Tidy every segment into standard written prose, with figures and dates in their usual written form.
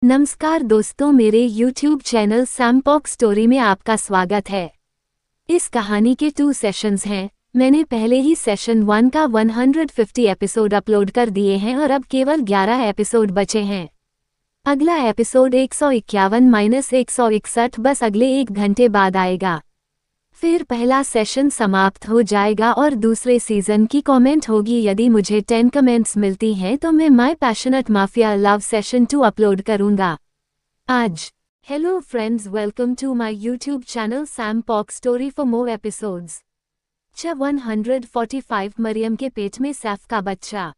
नमस्कार दोस्तों, मेरे YouTube चैनल सैमपॉक स्टोरी में आपका स्वागत है। इस कहानी के 2 सेशंस हैं। मैंने पहले ही सेशन 1 का 150 एपिसोड अपलोड कर दिए हैं और अब केवल 11 एपिसोड बचे हैं। अगला एपिसोड 151-161 बस अगले 1 घंटे बाद आएगा। फिर पहला सेशन समाप्त हो जाएगा और दूसरे सीजन की कमेंट होगी। यदि मुझे 10 कमेंट्स मिलती हैं तो मैं my passionate mafia love session 2 upload करूंगा। आज hello friends, welcome to my YouTube channel सैमपॉक story for more episodes. 145 Mariam के पेट में सैफ का बच्चा।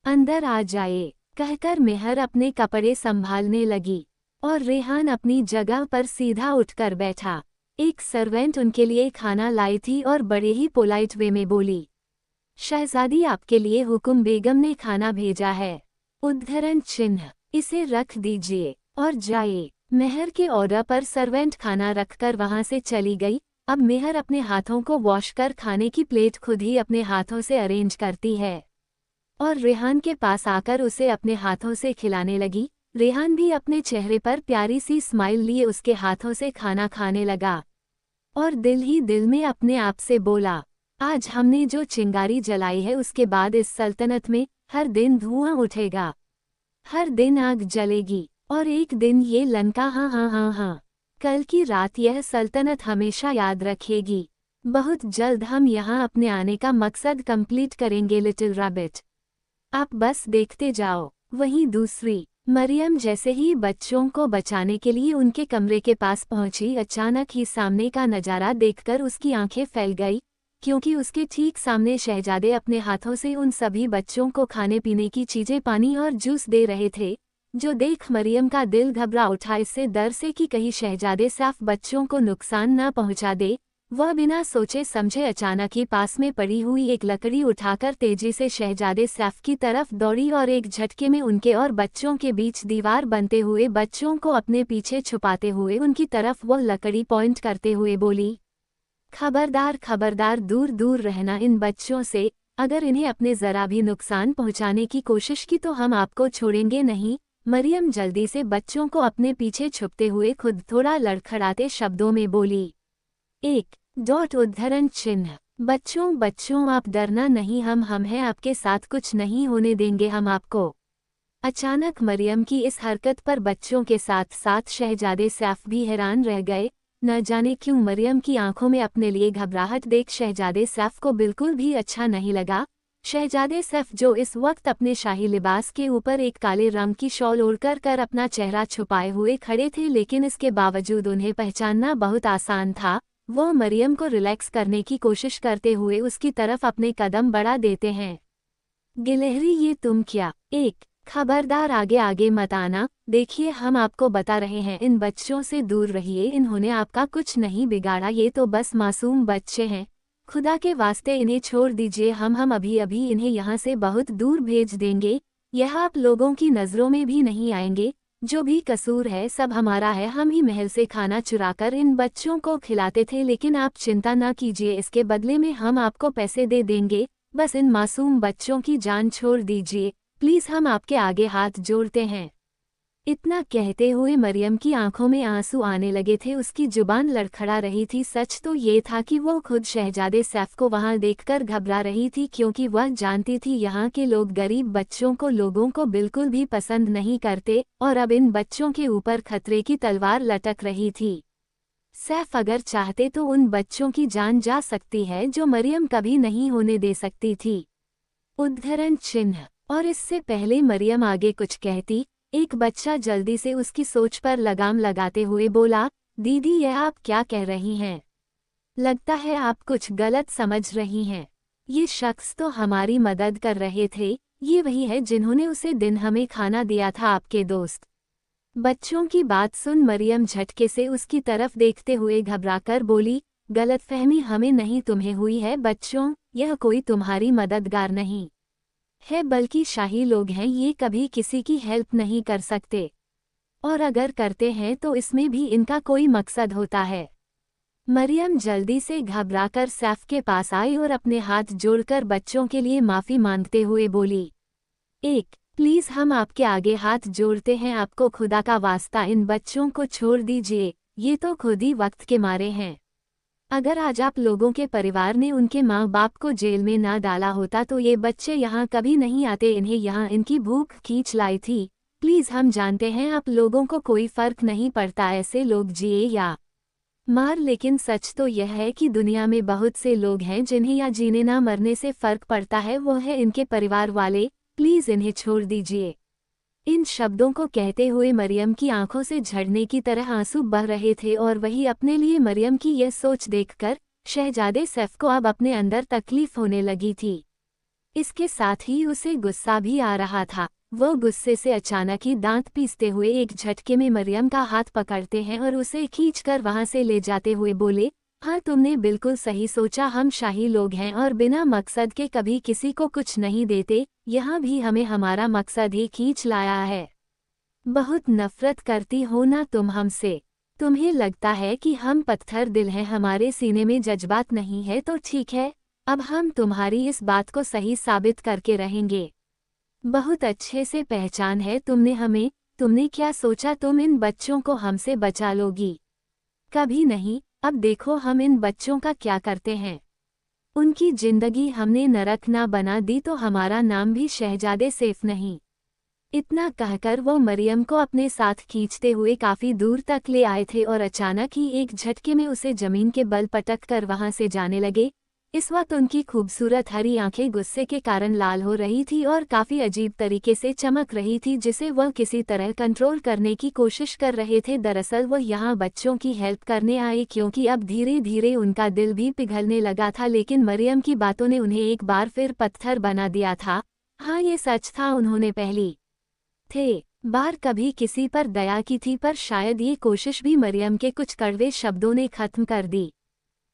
अंदर आ जाए कहकर मेहर अपने कपड़े संभालने लगी और रेहान अपनी जगह पर सीधा उठकर बैठा। एक सर्वेंट उनके लिए खाना लाई थी और बड़े ही पोलाइट वे में बोली, शहजादी आपके लिए हुकुम बेगम ने खाना भेजा है। उद्धरण चिन्ह, इसे रख दीजिए और जाइए। मेहर के ऑर्डर पर सर्वेंट खाना रखकर वहां से चली गई। अब मेहर अपने हाथों को वॉश कर खाने की प्लेट खुद ही अपने हाथों से अरेंज करती है और रेहान के पास आकर उसे अपने हाथों से खिलाने लगी। रेहान भी अपने चेहरे पर प्यारी सी स्माइल लिए उसके हाथों से खाना खाने लगा और दिल ही दिल में अपने आप से बोला, आज हमने जो चिंगारी जलाई है उसके बाद इस सल्तनत में हर दिन धुआं उठेगा, हर दिन आग जलेगी और एक दिन ये लंका हाँ, कल की रात यह सल्तनत हमेशा याद रखेगी। बहुत जल्द हम यहाँ अपने आने का मकसद कंप्लीट करेंगे लिटिल रैबिट, आप बस देखते जाओ। वहीं दूसरी मरियम जैसे ही बच्चों को बचाने के लिए उनके कमरे के पास पहुंची, अचानक ही सामने का नज़ारा देखकर उसकी आंखें फैल गई, क्योंकि उसके ठीक सामने शहजादे अपने हाथों से उन सभी बच्चों को खाने पीने की चीजें, पानी और जूस दे रहे थे, जो देख मरियम का दिल घबरा उठा, इससे डर से कि कहीं शहजादे सैफ बच्चों को नुकसान न पहुंचा दे। वह बिना सोचे समझे अचानक ही पास में पड़ी हुई एक लकड़ी उठाकर तेजी से शहजादे सैफ की तरफ दौड़ी और एक झटके में उनके और बच्चों के बीच दीवार बनते हुए बच्चों को अपने पीछे छुपाते हुए उनकी तरफ वह लकड़ी पॉइंट करते हुए बोली, खबरदार खबरदार, दूर दूर रहना इन बच्चों से। अगर इन्हें अपने जरा भी नुकसान पहुंचाने की कोशिश की तो हम आपको छोड़ेंगे नहीं। मरियम जल्दी से बच्चों को अपने पीछे छुपते हुए खुद थोड़ा लड़खड़ाते शब्दों में बोली, उद्धरण चिन्ह, बच्चों आप डरना नहीं, हम हैं आपके साथ, कुछ नहीं होने देंगे हम आपको। अचानक मरियम की इस हरकत पर बच्चों के साथ साथ शहजादे सैफ भी हैरान रह गए। न जाने क्यों मरियम की आंखों में अपने लिए घबराहट देख शहजादे सैफ को बिल्कुल भी अच्छा नहीं लगा। शहजादे सैफ जो इस वक्त अपने शाही लिबास के ऊपर एक काले रंग की शॉल ओढ़कर अपना चेहरा छुपाए हुए खड़े थे, लेकिन इसके बावजूद उन्हें पहचानना बहुत आसान था। वो मरियम को रिलैक्स करने की कोशिश करते हुए उसकी तरफ अपने कदम बढ़ा देते हैं। गिलहरी, ये तुम क्या? खबरदार आगे आगे मत आना, देखिए हम आपको बता रहे हैं इन बच्चों से दूर रहिए, इन्होंने आपका कुछ नहीं बिगाड़ा, ये तो बस मासूम बच्चे हैं, खुदा के वास्ते इन्हें छोड़ दीजिए, हम अभी अभी इन्हें यहाँ से बहुत दूर भेज देंगे, यह आप लोगों की नज़रों में भी नहीं आएंगे, जो भी कसूर है सब हमारा है, हम ही महल से खाना चुराकर इन बच्चों को खिलाते थे, लेकिन आप चिंता न कीजिए, इसके बदले में हम आपको पैसे दे देंगे, बस इन मासूम बच्चों की जान छोड़ दीजिए प्लीज़, हम आपके आगे हाथ जोड़ते हैं। इतना कहते हुए मरियम की आंखों में आंसू आने लगे थे, उसकी जुबान लड़खड़ा रही थी। सच तो ये था कि वो खुद शहजादे सैफ को वहां देखकर घबरा रही थी, क्योंकि वह जानती थी यहाँ के लोग गरीब बच्चों को लोगों को बिल्कुल भी पसंद नहीं करते, और अब इन बच्चों के ऊपर खतरे की तलवार लटक रही थी। सैफ अगर चाहते तो उन बच्चों की जान जा सकती है, जो मरियम कभी नहीं होने दे सकती थी। उद्धरण चिन्ह। और इससे पहले मरियम आगे कुछ कहती, एक बच्चा जल्दी से उसकी सोच पर लगाम लगाते हुए बोला, दीदी यह आप क्या कह रही हैं? लगता है आप कुछ गलत समझ रही हैं। ये शख्स तो हमारी मदद कर रहे थे, ये वही है जिन्होंने उसे दिन हमें खाना दिया था, आपके दोस्त। बच्चों की बात सुन मरियम झटके से उसकी तरफ देखते हुए घबराकर बोली, गलतफहमी हमें नहीं तुम्हें हुई है बच्चों, यह कोई तुम्हारी मददगार नहीं है, बल्कि शाही लोग हैं, ये कभी किसी की हेल्प नहीं कर सकते, और अगर करते हैं तो इसमें भी इनका कोई मकसद होता है। मरियम जल्दी से घबराकर सैफ के पास आई और अपने हाथ जोड़कर बच्चों के लिए माफ़ी मांगते हुए बोली, प्लीज़ हम आपके आगे हाथ जोड़ते हैं, आपको खुदा का वास्ता इन बच्चों को छोड़ दीजिए, ये तो खुद ही वक्त के मारे हैं। अगर आज आप लोगों के परिवार ने उनके माँ बाप को जेल में ना डाला होता तो ये बच्चे यहाँ कभी नहीं आते, इन्हें यहाँ इनकी भूख खींच लाई थी। प्लीज़ हम जानते हैं आप लोगों को कोई फ़र्क नहीं पड़ता ऐसे लोग जिए या मार, लेकिन सच तो यह है कि दुनिया में बहुत से लोग हैं जिन्हें या जीने ना मरने से फ़र्क पड़ता है, वो है इनके परिवार वाले। प्लीज़ इन्हें छोड़ दीजिए। इन शब्दों को कहते हुए मरियम की आंखों से झड़ने की तरह आंसू बह रहे थे और वही अपने लिए मरियम की यह सोच देखकर शहजादे सैफ को अब अपने अंदर तकलीफ होने लगी थी। इसके साथ ही उसे गुस्सा भी आ रहा था। वो गुस्से से अचानक ही दांत पीसते हुए एक झटके में मरियम का हाथ पकड़ते हैं और उसे खींचकर वहां से ले जाते हुए बोले, हाँ तुमने बिल्कुल सही सोचा, हम शाही लोग हैं और बिना मकसद के कभी किसी को कुछ नहीं देते, यहाँ भी हमें हमारा मकसद ही खींच लाया है। बहुत नफरत करती हो ना तुम हमसे? तुम्हें लगता है कि हम पत्थर दिल हैं, हमारे सीने में जज्बात नहीं है, तो ठीक है, अब हम तुम्हारी इस बात को सही साबित करके रहेंगे। बहुत अच्छे से पहचान है तुमने हमें। तुमने क्या सोचा तुम इन बच्चों को हमसे बचा लोगी? कभी नहीं। अब देखो हम इन बच्चों का क्या करते हैं। उनकी जिंदगी हमने नरक ना बना दी तो हमारा नाम भी शहजादे सैफ नहीं। इतना कहकर वो मरियम को अपने साथ खींचते हुए काफी दूर तक ले आए थे और अचानक ही एक झटके में उसे जमीन के बल पटक कर वहां से जाने लगे। इस वक्त उनकी खूबसूरत हरी आंखें गुस्से के कारण लाल हो रही थी और काफी अजीब तरीके से चमक रही थी, जिसे वह किसी तरह कंट्रोल करने की कोशिश कर रहे थे। दरअसल वह यहाँ बच्चों की हेल्प करने आए क्योंकि अब धीरे धीरे उनका दिल भी पिघलने लगा था, लेकिन मरियम की बातों ने उन्हें एक बार फिर पत्थर बना दिया था। हाँ ये सच था, उन्होंने पहली बार कभी किसी पर दया की थी, पर शायद ये कोशिश भी मरियम के कुछ कड़वे शब्दों ने खत्म कर दी।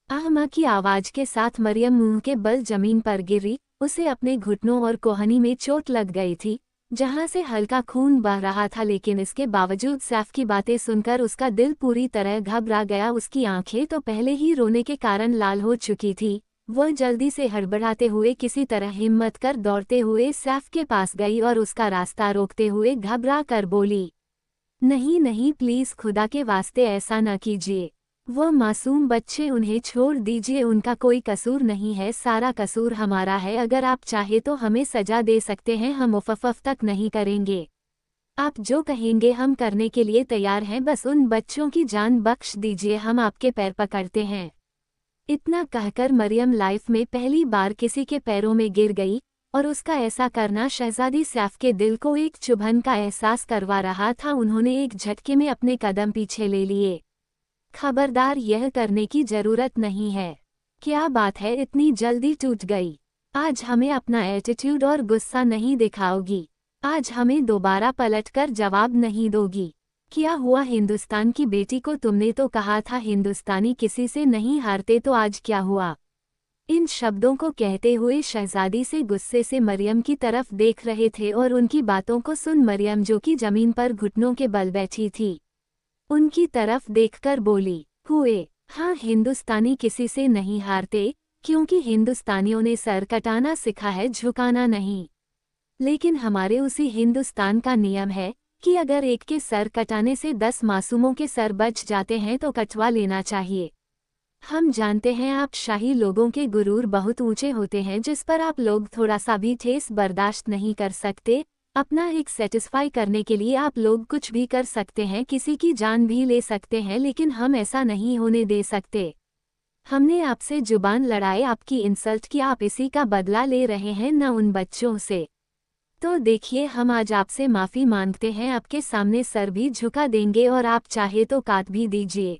आह माँ की आवाज के साथ मरियम मुंह के बल जमीन पर गिरी। उसे अपने घुटनों और कोहनी में चोट लग गई थी, जहां से हल्का खून बह रहा था, लेकिन इसके बावजूद सैफ की बातें सुनकर उसका दिल पूरी तरह घबरा गया। उसकी आंखें तो पहले ही रोने के कारण लाल हो चुकी थी। वह जल्दी से हड़बड़ाते हुए किसी तरह हिम्मत कर दौड़ते हुए सैफ के पास गई और उसका रास्ता रोकते हुए घबरा कर बोली, नहीं नहीं प्लीज खुदा के वास्ते ऐसा न कीजिए। वो मासूम बच्चे, उन्हें छोड़ दीजिए, उनका कोई कसूर नहीं है, सारा कसूर हमारा है। अगर आप चाहे तो हमें सजा दे सकते हैं, हम मुफ़फ़ तक नहीं करेंगे। आप जो कहेंगे हम करने के लिए तैयार हैं, बस उन बच्चों की जान बख्श दीजिए, हम आपके पैर पकड़ते हैं। इतना कहकर मरियम लाइफ में पहली बार किसी के पैरों में गिर गई और उसका ऐसा करना शहजादी सैफ के दिल को एक चुभन का एहसास करवा रहा था। उन्होंने एक झटके में अपने कदम पीछे ले लिए। खबरदार, यह करने की जरूरत नहीं है। क्या बात है, इतनी जल्दी टूट गई? आज हमें अपना एटीट्यूड और गुस्सा नहीं दिखाओगी? आज हमें दोबारा पलटकर जवाब नहीं दोगी? क्या हुआ हिंदुस्तान की बेटी को? तुमने तो कहा था हिंदुस्तानी किसी से नहीं हारते, तो आज क्या हुआ? इन शब्दों को कहते हुए शहजादी से गुस्से से मरियम की तरफ देख रहे थे और उनकी बातों को सुन मरियम, जो कि जमीन पर घुटनों के बल बैठी थी, उनकी तरफ देखकर बोली, हाँ हिंदुस्तानी किसी से नहीं हारते, क्योंकि हिंदुस्तानियों ने सर कटाना सिखा है, झुकाना नहीं। लेकिन हमारे उसी हिंदुस्तान का नियम है कि अगर एक के सर कटाने से 10 मासूमों के सर बच जाते हैं तो कटवा लेना चाहिए। हम जानते हैं आप शाही लोगों के गुरूर बहुत ऊंचे होते हैं, जिस पर आप लोग थोड़ा सा भी ठेस बर्दाश्त नहीं कर सकते। अपना एक सेटिस्फाई करने के लिए आप लोग कुछ भी कर सकते हैं, किसी की जान भी ले सकते हैं, लेकिन हम ऐसा नहीं होने दे सकते। हमने आपसे जुबान लड़ाए, आपकी इंसल्ट की, आप इसी का बदला ले रहे हैं, न उन बच्चों से। तो देखिए, हम आज आपसे माफ़ी मांगते हैं, आपके सामने सर भी झुका देंगे और आप चाहे तो काट भी दीजिए।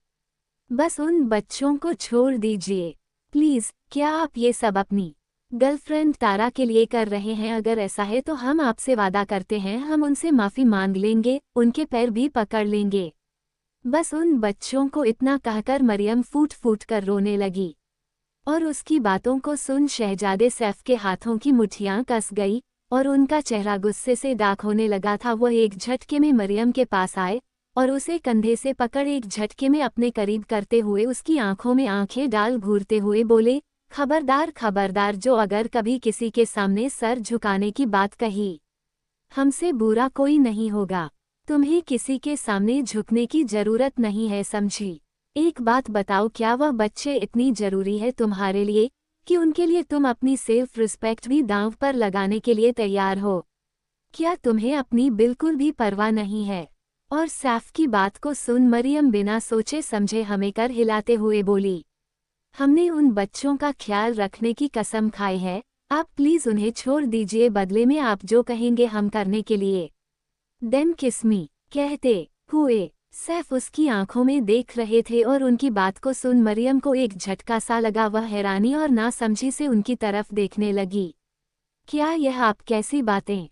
बस उन बच्चों को छोड़ दीजिए प्लीज़। क्या आप ये सब अपनी गर्लफ्रेंड तारा के लिए कर रहे हैं? अगर ऐसा है तो हम आपसे वादा करते हैं, हम उनसे माफ़ी मांग लेंगे, उनके पैर भी पकड़ लेंगे। बस उन बच्चों को। इतना कहकर मरियम फूट फूट कर रोने लगी और उसकी बातों को सुन शहजादे सैफ के हाथों की मुट्ठियां कस गई और उनका चेहरा गुस्से से दाग होने लगा था। वह एक झटके में मरियम के पास आए और उसे कंधे से पकड़ एक झटके में अपने करीब करते हुए उसकी आंखों में आंखें डाल घूरते हुए बोले, खबरदार खबरदार, जो अगर कभी किसी के सामने सर झुकाने की बात कही, हमसे बुरा कोई नहीं होगा। तुम्हें किसी के सामने झुकने की जरूरत नहीं है, समझी? एक बात बताओ, क्या वह बच्चे इतनी जरूरी है तुम्हारे लिए कि उनके लिए तुम अपनी सेल्फ रिस्पेक्ट भी दांव पर लगाने के लिए तैयार हो? क्या तुम्हें अपनी बिल्कुल भी परवाह नहीं है? और सैफ की बात को सुन मरियम बिना सोचे समझे हमें कर हिलाते हुए बोली, हमने उन बच्चों का ख्याल रखने की कसम खाई है, आप प्लीज उन्हें छोड़ दीजिए, बदले में आप जो कहेंगे हम करने के लिए। देन किस मी कहते हुए सैफ उसकी आंखों में देख रहे थे और उनकी बात को सुन मरियम को एक झटका सा लगा। वह हैरानी और नासमझी से उनकी तरफ देखने लगी। क्या यह आप कैसी बातें?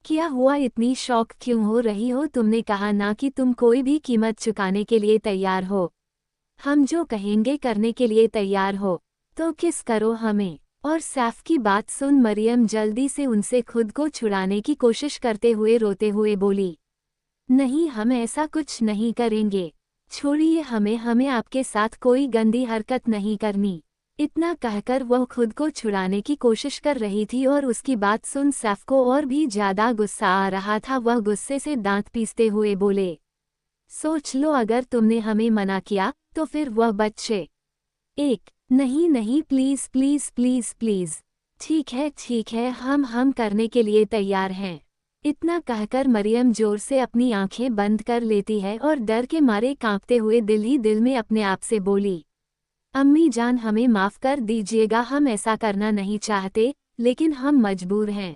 क्या हुआ, इतनी शौक क्यों हो रही हो? तुमने कहा ना कि तुम कोई भी कीमत चुकाने के लिए तैयार हो। हम जो कहेंगे करने के लिए तैयार हो, तो किस करो हमें। और सैफ की बात सुन मरियम जल्दी से उनसे खुद को छुड़ाने की कोशिश करते हुए रोते हुए बोली, नहीं, हम ऐसा कुछ नहीं करेंगे, छोड़िए हमें, हमें आपके साथ कोई गंदी हरकत नहीं करनी। इतना कहकर वह खुद को छुड़ाने की कोशिश कर रही थी और उसकी बात सुन सैफ को और भी ज्यादा गुस्सा आ रहा था। वह गुस्से से दांत पीसते हुए बोले, सोच लो, अगर तुमने हमें मना किया तो फिर वह बच्चे। नहीं नहीं, प्लीज प्लीज प्लीज प्लीज, ठीक है, हम करने के लिए तैयार हैं। इतना कहकर मरियम जोर से अपनी आंखें बंद कर लेती है और डर के मारे कांपते हुए दिल ही दिल में अपने आप से बोली, अम्मी जान हमें माफ कर दीजिएगा, हम ऐसा करना नहीं चाहते, लेकिन हम मजबूर हैं।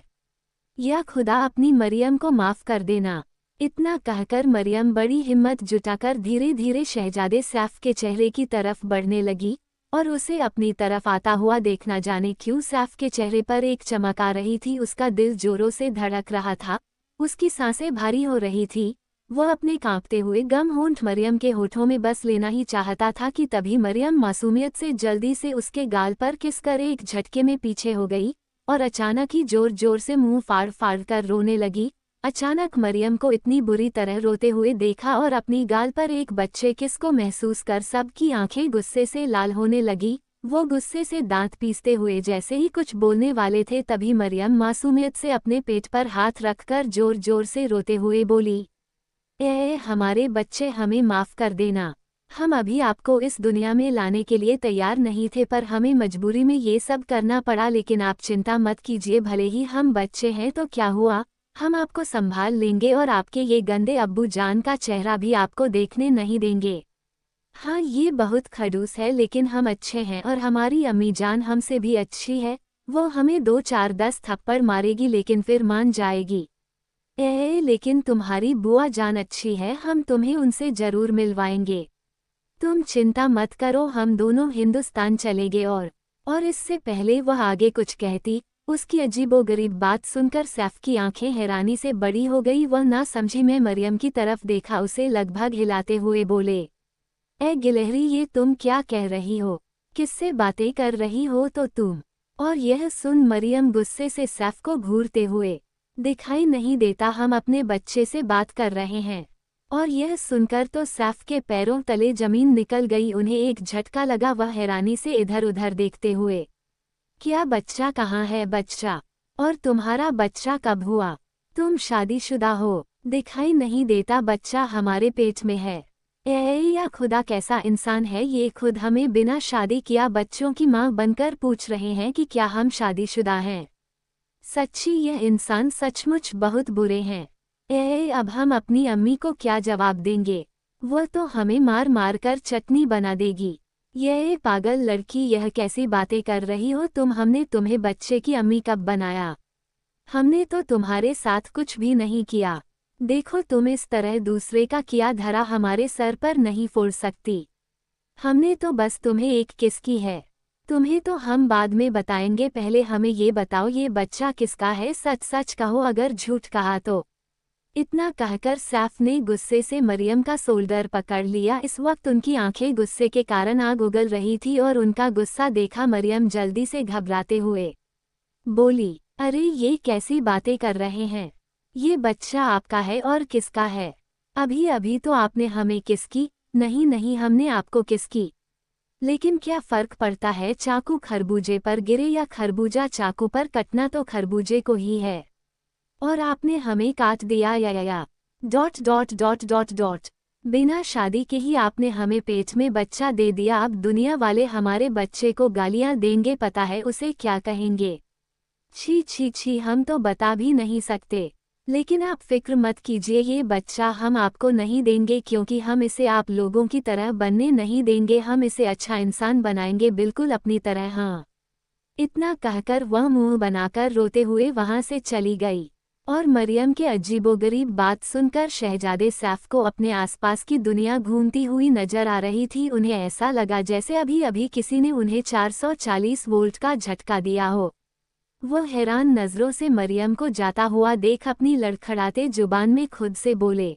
या खुदा अपनी मरियम को माफ कर देना। इतना कहकर मरियम बड़ी हिम्मत जुटाकर धीरे धीरे शहजादे सैफ के चेहरे की तरफ बढ़ने लगी और उसे अपनी तरफ आता हुआ देखना जाने क्यों सैफ के चेहरे पर एक चमक आ रही थी। उसका दिल जोरों से धड़क रहा था, उसकी सांसें भारी हो रही थी। वह अपने कांपते हुए गम होंठ मरियम के होठों में बस लेना ही चाहता था कि तभी मरियम मासूमियत से जल्दी से उसके गाल पर किस कर एक झटके में पीछे हो गई और अचानक ही जोर जोर से मुंह फाड़ फाड़ कर रोने लगी। अचानक मरियम को इतनी बुरी तरह रोते हुए देखा और अपनी गाल पर एक बच्चे किस को महसूस कर सबकी आंखें गुस्से से लाल होने लगी। वो गुस्से से दांत पीसते हुए जैसे ही कुछ बोलने वाले थे तभी मरियम मासूमियत से अपने पेट पर हाथ रखकर जोर जोर से रोते हुए बोली, हमारे बच्चे, हमें माफ कर देना। हम अभी आपको इस दुनिया में लाने के लिए तैयार नहीं थे, पर हमें मजबूरी में ये सब करना पड़ा। लेकिन आप चिंता मत कीजिए, भले ही हम बच्चे हैं तो क्या हुआ, हम आपको संभाल लेंगे और आपके ये गंदे अब्बू जान का चेहरा भी आपको देखने नहीं देंगे। हाँ, ये बहुत खड़ूस है, लेकिन हम अच्छे हैं और हमारी अम्मी जान हमसे भी अच्छी है। वो हमें 2-4-10 थप्पड़ मारेगी लेकिन फिर मान जाएगी। लेकिन तुम्हारी बुआ जान अच्छी है, हम तुम्हें उनसे जरूर मिलवाएंगे। तुम चिंता मत करो, हम दोनों हिंदुस्तान चलेंगे। और इससे पहले वह आगे कुछ कहती, उसकी अजीबोगरीब बात सुनकर सैफ की आंखें हैरानी से बड़ी हो गई। वह ना समझी में मरियम की तरफ देखा, उसे लगभग हिलाते हुए बोले, गिलहरी, ये तुम क्या कह रही हो? किससे बातें कर रही हो तो तुम? और यह सुन मरियम गुस्से से सैफ को घूरते हुए, दिखाई नहीं देता, हम अपने बच्चे से बात कर रहे हैं। और यह सुनकर तो सैफ के पैरों तले जमीन निकल गई। उन्हें एक झटका लगा, वह हैरानी से इधर उधर देखते हुए, क्या बच्चा कहाँ है बच्चा? और तुम्हारा बच्चा कब हुआ? तुम शादीशुदा हो? दिखाई नहीं देता, बच्चा हमारे पेट में है। या खुदा, कैसा इंसान है ये, खुद हमें बिना शादी किया बच्चों की माँ बनकर पूछ रहे हैं कि क्या हम शादीशुदा हैं। सच्ची यह इंसान सचमुच बहुत बुरे हैं। अब हम अपनी अम्मी को क्या जवाब देंगे? वह तो हमें मार मार कर चटनी बना देगी। यह पागल लड़की, यह कैसी बातें कर रही हो तुम? हमने तुम्हें बच्चे की अम्मी कब बनाया? हमने तो तुम्हारे साथ कुछ भी नहीं किया। देखो, तुम इस तरह दूसरे का किया धरा हमारे सर पर नहीं फोड़ सकती। हमने तो बस तुम्हें एक किस की है। तुम्हें तो हम बाद में बताएंगे, पहले हमें ये बताओ, ये बच्चा किसका है? सच सच कहो, अगर झूठ कहा तो। इतना कहकर सैफ ने गुस्से से मरियम का शोल्डर पकड़ लिया। इस वक्त उनकी आंखें गुस्से के कारण आग उगल रही थी और उनका गुस्सा देखा मरियम जल्दी से घबराते हुए बोली, अरे ये कैसी बातें कर रहे हैं? ये बच्चा आपका है और किसका है? अभी अभी तो आपने हमें किसकी? नहीं नहीं, हमने आपको किसकी? लेकिन क्या फर्क पड़ता है, चाकू खरबूजे पर गिरे या खरबूजा चाकू पर, कटना तो खरबूजे को ही है। और आपने हमें काट दिया या। Dot dot dot dot dot. बिना शादी के ही आपने हमें पेट में बच्चा दे दिया, अब दुनिया वाले हमारे बच्चे को गालियां देंगे, पता है उसे क्या कहेंगे। छी छी छी, हम तो बता भी नहीं सकते। लेकिन आप फिक्र मत कीजिए, ये बच्चा हम आपको नहीं देंगे क्योंकि हम इसे आप लोगों की तरह बनने नहीं देंगे, हम इसे अच्छा इंसान बनाएंगे बिल्कुल अपनी तरह। हाँ, इतना कहकर वह मुंह बनाकर रोते हुए वहां से चली गई। और मरियम के अजीबोगरीब बात सुनकर शहजादे सैफ को अपने आसपास की दुनिया घूमती हुई नजर आ रही थी। उन्हें ऐसा लगा जैसे अभी अभी किसी ने उन्हें 440 वोल्ट का झटका दिया हो। वह हैरान नजरों से मरियम को जाता हुआ देख अपनी लड़खड़ाते जुबान में खुद से बोले,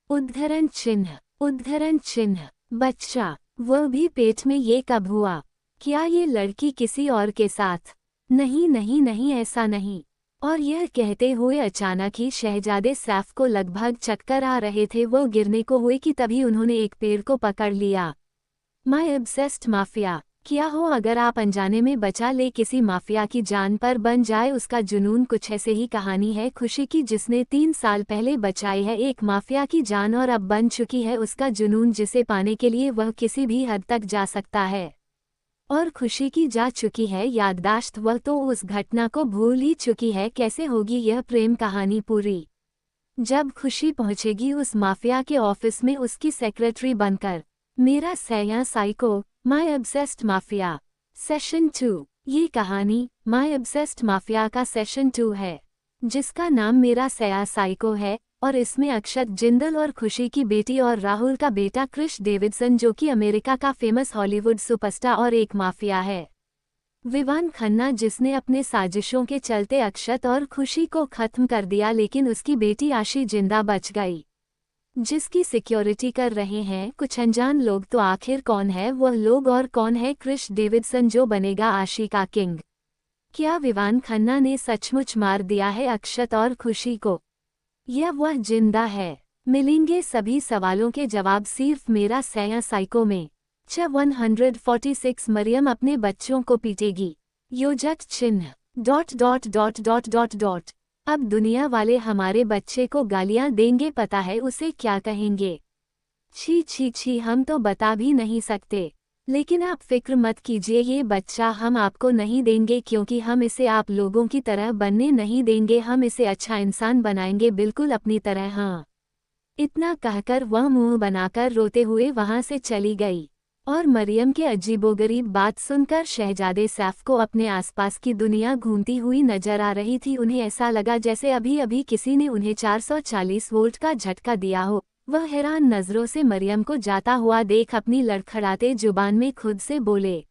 उद्धरण चिन्ह, उद्धरण चिन्ह, बच्चा, वह भी पेट में, ये कब हुआ? क्या ये लड़की किसी और के साथ? नहीं नहीं नहीं, ऐसा नहीं। और यह कहते हुए अचानक ही शहजादे सैफ को लगभग चक्कर आ रहे थे। वो गिरने को हुए कि तभी उन्होंने एक पेड़ को पकड़ लिया। माय ऑब्सेस्ड माफिया, क्या हो अगर आप अनजाने में बचा ले किसी माफिया की जान पर बन जाए उसका जुनून। कुछ ऐसे ही कहानी है खुशी की, जिसने 3 साल पहले बचाई है एक माफिया की जान और अब बन चुकी है उसका जुनून, जिसे पाने के लिए वह किसी भी हद तक जा सकता है। और खुशी की जा चुकी है याददाश्त, वह तो उस घटना को भूल ही चुकी है। कैसे होगी यह प्रेम कहानी पूरी? जब खुशी पहुंचेगी उस माफिया के ऑफिस में उसकी सेक्रेटरी बनकर। मेरा सैया psycho, my obsessed mafia, session 2। ये कहानी माय ऑब्सेस्ड माफिया का सेशन 2 है, जिसका नाम मेरा सैया साइको है। और इसमें अक्षत जिंदल और खुशी की बेटी और राहुल का बेटा क्रिश डेविडसन, जो कि अमेरिका का फेमस हॉलीवुड सुपरस्टार और एक माफिया है। विवान खन्ना, जिसने अपने साजिशों के चलते अक्षत और खुशी को खत्म कर दिया, लेकिन उसकी बेटी आशी जिंदा बच गई, जिसकी सिक्योरिटी कर रहे हैं कुछ अनजान लोग। तो आखिर कौन है वह लोग और कौन है क्रिश डेविडसन जो बनेगा आशी का किंग? क्या विवान खन्ना ने सचमुच मार दिया है अक्षत और खुशी को, या वह जिंदा है? मिलेंगे सभी सवालों के जवाब सिर्फ मेरा सैया साइको में। 146 मरियम अपने बच्चों को पीटेगी, योजक चिन्ह, dot dot dot dot dot dot. अब दुनिया वाले हमारे बच्चे को गालियां देंगे, पता है उसे क्या कहेंगे। छी छी छी, हम तो बता भी नहीं सकते। लेकिन आप फिक्र मत कीजिए, ये बच्चा हम आपको नहीं देंगे क्योंकि हम इसे आप लोगों की तरह बनने नहीं देंगे, हम इसे अच्छा इंसान बनाएंगे बिल्कुल अपनी तरह। हाँ, इतना कहकर वह मुंह बनाकर रोते हुए वहां से चली गई। और मरियम के अजीबोगरीब बात सुनकर शहजादे सैफ को अपने आसपास की दुनिया घूमती हुई नजर आ रही थी। उन्हें ऐसा लगा जैसे अभी अभी किसी ने उन्हें 440 वोल्ट का झटका दिया हो। वह हैरान नजरों से मरियम को जाता हुआ देख अपनी लड़खड़ाते जुबान में खुद से बोले,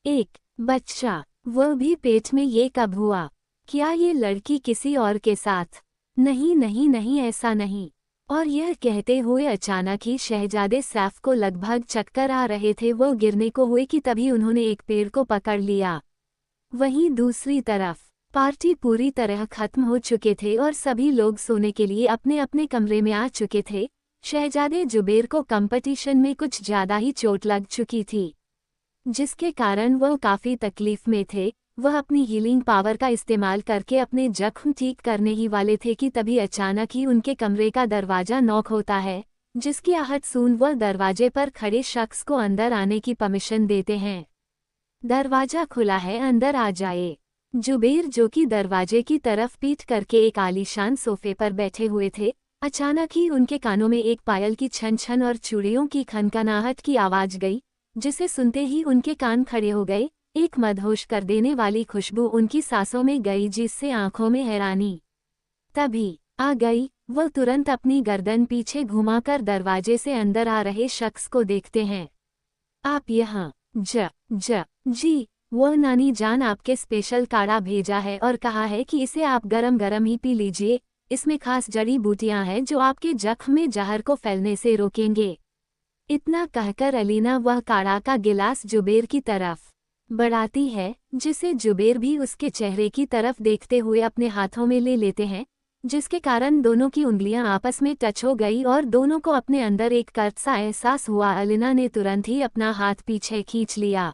एक बच्चा, वह भी पेट में, ये कब हुआ? क्या ये लड़की किसी और के साथ? नहीं नहीं नहीं, ऐसा नहीं। और यह कहते हुए अचानक ही शहजादे सैफ को लगभग चक्कर आ रहे थे। वो गिरने को हुए कि तभी उन्होंने एक पेड़ को पकड़ लिया। वहीं दूसरी तरफ पार्टी पूरी तरह खत्म हो चुके थे और सभी लोग सोने के लिए अपने अपने कमरे में आ चुके थे। शहजादे जुबेर को कंपटीशन में कुछ ज्यादा ही चोट लग चुकी थी, जिसके कारण वह काफी तकलीफ में थे। वह अपनी हीलिंग पावर का इस्तेमाल करके अपने जख्म ठीक करने ही वाले थे कि तभी अचानक ही उनके कमरे का दरवाजा नॉक होता है, जिसकी आहट सुन वह दरवाजे पर खड़े शख्स को अंदर आने की परमिशन देते हैं। दरवाजा खुला है, अंदर आ जाए। जुबेर, जो कि दरवाजे की तरफ पीठ करके एक आलीशान सोफे पर बैठे हुए थे, अचानक ही उनके कानों में एक पायल की छन छन और चूड़ियों की खनखनाहट की आवाज गई, जिसे सुनते ही उनके कान खड़े हो गए। एक मदहोश कर देने वाली खुशबू उनकी सांसों में गई, जिससे आंखों में हैरानी तभी आ गई। वह तुरंत अपनी गर्दन पीछे घुमाकर दरवाजे से अंदर आ रहे शख्स को देखते हैं। आप यहाँ? जी, वह नानी जान आपके स्पेशल काढ़ा भेजा है और कहा है कि इसे आप गरम गरम ही पी लीजिए। इसमें खास जड़ी बूटियां हैं जो आपके जख्म में जहर को फैलने से रोकेंगे। इतना कहकर अलीना वह काढ़ा का गिलास जुबेर की तरफ बढ़ाती है, जिसे जुबेर भी उसके चेहरे की तरफ देखते हुए अपने हाथों में ले लेते हैं, जिसके कारण दोनों की उंगलियां आपस में टच हो गई और दोनों को अपने अंदर एक कर्क सा एहसास हुआ। अलीना ने तुरंत ही अपना हाथ पीछे खींच लिया।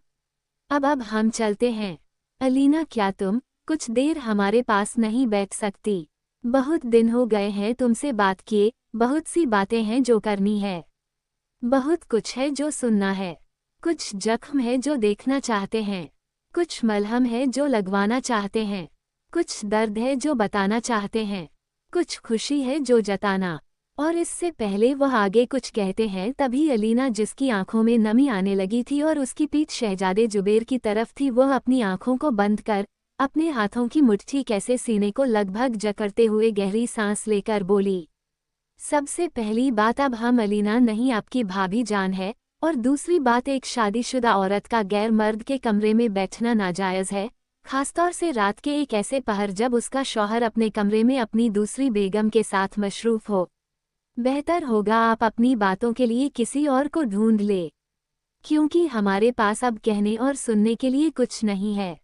अब हम चलते हैं। अलीना, क्या तुम कुछ देर हमारे पास नहीं बैठ सकती? बहुत दिन हो गए हैं तुमसे बात किए, बहुत सी बातें हैं जो करनी है। बहुत कुछ है जो सुनना है। कुछ जख्म है जो देखना चाहते हैं। कुछ मलहम है जो लगवाना चाहते हैं। कुछ दर्द है जो बताना चाहते हैं। कुछ खुशी है जो जताना। और इससे पहले वह आगे कुछ कहते हैं तभी अलीना, जिसकी आंखों में नमी आने लगी थी और उसकी पीठ शहजादे जुबेर की तरफ थी, वह अपनी आंखों को बंद कर अपने हाथों की मुट्ठी कैसे सीने को लगभग जकड़ते हुए गहरी सांस लेकर बोली, सबसे पहली बात, अब हम अलीना नहीं आपकी भाभी जान है, और दूसरी बात, एक शादीशुदा औरत का गैर मर्द के कमरे में बैठना नाजायज़ है, खासतौर से रात के एक ऐसे पहर जब उसका शौहर अपने कमरे में अपनी दूसरी बेगम के साथ मशरूफ हो। बेहतर होगा आप अपनी बातों के लिए किसी और को ढूंढ ले, क्योंकि हमारे पास अब कहने और सुनने के लिए कुछ नहीं है।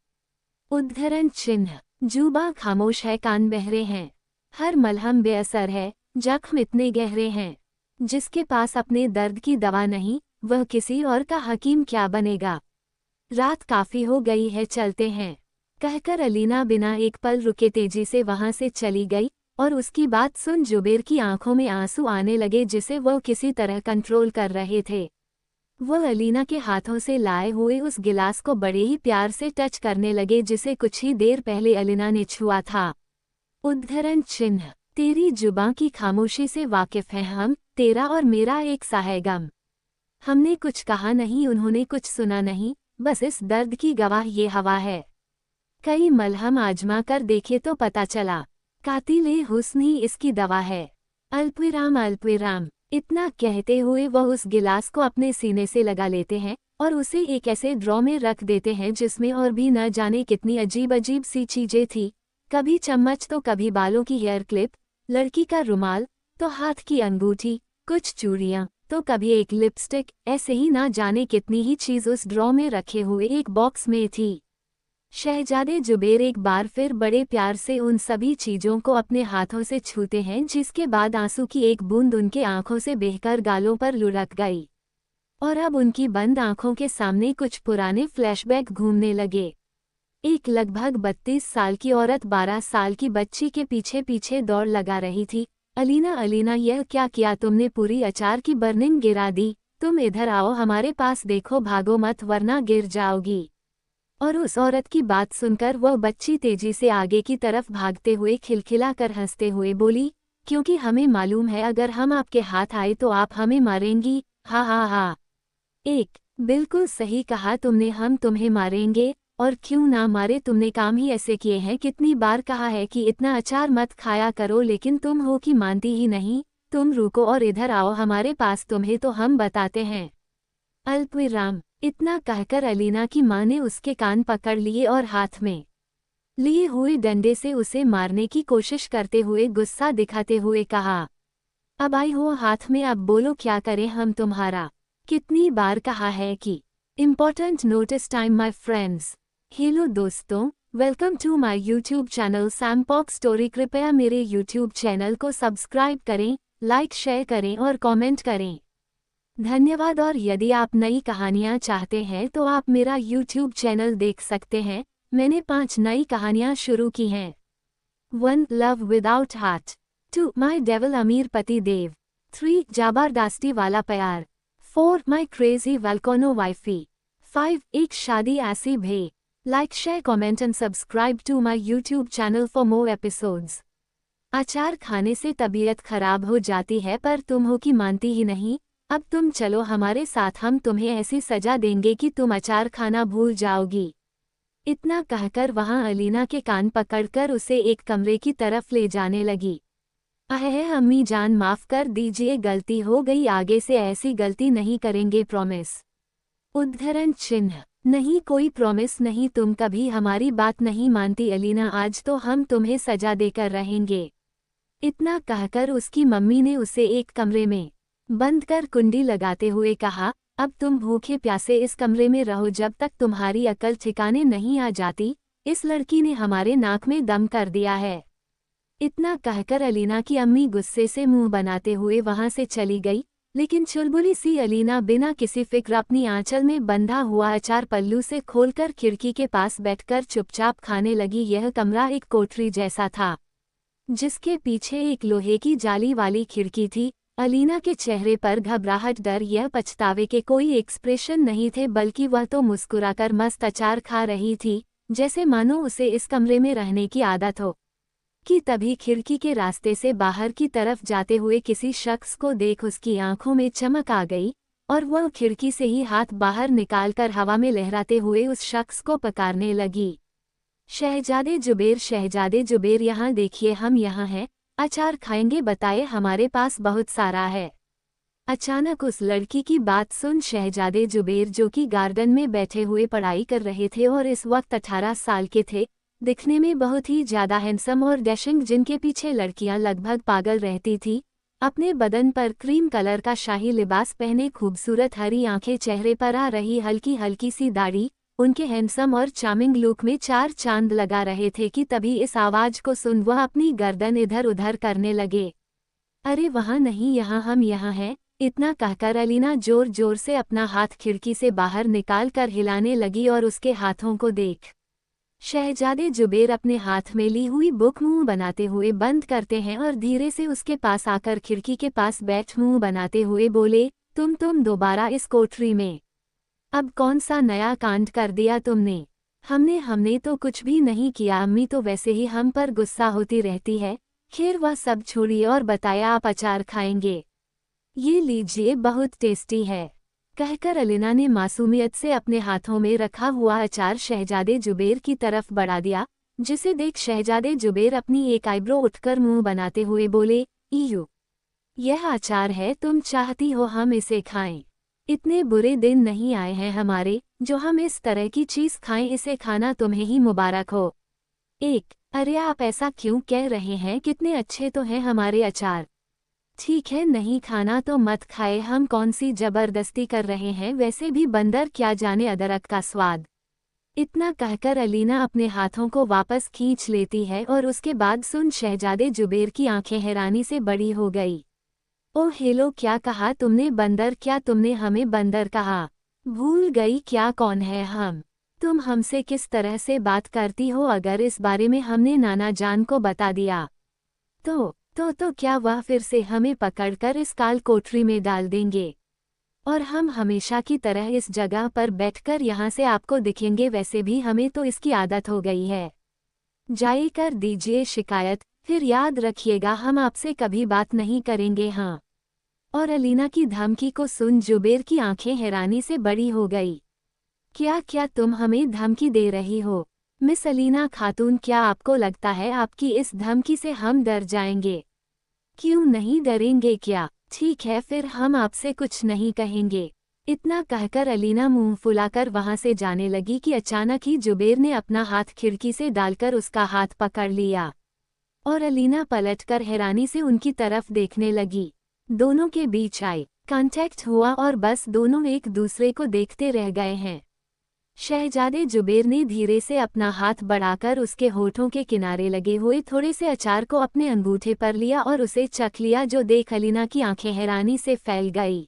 उद्धरण चिन्ह। जुबा खामोश है, कान बहरे हैं, हर मलहम बेअसर है, जख्म इतने गहरे हैं। जिसके पास अपने दर्द की दवा नहीं, वह किसी और का हकीम क्या बनेगा। रात काफ़ी हो गई है, चलते हैं, कहकर अलीना बिना एक पल रुके तेजी से वहां से चली गई, और उसकी बात सुन जुबेर की आंखों में आंसू आने लगे जिसे वह किसी तरह कंट्रोल कर रहे थे। वह अलीना के हाथों से लाए हुए उस गिलास को बड़े ही प्यार से टच करने लगे जिसे कुछ ही देर पहले अलीना ने छुआ था। उद्धरण चिन्ह। तेरी जुबां की खामोशी से वाकिफ हैं हम, तेरा और मेरा एक सा है गम। हमने कुछ कहा नहीं, उन्होंने कुछ सुना नहीं, बस इस दर्द की गवाह ये हवा है। कई मलहम आजमा कर देखे तो पता चला, कातिले हुस्न ही इसकी दवा है। अल्पविराम अल्पविराम। इतना कहते हुए वह उस गिलास को अपने सीने से लगा लेते हैं और उसे एक ऐसे ड्रॉ में रख देते हैं जिसमें और भी न जाने कितनी अजीब अजीब सी चीजें थी, कभी चम्मच तो कभी बालों की हेयर क्लिप, लड़की का रुमाल तो हाथ की अंगूठी, कुछ चूड़ियां तो कभी एक लिपस्टिक, ऐसे ही ना जाने कितनी ही चीज उस ड्रॉ में रखे हुए एक बॉक्स में थी। शहजादे जुबेर एक बार फिर बड़े प्यार से उन सभी चीजों को अपने हाथों से छूते हैं, जिसके बाद आंसू की एक बूंद उनके आंखों से बहकर गालों पर लुढ़क गई, और अब उनकी बंद आंखों के सामने कुछ पुराने फ्लैशबैक घूमने लगे। एक लगभग 32 साल की औरत 12 साल की बच्ची के पीछे पीछे दौड़ लगा रही थी। अलीना अलीना, यह क्या किया तुमने, पूरी अचार की बर्निंग गिरा दी, तुम इधर आओ, हमारे पास देखो, भागो मत वरना गिर जाओगी। और उस औरत की बात सुनकर वह बच्ची तेजी से आगे की तरफ भागते हुए खिलखिला कर हंसते हुए बोली, क्योंकि हमें मालूम है अगर हम आपके हाथ आए तो आप हमें मारेंगी, हा हा हा। एक, बिल्कुल सही कहा तुमने, हम तुम्हें मारेंगे, और क्यों ना मारे, तुमने काम ही ऐसे किए हैं, कितनी बार कहा है कि इतना अचार मत खाया करो, लेकिन तुम हो कि मानती ही नहीं। तुम रुको और इधर आओ हमारे पास, तुम्हें तो हम बताते हैं। अल्पविराम। इतना कहकर अलीना की मां ने उसके कान पकड़ लिए और हाथ में लिए हुए डंडे से उसे मारने की कोशिश करते हुए गुस्सा दिखाते हुए कहा, अब आई हो हाथ में, अब बोलो क्या करें हम तुम्हारा। कितनी बार कहा है कि important notice time my friends. Hello दोस्तों, welcome to my YouTube channel सैमपॉक्स स्टोरी। कृपया मेरे यूट्यूब चैनल को सब्सक्राइब करें, लाइक शेयर करें और कमेंट करें, धन्यवाद। और यदि आप नई कहानियाँ चाहते हैं तो आप मेरा यूट्यूब चैनल देख सकते हैं, मैंने 5 नई कहानियाँ शुरू की हैं। 1. Love without heart. 2. My devil अमीर पति देव। 3. जबरदस्ती वाला प्यार। 4. My crazy volcano wifey. 5. एक शादी ऐसी भे। Like share comment and subscribe to my YouTube channel for more episodes. अचार खाने से तबीयत खराब हो जाती है पर तुम हो कि मानती ही नहीं। अब तुम चलो हमारे साथ, हम तुम्हें ऐसी सजा देंगे कि तुम अचार खाना भूल जाओगी। इतना कहकर वहां अलीना के कान पकड़कर उसे एक कमरे की तरफ ले जाने लगी। अहे अम्मी जान, माफ कर दीजिए, गलती हो गई, आगे से ऐसी गलती नहीं करेंगे, प्रॉमिस। उद्धरण चिन्ह। नहीं, कोई प्रॉमिस नहीं, तुम कभी हमारी बात नहीं मानती अलीना, आज तो हम तुम्हें सजा देकर रहेंगे। इतना कहकर उसकी मम्मी ने उसे एक कमरे में बंद कर कुंडी लगाते हुए कहा, अब तुम भूखे प्यासे इस कमरे में रहो जब तक तुम्हारी अकल ठिकाने नहीं आ जाती। इस लड़की ने हमारे नाक में दम कर दिया है। इतना कहकर अलीना की अम्मी गुस्से से मुंह बनाते हुए वहां से चली गई, लेकिन चुलबुली सी अलीना बिना किसी फिक्र अपनी आंचल में बंधा हुआ अचार पल्लू से खोलकर खिड़की के पास बैठकर चुपचाप खाने लगी। यह कमरा एक कोठरी जैसा था, जिसके पीछे एक लोहे की जाली वाली खिड़की थी। अलीना के चेहरे पर घबराहट, डर या पछतावे के कोई एक्सप्रेशन नहीं थे, बल्कि वह तो मुस्कुराकर मस्त अचार खा रही थी, जैसे मानो उसे इस कमरे में रहने की आदत हो। कि तभी खिड़की के रास्ते से बाहर की तरफ जाते हुए किसी शख्स को देख उसकी आंखों में चमक आ गई और वह खिड़की से ही हाथ बाहर निकालकर हवा में लहराते हुए उस शख्स को पुकारने लगी। शहजादे जुबेर, यहाँ देखिए, हम यहाँ हैं। अचार खाएंगे? बताए, हमारे पास बहुत सारा है। अचानक उस लड़की की बात सुन शहजादे जुबेर, जो कि गार्डन में बैठे हुए पढ़ाई कर रहे थे और इस वक्त 18 साल के थे, दिखने में बहुत ही ज्यादा हैंडसम और डैशिंग, जिनके पीछे लड़कियां लगभग पागल रहती थी, अपने बदन पर क्रीम कलर का शाही लिबास पहने, खूबसूरत हरी आंखें, चेहरे पर आ रही हल्की हल्की सी दाढ़ी, उनके हैंडसम और चार्मिंग लुक में चार चांद लगा रहे थे। कि तभी इस आवाज को सुन वह अपनी गर्दन इधर उधर करने लगे। अरे वहाँ नहीं, हम यहाँ हैं। इतना कहकर अलीना जोर जोर से अपना हाथ खिड़की से बाहर निकाल कर हिलाने लगी और उसके हाथों को देख शहजादे जुबेर अपने हाथ में ली हुई बुक मुंह बनाते हुए बंद करते हैं और धीरे से उसके पास आकर खिड़की के पास बैठ मुंह बनाते हुए बोले, तुम दोबारा इस कोठरी में? अब कौन सा नया कांड कर दिया तुमने? हमने तो कुछ भी नहीं किया। अम्मी तो वैसे ही हम पर गुस्सा होती रहती है। खैर वह सब छोड़िए और बताया, आप अचार खाएंगे? ये लीजिए, बहुत टेस्टी है। कहकर अलीना ने मासूमियत से अपने हाथों में रखा हुआ अचार शहजादे जुबेर की तरफ बढ़ा दिया, जिसे देख शहजादे जुबेर अपनी एक आईब्रो उठकर मुंह बनाते हुए बोले, ईयू, यह अचार है, तुम चाहती हो हम इसे खाएं? इतने बुरे दिन नहीं आए हैं हमारे जो हम इस तरह की चीज खाएं। इसे खाना तुम्हें ही मुबारक हो। अरे आप ऐसा क्यों कह रहे हैं? कितने अच्छे तो हैं हमारे अचार। ठीक है, नहीं खाना तो मत खाए, हम कौन सी जबरदस्ती कर रहे हैं? वैसे भी बंदर क्या जाने अदरक का स्वाद। इतना कहकर अलीना अपने हाथों को वापस खींच लेती है और उसके बाद सुन शहजादे जुबेर की आंखें हैरानी से बड़ी हो गई। ओह हेलो, क्या कहा तुमने? बंदर? क्या तुमने हमें बंदर कहा? भूल गई क्या कौन है हम? तुम हमसे किस तरह से बात करती हो? अगर इस बारे में हमने नाना जान को बता दिया तो क्या वह फिर से हमें पकड़कर इस काल कोठरी में डाल देंगे और हम हमेशा की तरह इस जगह पर बैठकर यहाँ से आपको दिखेंगे? वैसे भी हमें तो इसकी आदत हो गई है। जाए कर दीजिए शिकायत, फिर याद रखिएगा हम आपसे कभी बात नहीं करेंगे। हाँ। और अलीना की धमकी को सुन जुबेर की आंखें हैरानी से बड़ी हो गई। क्या तुम हमें धमकी दे रही हो? मिस अलीना खातून, क्या आपको लगता है आपकी इस धमकी से हम डर जाएंगे? क्यों नहीं डरेंगे? क्या? ठीक है, फिर हम आपसे कुछ नहीं कहेंगे। इतना कहकर अलीना मुंह फुलाकर वहां से जाने लगी कि अचानक ही जुबेर ने अपना हाथ खिड़की से डालकर उसका हाथ पकड़ लिया और अलीना पलटकर हैरानी से उनकी तरफ देखने लगी। दोनों के बीच आई कांटेक्ट हुआ और बस दोनों एक दूसरे को देखते रह गए हैं। शहजादे जुबेर ने धीरे से अपना हाथ बढ़ाकर उसके होठों के किनारे लगे हुए थोड़े से अचार को अपने अंगूठे पर लिया और उसे चख लिया, जो देख अलीना की आंखें हैरानी से फैल गई।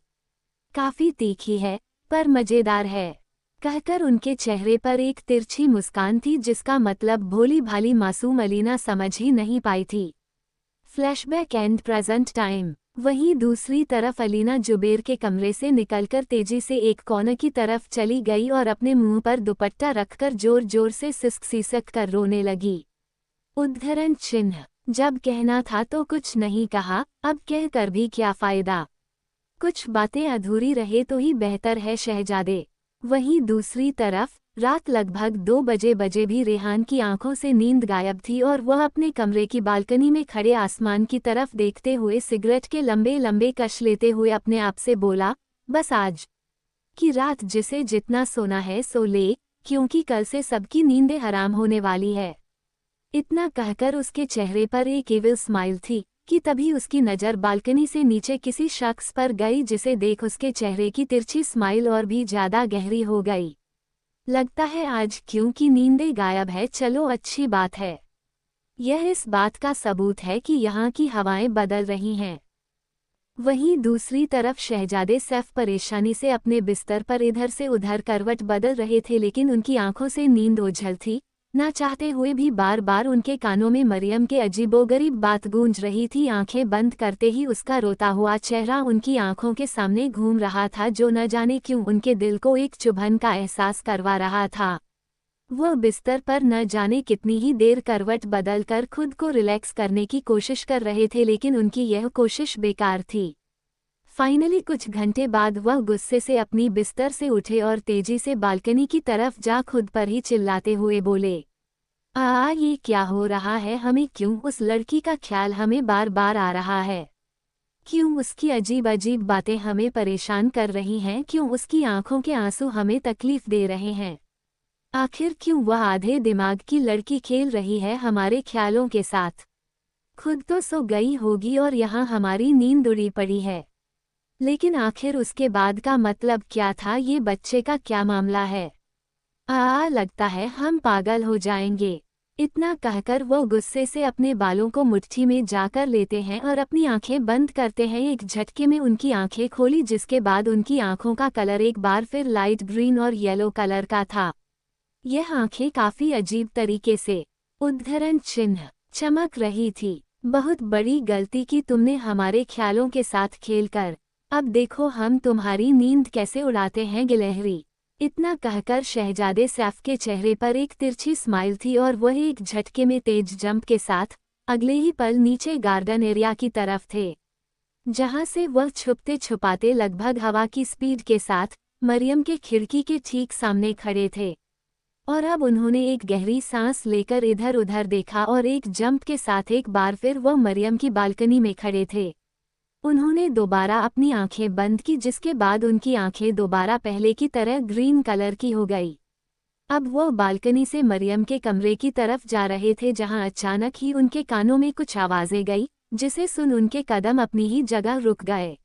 काफी तीखी है पर मजेदार है, कहकर उनके चेहरे पर एक तिरछी मुस्कान थी, जिसका मतलब भोली भाली मासूम अलीना समझ ही नहीं पाई थी। Flashback and present time. वहीं दूसरी तरफ अलीना जुबेर के कमरे से निकलकर तेजी से एक कोने की तरफ चली गई और अपने मुंह पर दुपट्टा रखकर जोर जोर से सिसक कर रोने लगी। उद्धरण चिन्ह। जब कहना था तो कुछ नहीं कहा, अब कहकर भी क्या फायदा? कुछ बातें अधूरी रहे तो ही बेहतर है शहजादे। वहीं दूसरी तरफ रात लगभग 2 बजे भी रेहान की आंखों से नींद गायब थी और वह अपने कमरे की बालकनी में खड़े आसमान की तरफ देखते हुए सिगरेट के लंबे लंबे कश लेते हुए अपने आप से बोला, बस आज की रात जिसे जितना सोना है सो ले, क्योंकि कल से सबकी नींदें हराम होने वाली है। इतना कहकर उसके चेहरे पर एक इविल स्माइल थी कि तभी उसकी नज़र बालकनी से नीचे किसी शख्स पर गई, जिसे देख उसके चेहरे की तिरछी स्माइल और भी ज्यादा गहरी हो गई। लगता है आज क्योंकि नींदें गायब है, चलो अच्छी बात है। यह इस बात का सबूत है कि यहाँ की हवाएं बदल रही हैं। वहीं दूसरी तरफ शहजादे सैफ परेशानी से अपने बिस्तर पर इधर से उधर करवट बदल रहे थे, लेकिन उनकी आंखों से नींद ओझल थी ना चाहते हुए भी बार बार उनके कानों में मरियम के अजीबोगरीब बात गूंज रही थी। आंखें बंद करते ही उसका रोता हुआ चेहरा उनकी आंखों के सामने घूम रहा था, जो न जाने क्यों उनके दिल को एक चुभन का एहसास करवा रहा था। वह बिस्तर पर न जाने कितनी ही देर करवट बदलकर खुद को रिलैक्स करने की कोशिश कर रहे थे, लेकिन उनकी यह कोशिश बेकार थी। फाइनली कुछ घंटे बाद वह गुस्से से अपनी बिस्तर से उठे और तेजी से बालकनी की तरफ जा खुद पर ही चिल्लाते हुए बोले, ये क्या हो रहा है? हमें क्यों उस लड़की का ख्याल हमें बार बार आ रहा है? क्यों उसकी अजीब अजीब बातें हमें परेशान कर रही हैं? क्यों उसकी आंखों के आंसू हमें तकलीफ दे रहे हैं? आखिर क्यों वह आधे दिमाग की लड़की खेल रही है हमारे ख्यालों के साथ? खुद तो सो गई होगी और यहाँ हमारी नींद उड़ी पड़ी है। लेकिन आखिर उसके बाद का मतलब क्या था? ये बच्चे का क्या मामला है? लगता है हम पागल हो जाएंगे। इतना कहकर वो गुस्से से अपने बालों को मुट्ठी में जाकर लेते हैं और अपनी आंखें बंद करते हैं। एक झटके में उनकी आंखें खोली, जिसके बाद उनकी आंखों का कलर एक बार फिर लाइट ग्रीन और येलो कलर का था। यह आंखें काफी अजीब तरीके से उद्धरण चिन्ह चमक रही थी। बहुत बड़ी गलती की तुमने हमारे ख्यालों के साथ खेलकर। अब देखो हम तुम्हारी नींद कैसे उड़ाते हैं गिलहरी। इतना कहकर शहजादे सैफ के चेहरे पर एक तिरछी स्माइल थी और वह एक झटके में तेज जंप के साथ अगले ही पल नीचे गार्डन एरिया की तरफ थे, जहां से वह छुपते छुपाते लगभग हवा की स्पीड के साथ मरियम के खिड़की के ठीक सामने खड़े थे। और अब उन्होंने एक गहरी सांस लेकर इधर उधर देखा और एक जंप के साथ एक बार फिर वह मरियम की बालकनी में खड़े थे। उन्होंने दोबारा अपनी आंखें बंद की, जिसके बाद उनकी आंखें दोबारा पहले की तरह ग्रीन कलर की हो गई। अब वो बालकनी से मरियम के कमरे की तरफ जा रहे थे, जहां अचानक ही उनके कानों में कुछ आवाजें गई, जिसे सुन उनके कदम अपनी ही जगह रुक गए।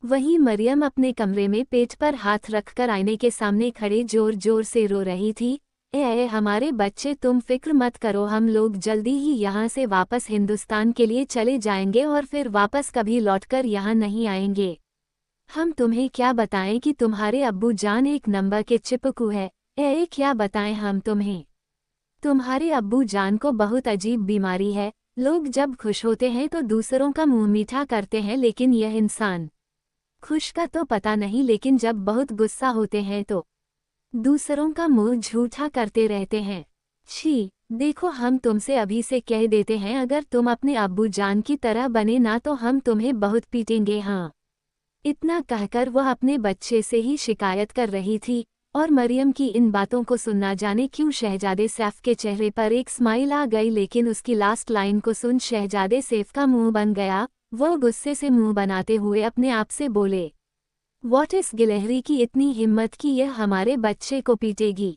वहीं मरियम अपने कमरे में पेट पर हाथ रखकर आईने के सामने खड़े जोर जोर से रो रही थी। हमारे बच्चे, तुम फिक्र मत करो, हम लोग जल्दी ही यहाँ से वापस हिंदुस्तान के लिए चले जाएंगे और फिर वापस कभी लौटकर यहाँ नहीं आएंगे। हम तुम्हें क्या बताएं कि तुम्हारे अब्बू जान एक नंबर के चिपकू है। क्या बताएं हम तुम्हें? तुम्हारे अब्बू जान को बहुत अजीब बीमारी है। लोग जब खुश होते हैं तो दूसरों का मुंह मीठा करते हैं, लेकिन यह इंसान खुश का तो पता नहीं, लेकिन जब बहुत गुस्सा होते हैं तो दूसरों का मुंह झूठा करते रहते हैं। छी, देखो हम तुमसे अभी से कह देते हैं, अगर तुम अपने अब्बू जान की तरह बने ना तो हम तुम्हें बहुत पीटेंगे। हाँ। इतना कहकर वह अपने बच्चे से ही शिकायत कर रही थी और मरियम की इन बातों को सुनना जाने क्यों शहजादे सैफ के चेहरे पर एक स्माइल आ गई, लेकिन उसकी लास्ट लाइन को सुन शहजादे सैफ का मुंह बन गया। वो गुस्से से मुंह बनाते हुए अपने आप से बोले, व्हाट इस गिलहरी की इतनी हिम्मत कि यह हमारे बच्चे को पीटेगी?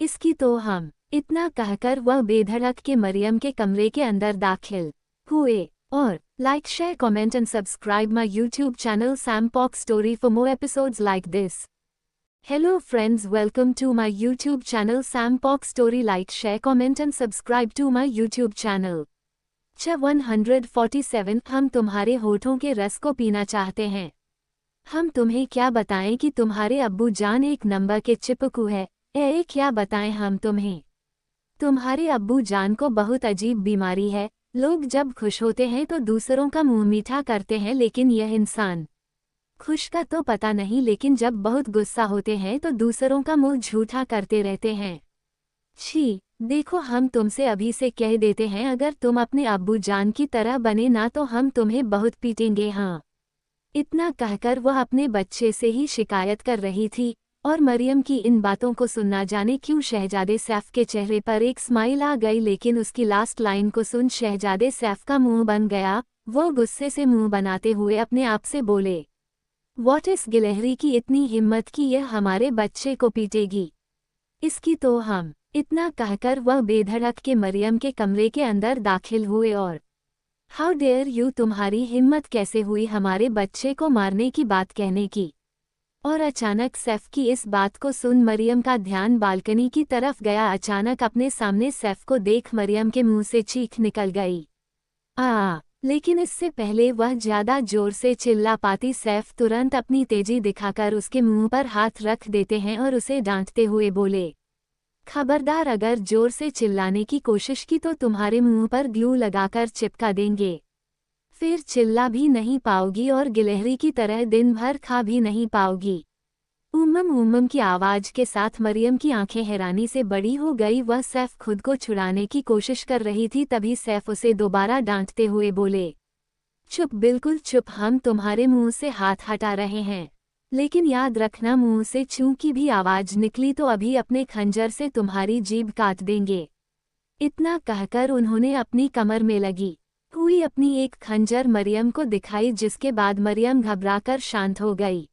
इसकी तो हम। इतना कहकर वह बेधड़क के मरियम के कमरे के अंदर दाखिल हुए। और like, share, comment and subscribe my YouTube channel Sam pock story for more episodes like this. Hello friends, welcome to my YouTube channel Sam Pok Story. Like, share, comment and subscribe to my YouTube channel. 147 हम तुम्हारे होठों के रस को पीना चाहते हैं। हम तुम्हें क्या बताएं कि तुम्हारे अब्बू जान एक नंबर के चिपकू है। क्या बताएं हम तुम्हें? तुम्हारे अब्बू जान को बहुत अजीब बीमारी है। लोग जब खुश होते हैं तो दूसरों का मुंह मीठा करते हैं, लेकिन यह इंसान खुश का तो पता नहीं, लेकिन जब बहुत गुस्सा होते हैं तो दूसरों का मुंह झूठा करते रहते हैं। छी, देखो हम तुमसे अभी से कह देते हैं, अगर तुम अपने अब्बू जान की तरह बने ना तो हम तुम्हें बहुत पीटेंगे। हाँ। इतना कहकर वह अपने बच्चे से ही शिकायत कर रही थी और मरियम की इन बातों को सुनना जाने क्यों शहजादे सैफ के चेहरे पर एक स्माइल आ गई, लेकिन उसकी लास्ट लाइन को सुन शहजादे सैफ का मुंह बन गया। वो गुस्से से मुंह बनाते हुए अपने आप से बोले, व्हाट इस गिलहरी की इतनी हिम्मत कि यह हमारे बच्चे को पीटेगी? इसकी तो हम। इतना कहकर वह बेधड़क के मरियम के कमरे के अंदर दाखिल हुए और हाउ डेयर यू, तुम्हारी हिम्मत कैसे हुई हमारे बच्चे को मारने की बात कहने की? और अचानक सैफ की इस बात को सुन मरियम का ध्यान बालकनी की तरफ गया। अचानक अपने सामने सैफ को देख मरियम के मुंह से चीख निकल गई। लेकिन इससे पहले वह ज्यादा जोर से चिल्ला पाती, सैफ तुरंत अपनी तेजी दिखाकर उसके मुंह पर हाथ रख देते हैं और उसे डांटते हुए बोले, खबरदार अगर जोर से चिल्लाने की कोशिश की तो तुम्हारे मुंह पर ग्लू लगाकर चिपका देंगे। फिर चिल्ला भी नहीं पाओगी और गिलहरी की तरह दिन भर खा भी नहीं पाओगी। उम्म की आवाज के साथ मरियम की आंखें हैरानी से बड़ी हो गई। वह सैफ खुद को छुड़ाने की कोशिश कर रही थी, तभी सैफ उसे दोबारा डांटते हुए बोले, चुप, बिल्कुल चुप, हम तुम्हारे मुंह से हाथ हटा रहे हैं, लेकिन याद रखना मुंह से चूं की भी आवाज निकली तो अभी अपने खंजर से तुम्हारी जीभ काट देंगे। इतना कहकर उन्होंने अपनी कमर में लगी हुई अपनी एक खंजर मरियम को दिखाई, जिसके बाद मरियम घबराकर शांत हो गई।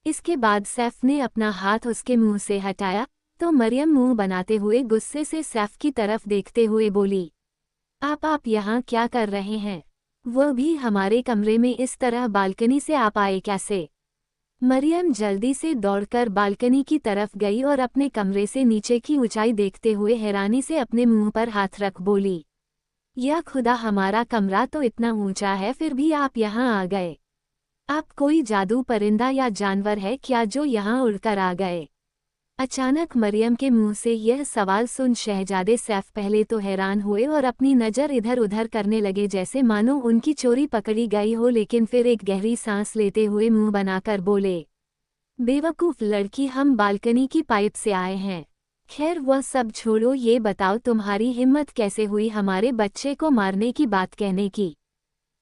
इसके बाद सैफ ने अपना हाथ उसके मुंह से हटाया तो मरियम मुंह बनाते हुए गुस्से से सैफ की तरफ देखते हुए बोली, आप यहाँ क्या कर रहे हैं? वह भी हमारे कमरे में, इस तरह बालकनी से आप आए कैसे? मरियम जल्दी से दौड़कर बालकनी की तरफ गई और अपने कमरे से नीचे की ऊंचाई देखते हुए हैरानी से अपने मुंह पर हाथ रख बोली, या खुदा, हमारा कमरा तो इतना ऊंचा है फिर भी आप यहाँ आ गए। आप कोई जादू परिंदा या जानवर है क्या जो यहाँ उड़कर आ गए? अचानक मरियम के मुंह से यह सवाल सुन शहजादे सैफ पहले तो हैरान हुए और अपनी नज़र इधर उधर करने लगे, जैसे मानो उनकी चोरी पकड़ी गई हो, लेकिन फिर एक गहरी सांस लेते हुए मुंह बनाकर बोले, बेवकूफ़ लड़की, हम बालकनी की पाइप से आए हैं। खैर वह सब छोड़ो, ये बताओ तुम्हारी हिम्मत कैसे हुई हमारे बच्चे को मारने की बात कहने की?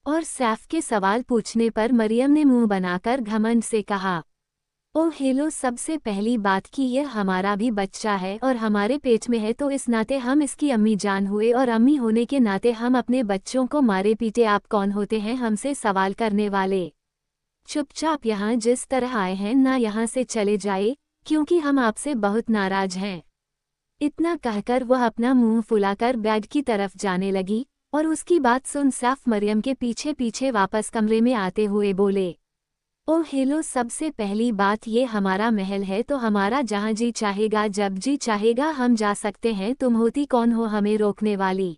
और सैफ के सवाल पूछने पर मरियम ने मुंह बनाकर घमंड से कहा, ओह हेलो, सबसे पहली बात कि यह हमारा भी बच्चा है और हमारे पेट में है, तो इस नाते हम इसकी अम्मी जान हुए और अम्मी होने के नाते हम अपने बच्चों को मारे पीटे। आप कौन होते हैं हमसे सवाल करने वाले? चुपचाप यहाँ जिस तरह आए हैं ना यहाँ से चले जाए, क्योंकि हम आपसे बहुत नाराज हैं। इतना कहकर वह अपना मुंह फुलाकर बेड की तरफ जाने लगी और उसकी बात सुन सैफ मरियम के पीछे पीछे वापस कमरे में आते हुए बोले, ओह हेलो, सबसे पहली बात ये हमारा महल है तो हमारा जहाँ जी चाहेगा जब जी चाहेगा हम जा सकते हैं, तुम होती कौन हो हमें रोकने वाली?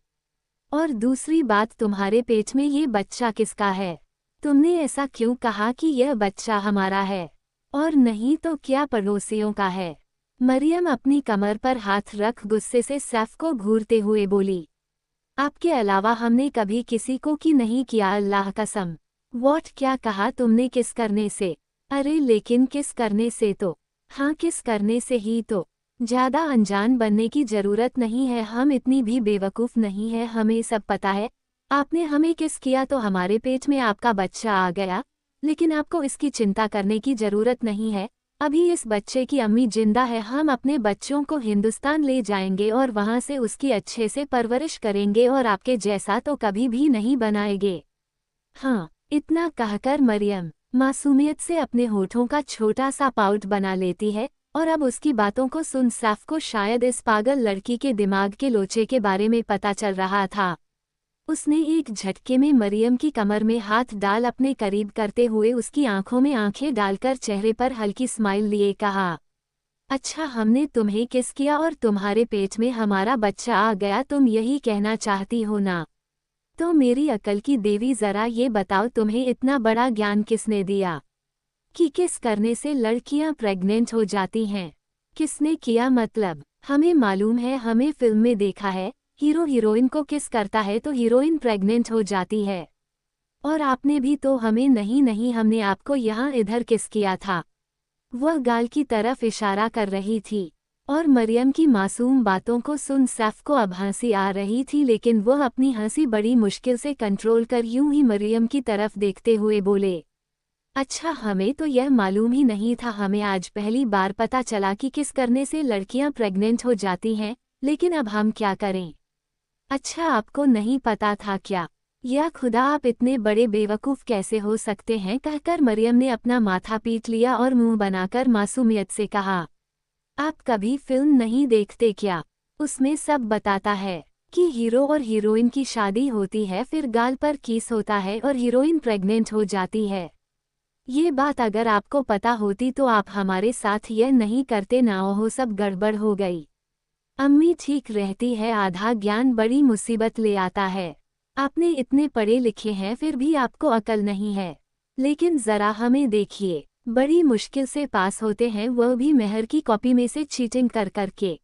और दूसरी बात, तुम्हारे पेट में ये बच्चा किसका है? तुमने ऐसा क्यों कहा कि यह बच्चा हमारा है? और नहीं तो क्या पड़ोसियों का है? मरियम अपनी कमर पर हाथ रख गुस्से से सैफ को घूरते हुए बोली, आपके अलावा हमने कभी किसी को की नहीं किया, अल्लाह कसम। वॉट, क्या कहा तुमने? किस करने से? अरे लेकिन किस करने से तो? हाँ किस करने से ही तो। ज़्यादा अनजान बनने की ज़रूरत नहीं है, हम इतनी भी बेवकूफ़ नहीं है, हमें सब पता है। आपने हमें किस किया तो हमारे पेट में आपका बच्चा आ गया, लेकिन आपको इसकी चिंता करने की ज़रूरत नहीं है। अभी इस बच्चे की अम्मी जिंदा है, हम अपने बच्चों को हिंदुस्तान ले जाएंगे और वहाँ से उसकी अच्छे से परवरिश करेंगे और आपके जैसा तो कभी भी नहीं बनाएंगे। हाँ, इतना कहकर मरियम मासूमियत से अपने होठों का छोटा सा पाउट बना लेती है और अब उसकी बातों को सुन सैफ को शायद इस पागल लड़की के दिमाग के लोचे के बारे में पता चल रहा था। उसने एक झटके में मरियम की कमर में हाथ डाल अपने करीब करते हुए उसकी आंखों में आंखें डालकर चेहरे पर हल्की स्माइल लिए कहा, अच्छा हमने तुम्हें किस किया और तुम्हारे पेट में हमारा बच्चा आ गया, तुम यही कहना चाहती हो ना? तो मेरी अकल की देवी, ज़रा ये बताओ तुम्हें इतना बड़ा ज्ञान किसने दिया कि किस करने से लड़कियां प्रेग्नेंट हो जाती हैं? किसने किया मतलब? हमें मालूम है, हमें फिल्म में देखा है, हीरो हीरोइन को किस करता है तो हीरोइन प्रेग्नेंट हो जाती है। और आपने भी तो हमें नहीं, हमने आपको यहाँ इधर किस किया था। वह गाल की तरफ इशारा कर रही थी और मरियम की मासूम बातों को सुन सैफ को अब हंसी आ रही थी, लेकिन वह अपनी हंसी बड़ी मुश्किल से कंट्रोल कर यूं ही मरियम की तरफ देखते हुए बोले, अच्छा हमें तो यह मालूम ही नहीं था, हमें आज पहली बार पता चला कि किस करने से लड़कियां प्रेग्नेंट हो जाती हैं, लेकिन अब हम क्या करें? अच्छा आपको नहीं पता था क्या? या खुदा, आप इतने बड़े बेवकूफ़ कैसे हो सकते हैं? कहकर मरियम ने अपना माथा पीट लिया और मुंह बनाकर मासूमियत से कहा, आप कभी फिल्म नहीं देखते क्या? उसमें सब बताता है कि हीरो और हीरोइन की शादी होती है, फिर गाल पर किस होता है और हीरोइन प्रेग्नेंट हो जाती है। ये बात अगर आपको पता होती तो आप हमारे साथ यह नहीं करते ना। ओहो, सब गड़बड़ हो गई। अम्मी ठीक रहती है, आधा ज्ञान बड़ी मुसीबत ले आता है। आपने इतने पढ़े लिखे हैं फिर भी आपको अकल नहीं है। लेकिन ज़रा हमें देखिए, बड़ी मुश्किल से पास होते हैं, वह भी मेहर की कॉपी में से चीटिंग कर करके।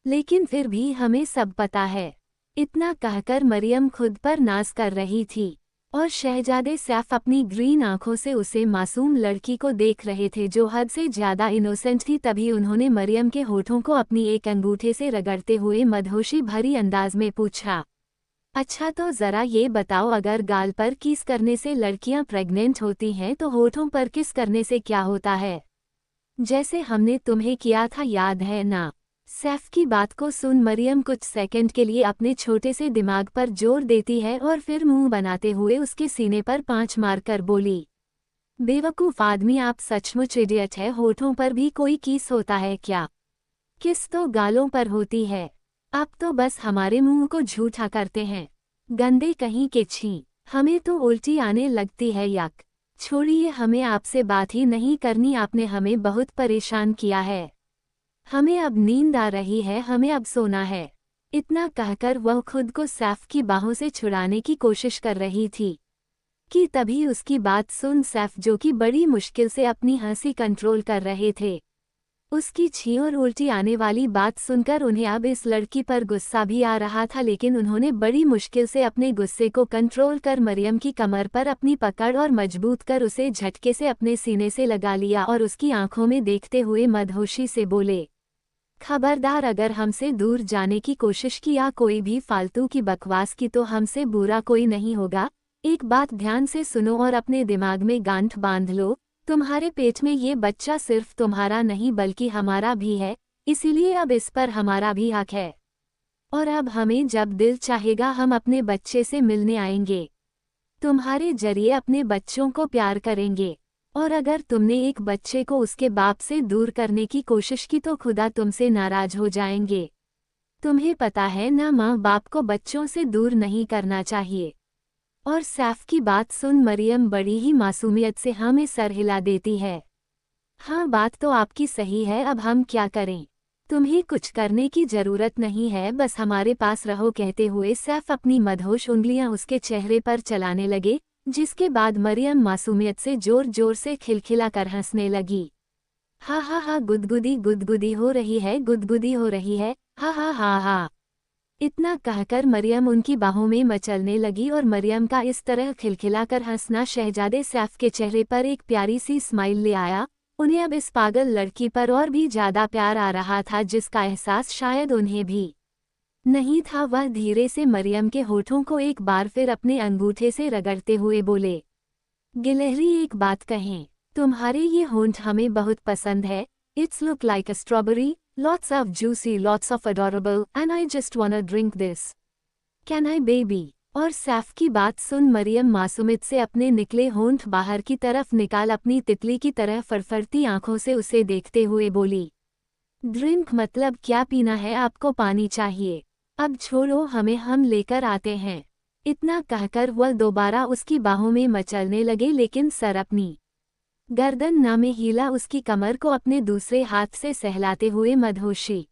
लेकिन फिर भी हमें सब पता है। इतना कहकर मरियम खुद पर नाज कर रही थी और शहजादे सैफ अपनी ग्रीन आंखों से उसे मासूम लड़की को देख रहे थे जो हद से ज्यादा इनोसेंट थी। तभी उन्होंने मरियम के होठों को अपनी एक अंगूठे से रगड़ते हुए मदहोशी भरी अंदाज में पूछा, अच्छा तो जरा ये बताओ, अगर गाल पर किस करने से लड़कियां प्रेग्नेंट होती हैं तो होठों पर किस करने से क्या होता है? जैसे हमने तुम्हें किया था, याद है ना? सैफ की बात को सुन मरियम कुछ सेकंड के लिए अपने छोटे से दिमाग पर जोर देती है और फिर मुंह बनाते हुए उसके सीने पर पांच मारकर बोली, बेवकूफ आदमी, आप सचमुच इडियट है। होठों पर भी कोई किस होता है क्या? किस तो गालों पर होती है। आप तो बस हमारे मुंह को झूठा करते हैं। गंदे कहीं के छी, हमें तो उल्टी आने लगती है। यक, छोड़िए, हमें आपसे बात ही नहीं करनी, आपने हमें बहुत परेशान किया है। हमें अब नींद आ रही है, हमें अब सोना है। इतना कहकर वह खुद को सैफ की बाहों से छुड़ाने की कोशिश कर रही थी कि तभी उसकी बात सुन सैफ, जो कि बड़ी मुश्किल से अपनी हंसी कंट्रोल कर रहे थे, उसकी छी और उल्टी आने वाली बात सुनकर उन्हें अब इस लड़की पर गुस्सा भी आ रहा था। लेकिन उन्होंने बड़ी मुश्किल से अपने गुस्से को कंट्रोल कर मरियम की कमर पर अपनी पकड़ और मजबूत कर उसे झटके से अपने सीने से लगा लिया और उसकी आंखों में देखते हुए मदहोशी से बोले, खबरदार, अगर हमसे दूर जाने की कोशिश की या कोई भी फालतू की बकवास की तो हमसे बुरा कोई नहीं होगा। एक बात ध्यान से सुनो और अपने दिमाग में गांठ बांध लो, तुम्हारे पेट में ये बच्चा सिर्फ तुम्हारा नहीं बल्कि हमारा भी है, इसीलिए अब इस पर हमारा भी हक है। और अब हमें जब दिल चाहेगा हम अपने बच्चे से मिलने आएंगे, तुम्हारे जरिए अपने बच्चों को प्यार करेंगे। और अगर तुमने एक बच्चे को उसके बाप से दूर करने की कोशिश की तो खुदा तुमसे नाराज हो जाएंगे। तुम्हें पता है ना, माँ बाप को बच्चों से दूर नहीं करना चाहिए। और सैफ की बात सुन मरियम बड़ी ही मासूमियत से हमें सर हिला देती है। हाँ, बात तो आपकी सही है, अब हम क्या करें? तुम्हें कुछ करने की जरूरत नहीं है, बस हमारे पास रहो। कहते हुए सैफ अपनी मदहोश उंगलियां उसके चेहरे पर चलाने लगे, जिसके बाद मरियम मासूमियत से जोर जोर से खिलखिला कर हंसने लगी। हा हा हा, गुदगुदी गुदगुदी हो रही है, गुदगुदी हो रही है, हा हा हा हा। इतना कहकर मरियम उनकी बाहों में मचलने लगी और मरियम का इस तरह खिलखिलाकर हंसना शहजादे सैफ के चेहरे पर एक प्यारी सी स्माइल ले आया। उन्हें अब इस पागल लड़की पर और भी ज्यादा प्यार आ रहा था, जिसका एहसास शायद उन्हें भी नहीं था। वह धीरे से मरियम के होठों को एक बार फिर अपने अंगूठे से रगड़ते हुए बोले, गिलहरी, एक बात कहें, तुम्हारे ये होंठ हमें बहुत पसंद है। It's look like a strawberry, lots of juicy, lots of adorable, and I just wanna drink this. Can I baby? और सैफ की बात सुन मरियम मासूमियत से अपने निकले होंठ बाहर की तरफ निकाल अपनी तितली की तरह फड़फड़ती आंखों से उसे देखते हुए बोली, ड्रिंक मतलब क्या पीना है आपको? पानी चाहिए? अब छोड़ो हमें, हम लेकर आते हैं। इतना कहकर वह दोबारा उसकी बाहों में मचलने लगे, लेकिन सर अपनी गर्दन ना में हीला उसकी कमर को अपने दूसरे हाथ से सहलाते हुए मदहोशी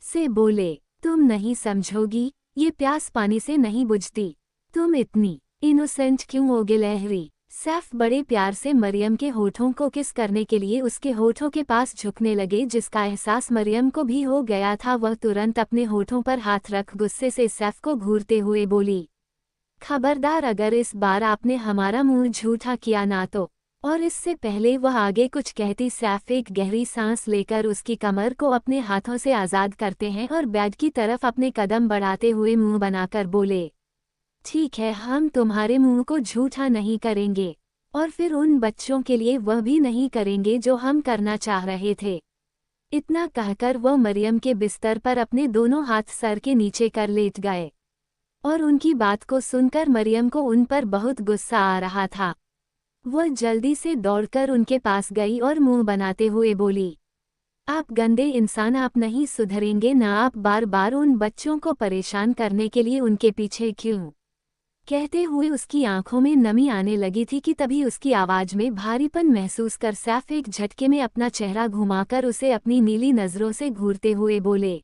से बोले, तुम नहीं समझोगी, ये प्यास पानी से नहीं बुझती। तुम इतनी इनोसेंट क्यों हो गिलहरी? सैफ बड़े प्यार से मरियम के होठों को किस करने के लिए उसके होठों के पास झुकने लगे, जिसका एहसास मरियम को भी हो गया था। वह तुरंत अपने होठों पर हाथ रख गुस्से से सैफ को घूरते हुए बोली, खबरदार, अगर इस बार आपने हमारा मुंह झूठा किया ना तो। और इससे पहले वह आगे कुछ कहती, सैफ एक गहरी सांस लेकर उसकी कमर को अपने हाथों से आज़ाद करते हैं और बेड की तरफ अपने कदम बढ़ाते हुए मुंह बनाकर बोले, ठीक है, हम तुम्हारे मुंह को झूठा नहीं करेंगे और फिर उन बच्चों के लिए वह भी नहीं करेंगे जो हम करना चाह रहे थे। इतना कहकर वह मरियम के बिस्तर पर अपने दोनों हाथ सर के नीचे कर लेट गए और उनकी बात को सुनकर मरियम को उन पर बहुत गुस्सा आ रहा था। वह जल्दी से दौड़कर उनके पास गई और मुंह बनाते हुए बोली, आप गंदे इंसान, आप नहीं सुधरेंगे ना, आप बार बार उन बच्चों को परेशान करने के लिए उनके पीछे क्यों? कहते हुए उसकी आंखों में नमी आने लगी थी कि तभी उसकी आवाज में भारीपन महसूस कर सैफ एक झटके में अपना चेहरा घुमाकर उसे अपनी नीली नजरों से घूरते हुए बोले,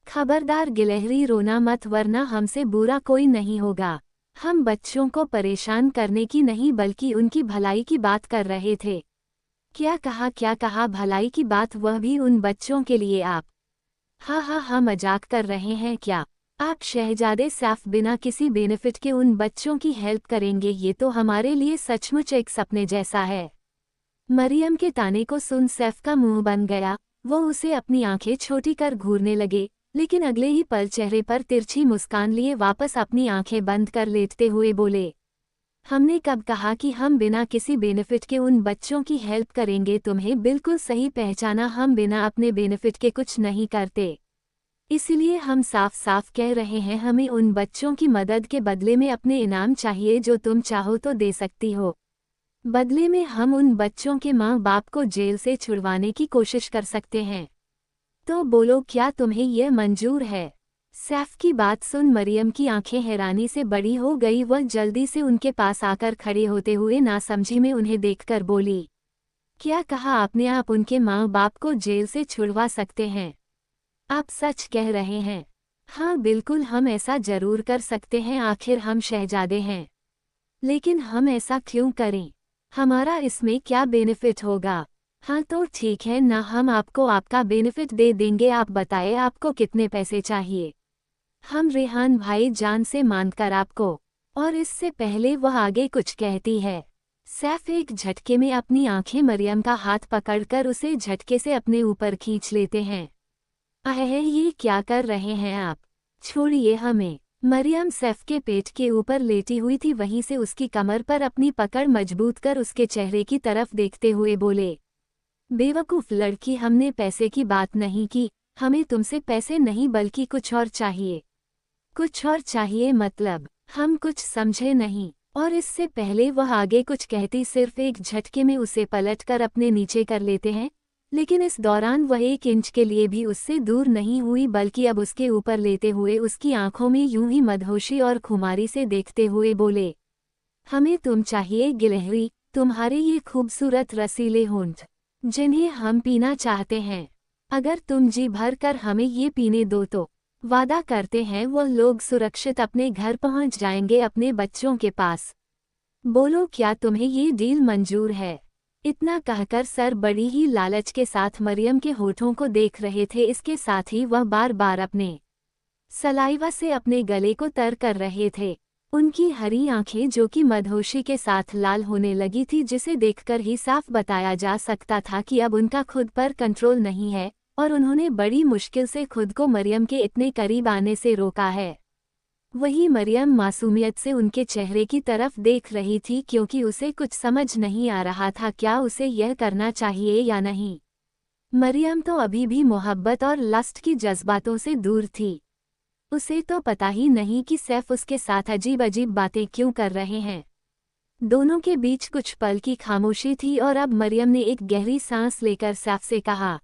खबरदार गिलहरी, रोना मत वरना हमसे बुरा कोई नहीं होगा। हम बच्चों को परेशान करने की नहीं बल्कि उनकी भलाई की बात कर रहे थे। क्या कहा भलाई की बात, वह भी उन बच्चों के लिए? आप हाँ हाँ हाँ, मजाक कर रहे हैं क्या? आप शहजादे सैफ बिना किसी बेनिफिट के उन बच्चों की हेल्प करेंगे? ये तो हमारे लिए सचमुच एक सपने जैसा है। मरियम के ताने को सुन सैफ का मुंह बन गया। वो उसे अपनी आंखें छोटी कर घूरने लगे, लेकिन अगले ही पल चेहरे पर तिरछी मुस्कान लिए वापस अपनी आंखें बंद कर लेटते हुए बोले, हमने कब कहा कि हम बिना किसी बेनिफिट के उन बच्चों की हेल्प करेंगे? तुम्हें बिल्कुल सही पहचाना, हम बिना अपने बेनिफिट के कुछ नहीं करते। इसलिए हम साफ साफ कह रहे हैं, हमें उन बच्चों की मदद के बदले में अपने इनाम चाहिए जो तुम चाहो तो दे सकती हो। बदले में हम उन बच्चों के माँ बाप को जेल से छुड़वाने की कोशिश कर सकते हैं। तो बोलो, क्या तुम्हें यह मंजूर है? सैफ की बात सुन मरियम की आंखें हैरानी से बड़ी हो गई। वह जल्दी से उनके पास आकर खड़े होते हुए नासमझी में उन्हें देखकर बोली, क्या कहा आपने? आप उनके माँ बाप को जेल से छुड़वा सकते हैं? आप सच कह रहे हैं? हाँ बिल्कुल, हम ऐसा जरूर कर सकते हैं, आखिर हम शहजादे हैं। लेकिन हम ऐसा क्यों करें? हमारा इसमें क्या बेनिफिट होगा? हाँ तो ठीक है ना, हम आपको आपका बेनिफिट दे देंगे। आप बताएं आपको कितने पैसे चाहिए? हम रेहान भाई जान से मानकर आपको। और इससे पहले वह आगे कुछ कहती है, सैफ एक झटके में अपनी आंखें मरियम का हाथ पकड़कर उसे झटके से अपने ऊपर खींच लेते हैं। अहे, ये क्या कर रहे हैं आप? छोड़िए हमें। मरियम सैफ के पेट के ऊपर लेटी हुई थी, वहीं से उसकी कमर पर अपनी पकड़ मजबूत कर उसके चेहरे की तरफ देखते हुए बोले, बेवकूफ लड़की, हमने पैसे की बात नहीं की। हमें तुमसे पैसे नहीं बल्कि कुछ और चाहिए। कुछ और चाहिए मतलब? हम कुछ समझे नहीं। और इससे पहले वह आगे कुछ कहती, सिर्फ एक झटके में उसे पलटकर अपने नीचे कर लेते हैं। लेकिन इस दौरान वह 1 इंच के लिए भी उससे दूर नहीं हुई, बल्कि अब उसके ऊपर लेते हुए उसकी आंखों में यूं ही मदहोशी और खुमारी से देखते हुए बोले, हमें तुम चाहिए गिलहरी, तुम्हारे ये खूबसूरत रसीले होंठ जिन्हें हम पीना चाहते हैं। अगर तुम जी भर कर हमें ये पीने दो तो वादा करते हैं वह लोग सुरक्षित अपने घर पहुंच जाएंगे, अपने बच्चों के पास। बोलो, क्या तुम्हें ये डील मंजूर है? इतना कहकर सर बड़ी ही लालच के साथ मरियम के होठों को देख रहे थे। इसके साथ ही वह बार बार अपने सलाइवा से अपने गले को तर कर रहे थे। उनकी हरी आंखें जो कि मदहोशी के साथ लाल होने लगी थी, जिसे देखकर ही साफ बताया जा सकता था कि अब उनका खुद पर कंट्रोल नहीं है और उन्होंने बड़ी मुश्किल से खुद को मरियम के इतने करीब आने से रोका है। वही मरियम मासूमियत से उनके चेहरे की तरफ देख रही थी, क्योंकि उसे कुछ समझ नहीं आ रहा था क्या उसे यह करना चाहिए या नहीं। मरियम तो अभी भी मोहब्बत और लस्ट की जज्बातों से दूर थी। उसे तो पता ही नहीं कि सैफ उसके साथ अजीब अजीब बातें क्यों कर रहे हैं। दोनों के बीच कुछ पल की खामोशी थी और अब मरियम ने एक गहरी सांस लेकर सैफ से कहा,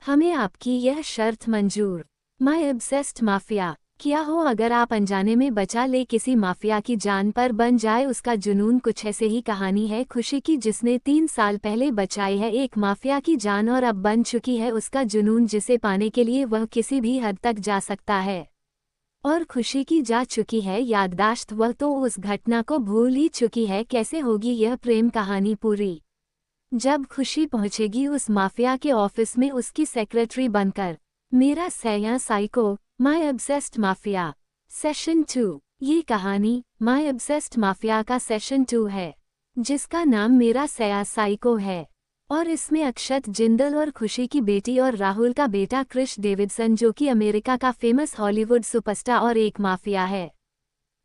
हमें आपकी यह शर्त मंजूर। माय ऑब्सेस्ड माफिया, क्या हो अगर आप अनजाने में बचा ले किसी माफिया की जान पर बन जाए उसका जुनून। कुछ ऐसे ही कहानी है खुशी की, जिसने 3 साल पहले बचाई है एक माफिया की जान और अब बन चुकी है उसका जुनून, जिसे पाने के लिए वह किसी भी हद तक जा सकता है। और खुशी की जा चुकी है याददाश्त, वह तो उस घटना को भूल ही चुकी है। कैसे होगी यह प्रेम कहानी पूरी? जब खुशी पहुंचेगी उस माफिया के ऑफिस में उसकी सेक्रेटरी बनकर। मेरा सैया psycho, my obsessed mafia session 2। ये कहानी माय ऑब्सेस्ड माफिया का सेशन 2 है, जिसका नाम मेरा सैया साइको है। और इसमें अक्षत जिंदल और खुशी की बेटी और राहुल का बेटा क्रिश डेविडसन, जो कि अमेरिका का फेमस हॉलीवुड सुपरस्टार और एक माफिया है।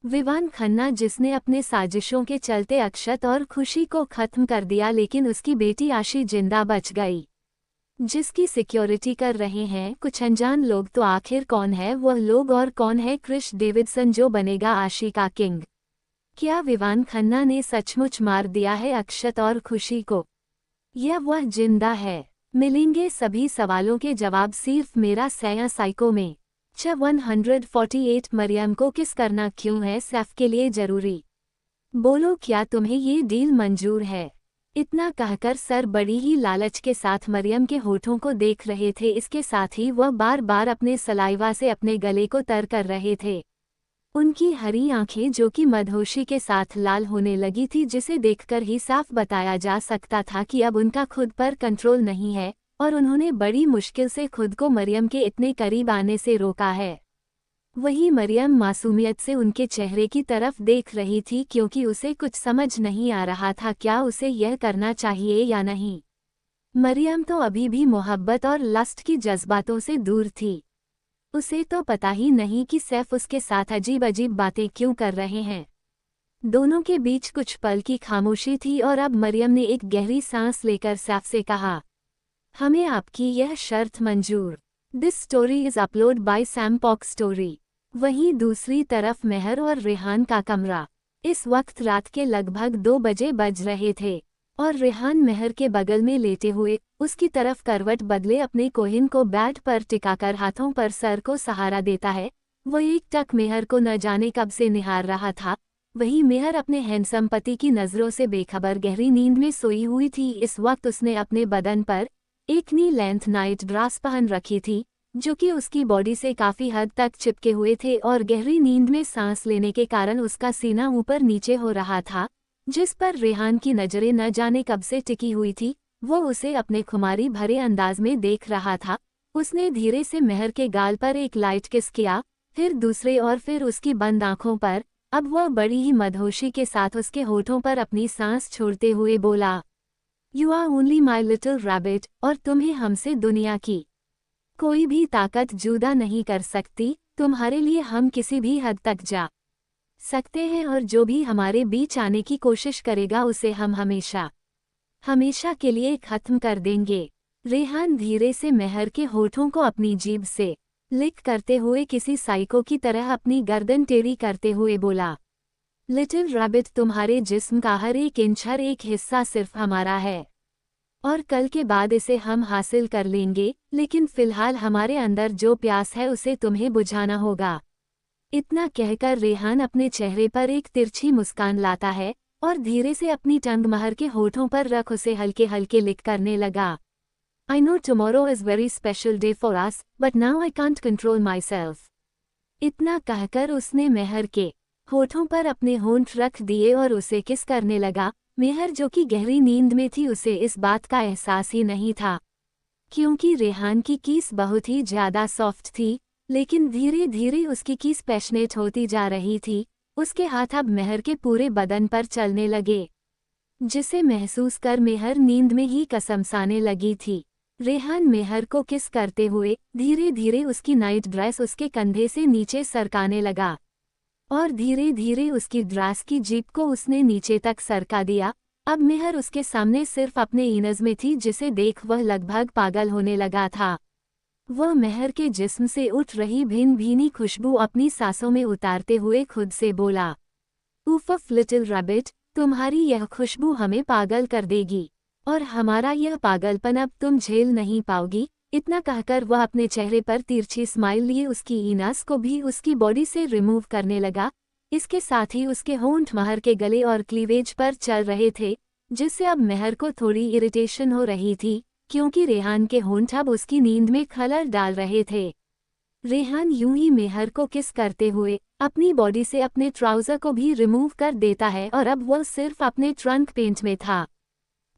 विवान खन्ना, जिसने अपने साजिशों के चलते अक्षत और खुशी को खत्म कर दिया, लेकिन उसकी बेटी आशी जिंदा बच गई, जिसकी सिक्योरिटी कर रहे हैं कुछ अनजान लोग। तो आखिर कौन है वह लोग और कौन है क्रिश डेविडसन जो बनेगा आशी का किंग? क्या विवान खन्ना ने सचमुच मार दिया है अक्षत और खुशी को, या वह जिंदा है? मिलेंगे सभी सवालों के जवाब सिर्फ मेरा सैया साइको में। 148 मरियम को किस करना क्यों है सैफ के लिए जरूरी? बोलो, क्या तुम्हें ये डील मंजूर है? इतना कहकर सर बड़ी ही लालच के साथ मरियम के होठों को देख रहे थे। इसके साथ ही वह बार बार अपने सलाइवा से अपने गले को तर कर रहे थे। उनकी हरी आंखें जो कि मदहोशी के साथ लाल होने लगी थी, जिसे देखकर ही साफ बताया जा सकता था कि अब उनका खुद पर कंट्रोल नहीं है और उन्होंने बड़ी मुश्किल से खुद को मरियम के इतने करीब आने से रोका है। वही मरियम मासूमियत से उनके चेहरे की तरफ देख रही थी क्योंकि उसे कुछ समझ नहीं आ रहा था क्या उसे यह करना चाहिए या नहीं। मरियम तो अभी भी मोहब्बत और लस्ट की जज्बातों से दूर थी। उसे तो पता ही नहीं कि सैफ उसके साथ अजीब अजीब बातें क्यों कर रहे हैं। दोनों के बीच कुछ पल की खामोशी थी और अब मरियम ने एक गहरी सांस लेकर सैफ से कहा, हमें आपकी यह शर्त मंजूर। This story is upload by Sam pock story. वहीं दूसरी तरफ मेहर और रेहान का कमरा। इस वक्त रात के लगभग 2 बजे बज रहे थे और रेहान मेहर के बगल में लेटे हुए उसकी तरफ करवट बदले अपने कोहिन को बेड पर टिकाकर हाथों पर सर को सहारा देता है। वो एक टक मेहर को न जाने कब से निहार रहा था। वहीं मेहर अपने हैंडसम पति की नज़रों से बेखबर गहरी नींद में सोई हुई थी। इस वक्त उसने अपने बदन पर एक नी लेंथ नाइट ड्रेस पहन रखी थी जो कि उसकी बॉडी से काफी हद तक चिपके हुए थे और गहरी नींद में सांस लेने के कारण उसका सीना ऊपर नीचे हो रहा था, जिस पर रेहान की नजरें न जाने कब से टिकी हुई थी। वो उसे अपने खुमारी भरे अंदाज में देख रहा था। उसने धीरे से मेहर के गाल पर एक लाइट किस किया, फिर दूसरे और फिर उसकी बंद आंखों पर। अब वह बड़ी ही मदहोशी के साथ उसके होठों पर अपनी सांस छोड़ते हुए बोला, you are only my little rabbit, और तुम्हें हमसे दुनिया की कोई भी ताकत जुदा नहीं कर सकती। तुम्हारे लिए हम किसी भी हद तक जा सकते हैं और जो भी हमारे बीच आने की कोशिश करेगा उसे हम हमेशा हमेशा के लिए खत्म कर देंगे। रेहान धीरे से मेहर के होठों को अपनी जीभ से लिक करते हुए किसी साइको की तरह अपनी गर्दन टेढ़ी करते हुए बोला, लिटिल रैबिट, तुम्हारे जिस्म का हर एक इंच हर एक हिस्सा सिर्फ हमारा है और कल के बाद इसे हम हासिल कर लेंगे, लेकिन फिलहाल हमारे अंदर जो प्यास है उसे तुम्हें बुझाना होगा। इतना कहकर रेहान अपने चेहरे पर एक तिरछी मुस्कान लाता है और धीरे से अपनी टंग महर के होठों पर रख उसे हल्के हल्के लिक करने लगा। I know tomorrow is very special day for us, but now I can't control my self. इतना कहकर उसने मेहर के होठों पर अपने होंठ रख दिए और उसे किस करने लगा। मेहर जो कि गहरी नींद में थी उसे इस बात का एहसास ही नहीं था क्योंकि रेहान की किस बहुत ही ज्यादा सॉफ्ट थी, लेकिन धीरे धीरे उसकी किस पैशनेट होती जा रही थी। उसके हाथ अब मेहर के पूरे बदन पर चलने लगे, जिसे महसूस कर मेहर नींद में ही कसमसाने लगी थी। रेहान मेहर को किस करते हुए धीरे धीरे उसकी नाइट ड्रेस उसके कंधे से नीचे सरकाने लगा और धीरे धीरे उसकी ड्रेस की जीप को उसने नीचे तक सरका दिया। अब मेहर उसके सामने सिर्फ अपने इनज में थी, जिसे देख वह लगभग पागल होने लगा था। वह मेहर के जिस्म से उठ रही भिन्न भीनी खुशबू अपनी सांसों में उतारते हुए खुद से बोला, उफ लिटिल रैबिट, तुम्हारी यह खुशबू हमें पागल कर देगी और हमारा यह पागलपन अब तुम झेल नहीं पाओगी। इतना कहकर वह अपने चेहरे पर तिरछी स्माइल लिए उसकी ईनास को भी उसकी बॉडी से रिमूव करने लगा। इसके साथ ही उसके होंठ मेहर के गले और क्लीवेज पर चल रहे थे, जिससे अब मेहर को थोड़ी इरिटेशन हो रही थी क्योंकि रेहान के होंठ अब उसकी नींद में खलल डाल रहे थे। रेहान यूं ही मेहर को किस करते हुए अपनी बॉडी से अपने ट्राउजर को भी रिमूव कर देता है और अब वह सिर्फ अपने ट्रंक पेंट में था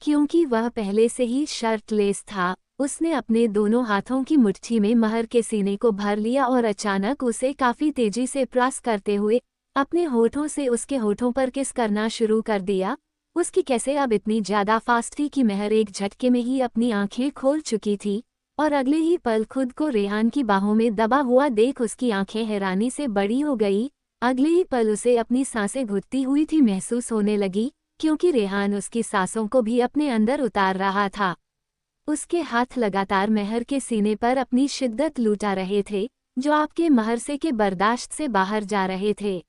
क्योंकि वह पहले से ही शर्टलेस था। उसने अपने दोनों हाथों की मुट्ठी में मेहर के सीने को भर लिया और अचानक उसे काफी तेजी से प्रेस करते हुए अपने होठों से उसके होठों पर किस करना शुरू कर दिया। उसकी कैसे अब इतनी ज्यादा फास्ट थी कि मेहर एक झटके में ही अपनी आंखें खोल चुकी थी और अगले ही पल खुद को रेहान की बाहों में दबा हुआ देख उसकी आंखें हैरानी से बड़ी हो गई। अगले ही पल उसे अपनी सांसें घुटती हुई थी महसूस होने लगी क्योंकि रेहान उसकी सांसों को भी अपने अंदर उतार रहा था। उसके हाथ लगातार मेहर के सीने पर अपनी शिद्दत लूटा रहे थे, जो आपके महर से के बर्दाश्त से बाहर जा रहे थे।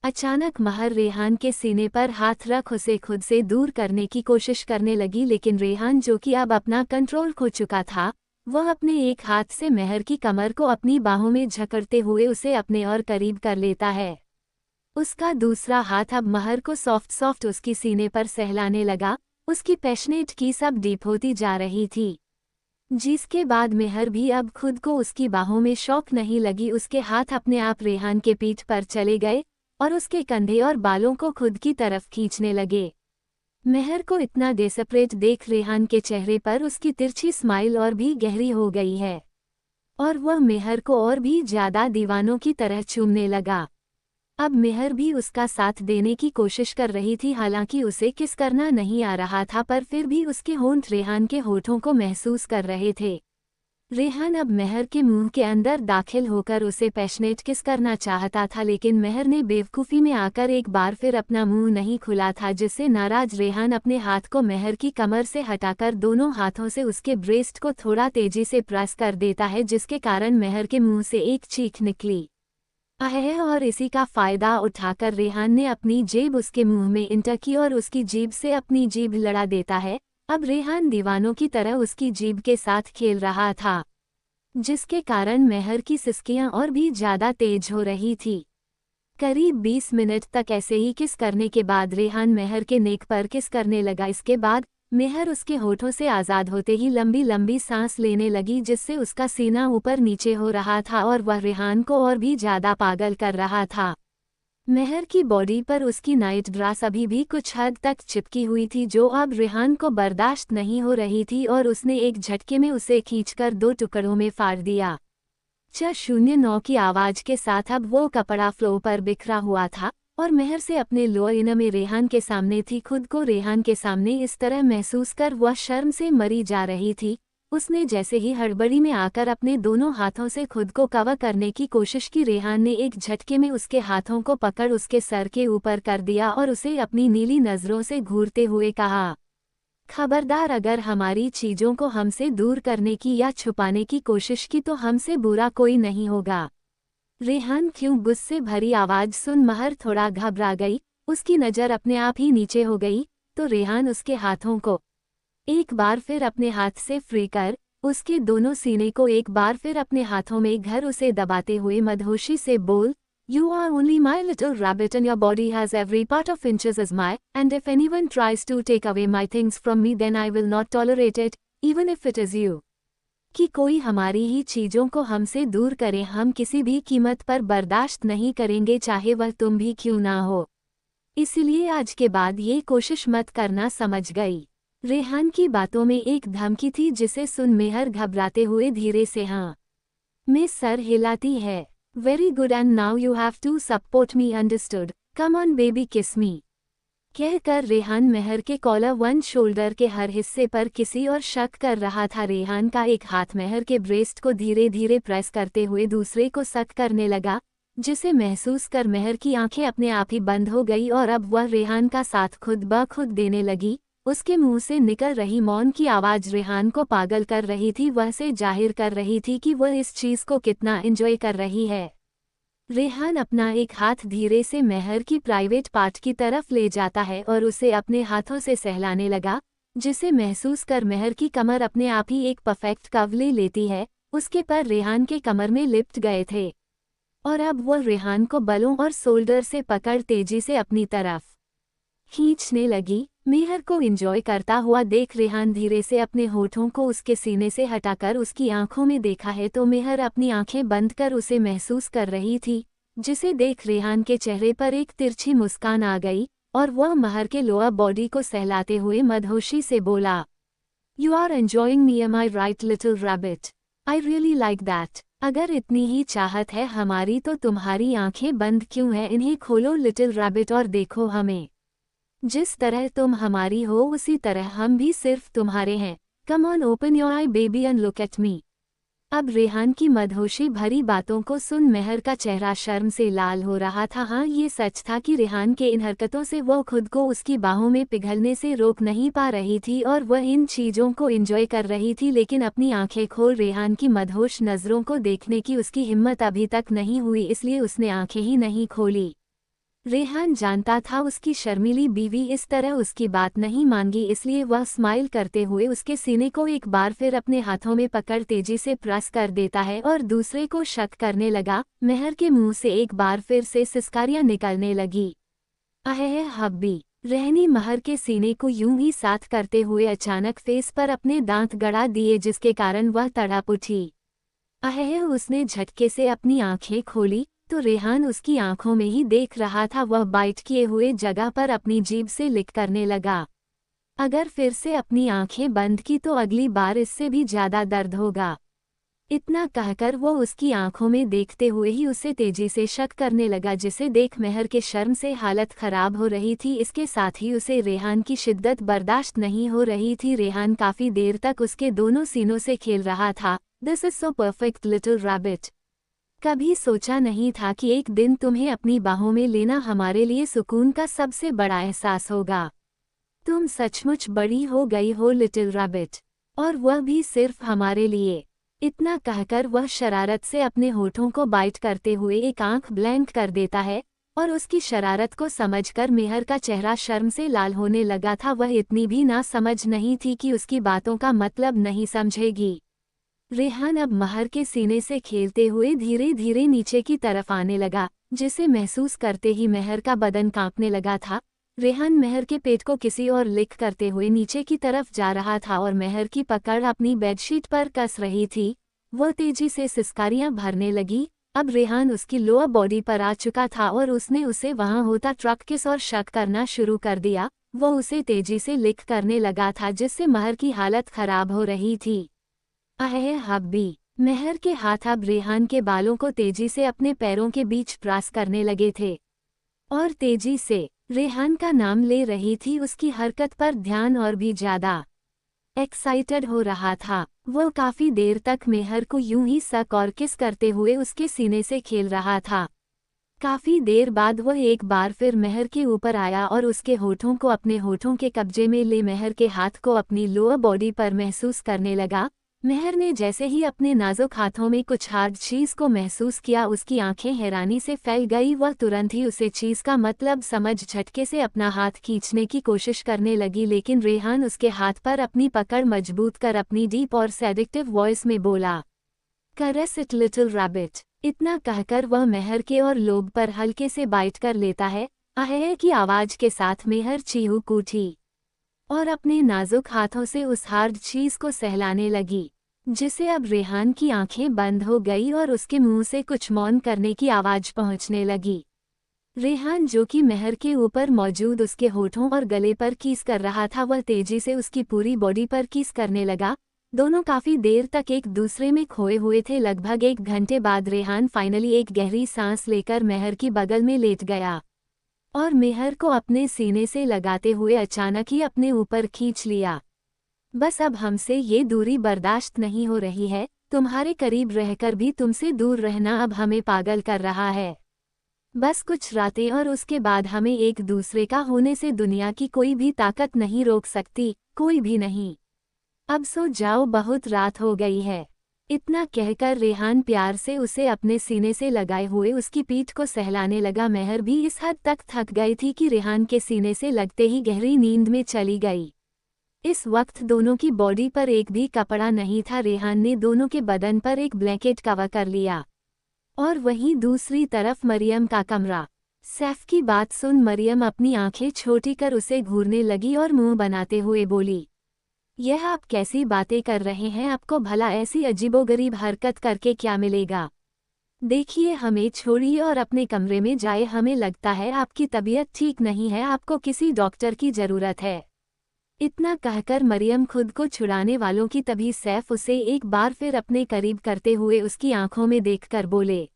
अचानक महर रेहान के सीने पर हाथ रख उसे खुद से दूर करने की कोशिश करने लगी, लेकिन रेहान जो कि अब अपना कंट्रोल खो चुका था, वह अपने एक हाथ से मेहर की कमर को अपनी बाहों में झकड़ते हुए उसे अपने और करीब कर लेता है। उसका दूसरा हाथ अब महर को सॉफ्ट सॉफ्ट उसकी सीने पर सहलाने लगा। उसकी पैशनेट की सब डीप होती जा रही थी, जिसके बाद मेहर भी अब खुद को उसकी बाहों में शौक नहीं लगी। उसके हाथ अपने आप रेहान के पीठ पर चले गए और उसके कंधे और बालों को खुद की तरफ खींचने लगे। मेहर को इतना डेस्परेट देख रेहान के चेहरे पर उसकी तिरछी स्माइल और भी गहरी हो गई है और वह मेहर को और भी ज्यादा दीवानों की तरह चूमने लगा। अब मेहर भी उसका साथ देने की कोशिश कर रही थी, हालांकि उसे किस करना नहीं आ रहा था, पर फिर भी उसके होंठ रेहान के होठों को महसूस कर रहे थे। रेहान अब मेहर के मुंह के अंदर दाखिल होकर उसे पैशनेट किस करना चाहता था, लेकिन मेहर ने बेवकूफ़ी में आकर एक बार फिर अपना मुंह नहीं खुला था, जिससे नाराज रेहान अपने हाथ को मेहर की कमर से हटाकर दोनों हाथों से उसके ब्रेस्ट को थोड़ा तेजी से प्रेस कर देता है, जिसके कारण मेहर के मुंह से एक चीख निकली है और इसी का फायदा उठाकर रेहान ने अपनी जेब उसके मुंह में इंटर की और उसकी जीभ से अपनी जीभ लड़ा देता है। अब रेहान दीवानों की तरह उसकी जीभ के साथ खेल रहा था, जिसके कारण मेहर की सिसकियां और भी ज्यादा तेज हो रही थी। करीब 20 मिनट तक ऐसे ही किस करने के बाद रेहान मेहर के नेक पर किस करने लगा। इसके बाद मेहर उसके होठों से आज़ाद होते ही लंबी लंबी सांस लेने लगी, जिससे उसका सीना ऊपर नीचे हो रहा था और वह रेहान को और भी ज़्यादा पागल कर रहा था। मेहर की बॉडी पर उसकी नाइट ड्रेस अभी भी कुछ हद तक चिपकी हुई थी, जो अब रेहान को बर्दाश्त नहीं हो रही थी और उसने एक झटके में उसे खींचकर 2 टुकड़ों में फाड़ दिया। 409 की आवाज़ के साथ अब वो कपड़ा फ्लोर पर बिखरा हुआ था और मेहर से अपने लोअर में रेहान के सामने थी। खुद को रेहान के सामने इस तरह महसूस कर वह शर्म से मरी जा रही थी। उसने जैसे ही हड़बड़ी में आकर अपने दोनों हाथों से खुद को कवर करने की कोशिश की, रेहान ने एक झटके में उसके हाथों को पकड़ उसके सर के ऊपर कर दिया और उसे अपनी नीली नज़रों से घूरते हुए कहा, खबरदार, अगर हमारी चीज़ों को हमसे दूर करने की या छुपाने की कोशिश की तो हमसे बुरा कोई नहीं होगा। रेहान क्यों गुस्से भरी आवाज़ सुन मेहर थोड़ा घबरा गई। उसकी नज़र अपने आप ही नीचे हो गई तो रेहान उसके हाथों को एक बार फिर अपने हाथ से फ्री कर उसके दोनों सीने को एक बार फिर अपने हाथों में घर उसे दबाते हुए मदहोशी से बोल, You are only my little rabbit and your body has every part of inches as my, and if anyone tries to take away my things from me then I will not tolerate it, even if it is you. कि कोई हमारी ही चीज़ों को हमसे दूर करे, हम किसी भी कीमत पर बर्दाश्त नहीं करेंगे, चाहे वह तुम भी क्यों ना हो। इसलिए आज के बाद ये कोशिश मत करना, समझ गई। रेहान की बातों में एक धमकी थी, जिसे सुन मेहर घबराते हुए धीरे से हाँ में सर हिलाती है। Very good and now you have to support me, understood, come on baby kiss me, कहकर रेहान मेहर के कॉलर वन शोल्डर के हर हिस्से पर किसी और शक कर रहा था। रेहान का एक हाथ मेहर के ब्रेस्ट को धीरे धीरे प्रेस करते हुए दूसरे को सक करने लगा, जिसे महसूस कर मेहर की आंखें अपने आप ही बंद हो गई और अब वह रेहान का साथ खुद ब खुद देने लगी। उसके मुंह से निकल रही मौन की आवाज़ रेहान को पागल कर रही थी, वह से जाहिर कर रही थी कि वह इस चीज़ को कितना एंजॉय कर रही है। रेहान अपना एक हाथ धीरे से मेहर की प्राइवेट पार्ट की तरफ ले जाता है और उसे अपने हाथों से सहलाने लगा, जिसे महसूस कर मेहर की कमर अपने आप ही एक परफेक्ट कव ले लेती है। उसके पर रेहान के कमर में लिपट गए थे और अब वह रेहान को बलों और शोल्डर से पकड़ तेजी से अपनी तरफ खींचने लगी। मेहर को एंजॉय करता हुआ देख रेहान धीरे से अपने होठों को उसके सीने से हटाकर उसकी आंखों में देखा है तो मेहर अपनी आंखें बंद कर उसे महसूस कर रही थी, जिसे देख रेहान के चेहरे पर एक तिरछी मुस्कान आ गई और वह मेहर के लोअर बॉडी को सहलाते हुए मदहोशी से बोला, you are enjoying me am I right little rabbit, I really like that. अगर इतनी ही चाहत है हमारी तो तुम्हारी आंखें बंद क्यों है, इन्हें खोलो लिटिल रैबिट और देखो हमें। जिस तरह तुम हमारी हो उसी तरह हम भी सिर्फ तुम्हारे हैं। Come on open your I baby and look at me. अब रेहान की मदहोशी भरी बातों को सुन मेहर का चेहरा शर्म से लाल हो रहा था। हाँ, ये सच था कि रेहान के इन हरकतों से वो खुद को उसकी बाहों में पिघलने से रोक नहीं पा रही थी और वह इन चीज़ों को एंजॉय कर रही थी, लेकिन अपनी आंखें खोल रेहान की मदहोश नज़रों को देखने की उसकी हिम्मत अभी तक नहीं हुई, इसलिए उसने आंखें ही नहीं खोली। रेहान जानता था उसकी शर्मीली बीवी इस तरह उसकी बात नहीं मांगी, इसलिए वह स्माइल करते हुए उसके सीने को एक बार फिर अपने हाथों में पकड़ तेजी से प्रेस कर देता है और दूसरे को शक करने लगा। मेहर के मुंह से एक बार फिर से सिसकारियां निकलने लगी। अहे हब्बी, रहनी मेहर के सीने को यूं ही साथ करते हुए अचानक फेस पर अपने दांत गड़ा दिए, जिसके कारण वह तड़प उठी। अहे, उसने झटके से अपनी आंखें खोली तो रेहान उसकी आंखों में ही देख रहा था। वह बाइट किए हुए जगह पर अपनी जीभ से लिक करने लगा। अगर फिर से अपनी आंखें बंद की तो अगली बार इससे भी ज्यादा दर्द होगा। इतना कहकर वो उसकी आंखों में देखते हुए ही उसे तेजी से शक करने लगा, जिसे देख मेहर के शर्म से हालत खराब हो रही थी। इसके साथ ही उसे रेहान की शिद्दत बर्दाश्त नहीं हो रही थी। रेहान काफी देर तक उसके दोनों सीनों से खेल रहा था। This is so perfect little rabbit. कभी सोचा नहीं था कि एक दिन तुम्हें अपनी बाहों में लेना हमारे लिए सुकून का सबसे बड़ा एहसास होगा। तुम सचमुच बड़ी हो गई हो लिटिल रैबिट, और वह भी सिर्फ हमारे लिए। इतना कहकर वह शरारत से अपने होठों को बाइट करते हुए एक आंख ब्लैंक कर देता है, और उसकी शरारत को समझकर मेहर का चेहरा शर्म से लाल होने लगा था। वह इतनी भी ना समझ नहीं थी कि उसकी बातों का मतलब नहीं समझेगी। रेहान अब महर के सीने से खेलते हुए धीरे धीरे नीचे की तरफ आने लगा, जिसे महसूस करते ही मेहर का बदन कांपने लगा था। रेहान मेहर के पेट को किसी और लिक करते हुए नीचे की तरफ जा रहा था और मेहर की पकड़ अपनी बेडशीट पर कस रही थी। वह तेजी से सिसकारियां भरने लगी। अब रेहान उसकी लोअर बॉडी पर आ चुका था और उसने उसे वहां होता ट्रक किस और शक करना शुरू कर दिया। वह उसे तेजी से लिक करने लगा था, जिससे महर की हालत खराब हो रही थी। अहे हब्बी। मेहर के हाथ अब रेहान के बालों को तेजी से अपने पैरों के बीच प्रेस करने लगे थे, और तेजी से रेहान का नाम ले रही थी। उसकी हरकत पर ध्यान और भी ज्यादा एक्साइटेड हो रहा था। वो काफी देर तक मेहर को यूं ही सक और किस करते हुए उसके सीने से खेल रहा था। काफी देर बाद वह एक बार फिर मेहर के ऊपर आया और उसके होठों को अपने होठों के कब्जे में ले मेहर के हाथ को अपनी लोअर बॉडी पर महसूस करने लगा। मेहर ने जैसे ही अपने नाजुक हाथों में कुछ हार्ड चीज को महसूस किया, उसकी आंखें हैरानी से फैल गई। वह तुरंत ही उसे चीज का मतलब समझ झटके से अपना हाथ खींचने की कोशिश करने लगी, लेकिन रेहान उसके हाथ पर अपनी पकड़ मजबूत कर अपनी डीप और सेडिक्टिव वॉइस में बोला, करस इट लिटिल रैबिट। इतना कहकर वह मेहर के और लोब पर हल्के से बाइट कर लेता है। आहे की आवाज के साथ मेहर चीहू उठी और अपने नाजुक हाथों से उस हार्ड चीज को सहलाने लगी, जिसे अब रेहान की आंखें बंद हो गई और उसके मुंह से कुछ मौन करने की आवाज पहुंचने लगी। रेहान, जो कि मेहर के ऊपर मौजूद उसके होठों और गले पर किस कर रहा था, वह तेजी से उसकी पूरी बॉडी पर किस करने लगा। दोनों काफी देर तक एक दूसरे में खोए हुए थे। लगभग 1 घंटे बाद रेहान फाइनली एक गहरी सांस लेकर मेहर की बगल में लेट गया और मेहर को अपने सीने से लगाते हुए अचानक ही अपने ऊपर खींच लिया। बस अब हमसे ये दूरी बर्दाश्त नहीं हो रही है। तुम्हारे करीब रहकर भी तुमसे दूर रहना अब हमें पागल कर रहा है। बस कुछ रातें और उसके बाद हमें एक दूसरे का होने से दुनिया की कोई भी ताकत नहीं रोक सकती, कोई भी नहीं। अब सो जाओ, बहुत रात हो गई है। इतना कहकर रेहान प्यार से उसे अपने सीने से लगाए हुए उसकी पीठ को सहलाने लगा। मेहर भी इस हद तक थक गई थी कि रेहान के सीने से लगते ही गहरी नींद में चली गई। इस वक्त दोनों की बॉडी पर एक भी कपड़ा नहीं था। रेहान ने दोनों के बदन पर एक ब्लैंकेट कवर कर लिया, और वहीं दूसरी तरफ मरियम का कमरा। सैफ की बात सुन मरियम अपनी आंखें छोटी कर उसे घूरने लगी और मुंह बनाते हुए बोली, यह आप कैसी बातें कर रहे हैं? आपको भला ऐसी अजीबोगरीब हरकत करके क्या मिलेगा? देखिए, हमें छोड़िए और अपने कमरे में जाए। हमें लगता है आपकी तबीयत ठीक नहीं है, आपको किसी डॉक्टर की जरूरत है। इतना कहकर मरियम खुद को छुड़ाने वालों की तभी सैफ उसे एक बार फिर अपने करीब करते हुए उसकी आंखों में देखकर बोले,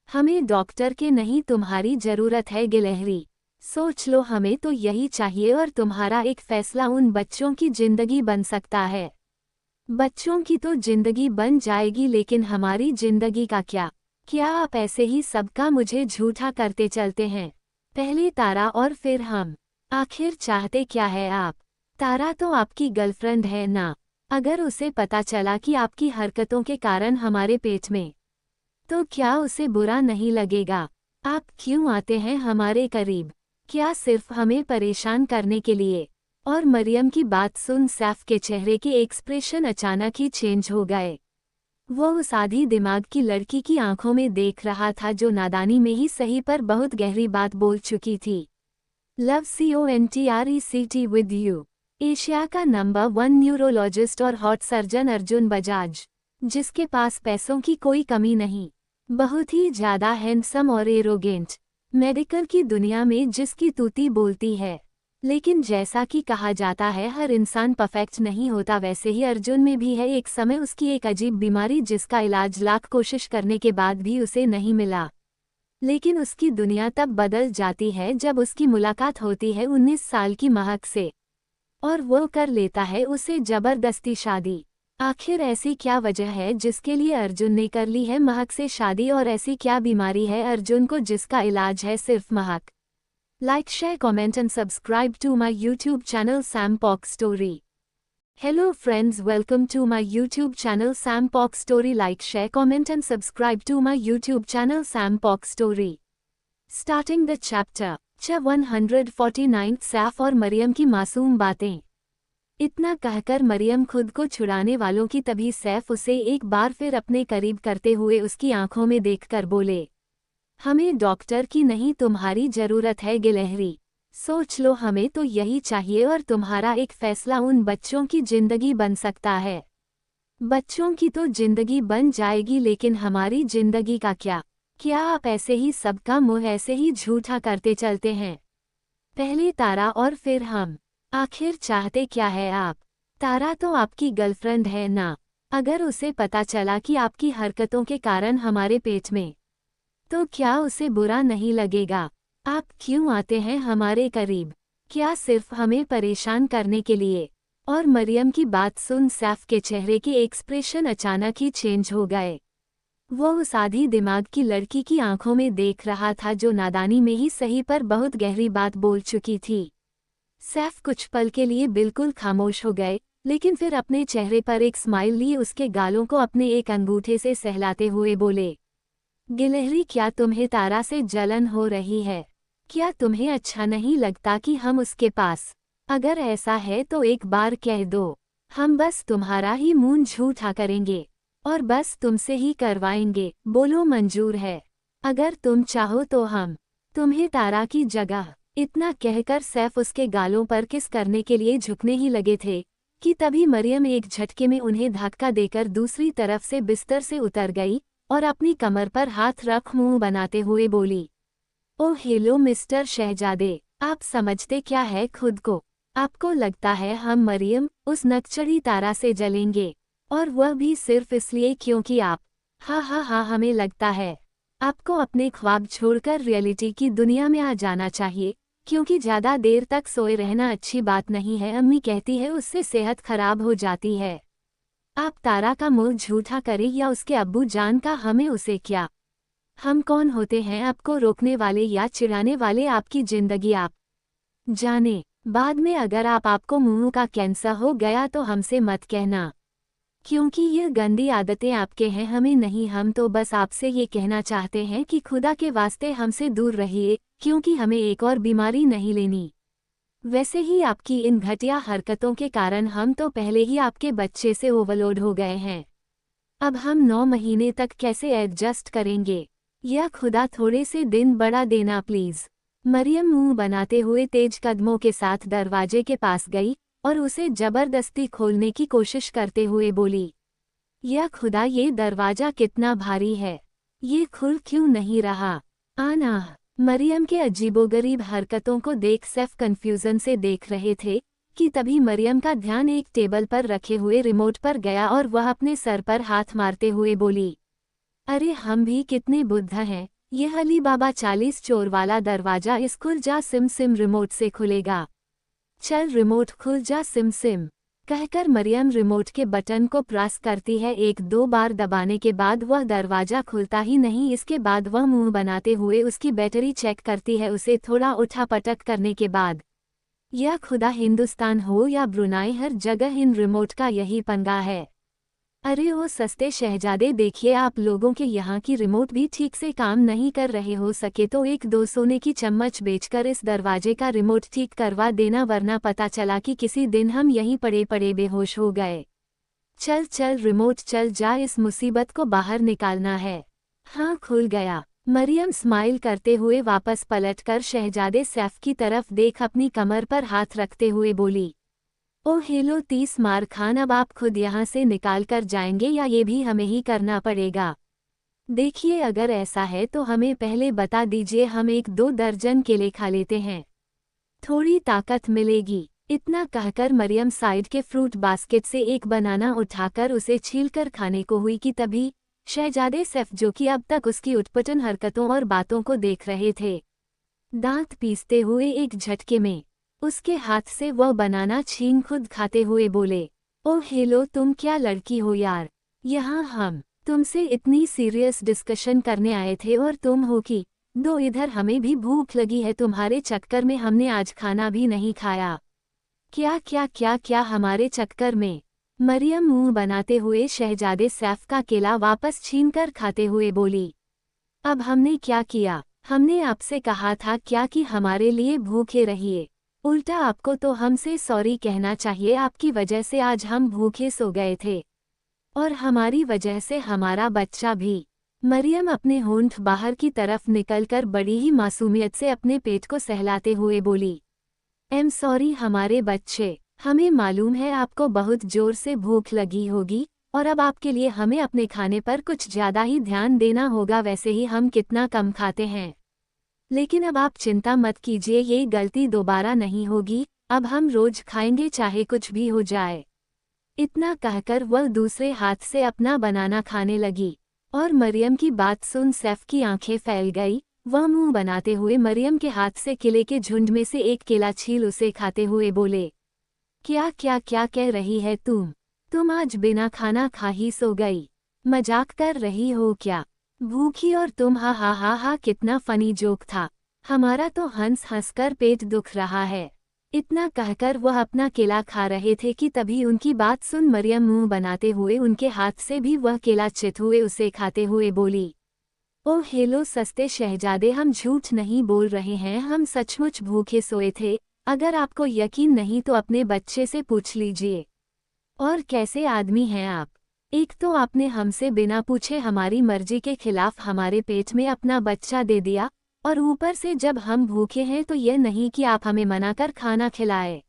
हमें डॉक्टर के नहीं, तुम्हारी जरूरत है गिलहरी। सोच लो, हमें तो यही चाहिए और तुम्हारा एक फैसला उन बच्चों की जिंदगी बन सकता है। बच्चों की तो जिंदगी बन जाएगी, लेकिन हमारी जिंदगी का क्या? क्या आप ऐसे ही सबका मुझे झूठा करते चलते हैं? पहले तारा और फिर हम। आखिर चाहते क्या है आप? तारा तो आपकी गर्लफ्रेंड है ना? अगर उसे पता चला कि आपकी हरकतों के कारण हमारे पेट में, तो क्या उसे बुरा नहीं लगेगा? आप क्यों आते हैं हमारे करीब? क्या सिर्फ हमें परेशान करने के लिए? और मरियम की बात सुन सैफ के चेहरे के एक्सप्रेशन अचानक ही चेंज हो गए। वो उस आधी दिमाग की लड़की की आंखों में देख रहा था, जो नादानी में ही सही पर बहुत गहरी बात बोल चुकी थी। Love CONTRECT with you. Asia का नंबर 1 न्यूरोलॉजिस्ट और हॉट सर्जन अर्जुन बजाज, जिसके पास पैसों की कोई कमी नहीं, बहुत ही ज्यादा हैंडसम और एरोगेंट, मेडिकल की दुनिया में जिसकी तूती बोलती है, लेकिन जैसा कि कहा जाता है हर इंसान परफेक्ट नहीं होता, वैसे ही अर्जुन में भी है एक समय उसकी एक अजीब बीमारी जिसका इलाज लाख कोशिश करने के बाद भी उसे नहीं मिला। लेकिन उसकी दुनिया तब बदल जाती है जब उसकी मुलाकात होती है 19 साल की महक से, और वो कर लेता है उसे जबरदस्ती शादी। आखिर ऐसी क्या वजह है जिसके लिए अर्जुन ने कर ली है महक से शादी, और ऐसी क्या बीमारी है अर्जुन को जिसका इलाज है सिर्फ महक? Like, share, comment and subscribe to my YouTube channel Sam Pock Story. Hello friends, welcome to my YouTube channel Sam Pock Story. Like, share, comment and subscribe to my YouTube channel Sam Pock Story. Starting the chapter. 149 Saif और मरियम की मासूम बातें। इतना कहकर मरियम खुद को छुड़ाने वालों की, तभी सैफ उसे एक बार फिर अपने करीब करते हुए उसकी आंखों में देखकर बोले, हमें डॉक्टर की नहीं तुम्हारी जरूरत है गिलहरी। सोच लो, हमें तो यही चाहिए और तुम्हारा एक फैसला उन बच्चों की जिंदगी बन सकता है। बच्चों की तो जिंदगी बन जाएगी, लेकिन हमारी जिंदगी का क्या? क्या आप ऐसे ही सबका मुंह ऐसे ही झूठा करते चलते हैं? पहले तारा और फिर हम। आखिर चाहते क्या है आप? तारा तो आपकी गर्लफ्रेंड है ना? अगर उसे पता चला कि आपकी हरकतों के कारण हमारे पेट में, तो क्या उसे बुरा नहीं लगेगा? आप क्यों आते हैं हमारे करीब? क्या सिर्फ हमें परेशान करने के लिए? और मरियम की बात सुन सैफ के चेहरे के एक्सप्रेशन अचानक ही चेंज हो गए। वो उस आधी दिमाग की लड़की की आंखों में देख रहा था जो नादानी में ही सही पर बहुत गहरी बात बोल चुकी थी। सैफ कुछ पल के लिए बिल्कुल खामोश हो गए, लेकिन फिर अपने चेहरे पर एक स्माइल लिए उसके गालों को अपने एक अंगूठे से सहलाते हुए बोले, गिलहरी, क्या तुम्हें तारा से जलन हो रही है? क्या तुम्हें अच्छा नहीं लगता कि हम उसके पास? अगर ऐसा है तो एक बार कह दो, हम बस तुम्हारा ही मुंह झूठा करेंगे और बस तुमसे ही करवाएंगे। बोलो मंजूर है? अगर तुम चाहो तो हम तुम्हें तारा की जगह। इतना कहकर सैफ उसके गालों पर किस करने के लिए झुकने ही लगे थे कि तभी मरियम एक झटके में उन्हें धक्का देकर दूसरी तरफ से बिस्तर से उतर गई और अपनी कमर पर हाथ रख मुंह बनाते हुए बोली, ओह हेलो मिस्टर शहजादे, आप समझते क्या है खुद को? आपको लगता है हम मरियम उस नकचढ़ी तारा से जलेंगे, और वह भी सिर्फ इसलिए क्योंकि आप? हाँ, हमें लगता है आपको अपने ख्वाब छोड़कर रियलिटी की दुनिया में आ जाना चाहिए, क्योंकि ज़्यादा देर तक सोए रहना अच्छी बात नहीं है। अम्मी कहती है उससे सेहत खराब हो जाती है। आप तारा का मुंह झूठा करें या उसके अब्बू जान का, हमें उसे क्या? हम कौन होते हैं आपको रोकने वाले या चिढ़ाने वाले? आपकी जिंदगी आप जाने। बाद में अगर आपको मुंह का कैंसर हो गया तो हमसे मत कहना, क्योंकि ये गंदी आदतें आपके हैं, हमें नहीं। हम तो बस आपसे ये कहना चाहते हैं कि खुदा के वास्ते हमसे दूर रहिए, क्योंकि हमें एक और बीमारी नहीं लेनी। वैसे ही आपकी इन घटिया हरकतों के कारण हम तो पहले ही आपके बच्चे से ओवरलोड हो गए हैं। अब हम 9 महीने तक कैसे एडजस्ट करेंगे? या खुदा थोड़े से दिन बढ़ा देना प्लीज। मरियम मुंह बनाते हुए तेज कदमों के साथ दरवाजे के पास गई और उसे जबरदस्ती खोलने की कोशिश करते हुए बोली, या खुदा, ये दरवाजा कितना भारी है, ये खुल क्यों नहीं रहा? आना। मरियम के अजीबोगरीब हरकतों को देख सैफ कंफ्यूजन से देख रहे थे कि तभी मरियम का ध्यान एक टेबल पर रखे हुए रिमोट पर गया और वह अपने सर पर हाथ मारते हुए बोली, अरे हम भी कितने बुद्ध हैं, ये अली बाबा 40 चोर वाला दरवाजा इस खुल जा सिम सिम रिमोट से खुलेगा। चल रिमोट खुल जा सिम सिम, कहकर मरियम रिमोट के बटन को प्रेस करती है। 1-2 बार दबाने के बाद वह दरवाजा खुलता ही नहीं। इसके बाद वह मुंह बनाते हुए उसकी बैटरी चेक करती है। उसे थोड़ा उठापटक करने के बाद, या खुदा, हिंदुस्तान हो या ब्रुनाई, हर जगह इन रिमोट का यही पंगा है। अरे ओ सस्ते शहजादे, देखिए आप लोगों के यहाँ की रिमोट भी ठीक से काम नहीं कर रहे, हो सके तो 1-2 सोने की चम्मच बेचकर इस दरवाजे का रिमोट ठीक करवा देना, वरना पता चला कि किसी दिन हम यहीं पड़े पड़े बेहोश हो गए। चल चल रिमोट चल जा, इस मुसीबत को बाहर निकालना है। हाँ खुल गया। मरियम स्माइल करते हुए वापस पलटकर शहजादे सैफ की तरफ देख अपनी कमर पर हाथ रखते हुए बोली, ओ हेलो 30 मार खान, अब आप खुद यहाँ से निकाल कर जाएंगे या ये भी हमें ही करना पड़ेगा? देखिए अगर ऐसा है तो हमें पहले बता दीजिए, हम 1-2 दर्जन केले खा लेते हैं। थोड़ी ताकत मिलेगी। इतना कहकर मरियम साइड के फ्रूट बास्केट से एक बनाना उठाकर उसे छीलकर खाने को हुई कि तभी शहजादे सैफ, जो कि अब तक उसकी उटपटन हरकतों और बातों को देख रहे थे, दांत पीसते हुए एक झटके में उसके हाथ से वह बनाना छीन खुद खाते हुए बोले, ओह हेलो, तुम क्या लड़की हो यार, यहाँ हम तुमसे इतनी सीरियस डिस्कशन करने आए थे और तुम हो कि दो इधर, हमें भी भूख लगी है, तुम्हारे चक्कर में हमने आज खाना भी नहीं खाया। क्या क्या क्या क्या हमारे चक्कर में? मरियम मुंह बनाते हुए शहजादे सैफ का केला वापस छीनकर खाते हुए बोली, अब हमने क्या किया? हमने आपसे कहा था क्या कि हमारे लिए भूखे रहिए, उल्टा आपको तो हमसे सॉरी कहना चाहिए, आपकी वजह से आज हम भूखे सो गए थे और हमारी वजह से हमारा बच्चा भी। मरियम अपने होंठ बाहर की तरफ निकलकर बड़ी ही मासूमियत से अपने पेट को सहलाते हुए बोली, एम सॉरी हमारे बच्चे, हमें मालूम है आपको बहुत जोर से भूख लगी होगी और अब आपके लिए हमें अपने खाने पर कुछ ज़्यादा ही ध्यान देना होगा, वैसे ही हम कितना कम खाते हैं। लेकिन अब आप चिंता मत कीजिए, ये गलती दोबारा नहीं होगी, अब हम रोज खाएंगे चाहे कुछ भी हो जाए। इतना कहकर वह दूसरे हाथ से अपना बनाना खाने लगी और मरियम की बात सुन सैफ की आंखें फैल गई। वह मुंह बनाते हुए मरियम के हाथ से केले के झुंड में से एक केला छील उसे खाते हुए बोले, क्या क्या क्या कह रही है तुम आज बिना खाना खा ही सो गई, मजाक कर रही हो क्या? भूखी और तुम, हा हा हा हा, कितना फनी जोक था, हमारा तो हंस हंस कर पेट दुख रहा है। इतना कहकर वह अपना केला खा रहे थे कि तभी उनकी बात सुन मरियम मुंह बनाते हुए उनके हाथ से भी वह केला चित हुए उसे खाते हुए बोली, ओह हेलो सस्ते शहजादे, हम झूठ नहीं बोल रहे हैं, हम सचमुच भूखे सोए थे, अगर आपको यकीन नहीं तो अपने बच्चे से पूछ लीजिए। और कैसे आदमी हैं आप? एक तो आपने हमसे बिना पूछे हमारी मर्जी के खिलाफ हमारे पेट में अपना बच्चा दे दिया और ऊपर से जब हम भूखे हैं तो यह नहीं कि आप हमें मना कर खाना खिलाए,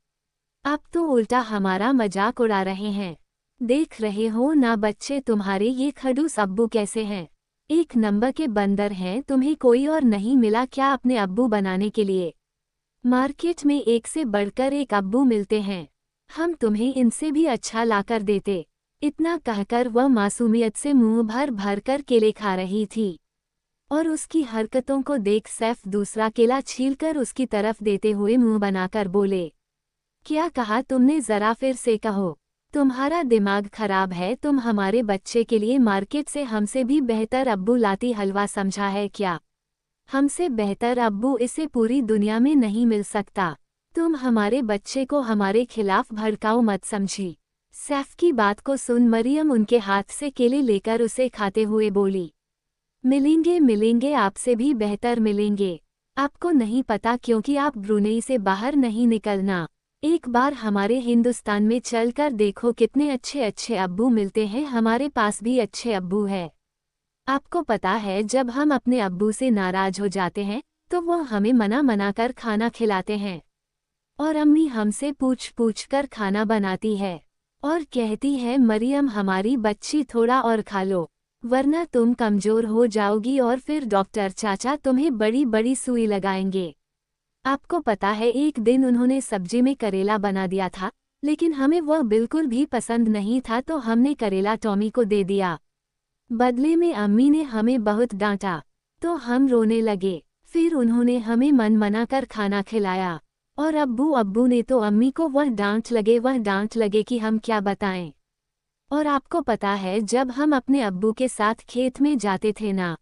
आप तो उल्टा हमारा मजाक उड़ा रहे हैं। देख रहे हो ना बच्चे, तुम्हारे ये खड़ूस अब्बू कैसे हैं, एक नंबर के बंदर हैं, तुम्हें कोई और नहीं मिला क्या अपने अब्बू बनाने के लिए? मार्केट में एक से बढ़कर एक अब्बू मिलते हैं, हम तुम्हें इनसे भी अच्छा लाकर देते। इतना कहकर वह मासूमियत से मुंह भर भर कर केले खा रही थी और उसकी हरकतों को देख सैफ दूसरा केला छीलकर उसकी तरफ देते हुए मुंह बनाकर बोले, क्या कहा तुमने, जरा फिर से कहो, तुम्हारा दिमाग खराब है? तुम हमारे बच्चे के लिए मार्केट से हमसे भी बेहतर अब्बू लाती हलवा समझा है क्या? हमसे बेहतर अब्बू इसे पूरी दुनिया में नहीं मिल सकता, तुम हमारे बच्चे को हमारे खिलाफ भड़काओ मत समझी। सैफ की बात को सुन मरियम उनके हाथ से केले लेकर उसे खाते हुए बोली, मिलेंगे मिलेंगे, आपसे भी बेहतर मिलेंगे, आपको नहीं पता क्योंकि आप ब्रुनेई से बाहर नहीं निकलना, एक बार हमारे हिंदुस्तान में चलकर देखो कितने अच्छे अच्छे अब्बू मिलते हैं, हमारे पास भी अच्छे अब्बू है। आपको पता है जब हम अपने अब्बू से नाराज हो जाते हैं तो वो हमें मना मना कर खाना खिलाते हैं और अम्मी हमसे पूछ पूछ कर खाना बनाती है और कहती है, मरियम हमारी बच्ची थोड़ा और खा लो वरना तुम कमजोर हो जाओगी और फिर डॉक्टर चाचा तुम्हें बड़ी बड़ी सुई लगाएंगे। आपको पता है एक दिन उन्होंने सब्जी में करेला बना दिया था, लेकिन हमें वह बिल्कुल भी पसंद नहीं था तो हमने करेला टॉमी को दे दिया। बदले में अम्मी ने हमें बहुत डांटा तो हम रोने लगे, फिर उन्होंने हमें मन मना कर खाना खिलाया और अब्बू ने तो अम्मी को वह डांट लगे कि हम क्या बताएं। और आपको पता है जब हम अपने अब्बू के साथ खेत में जाते थे ना,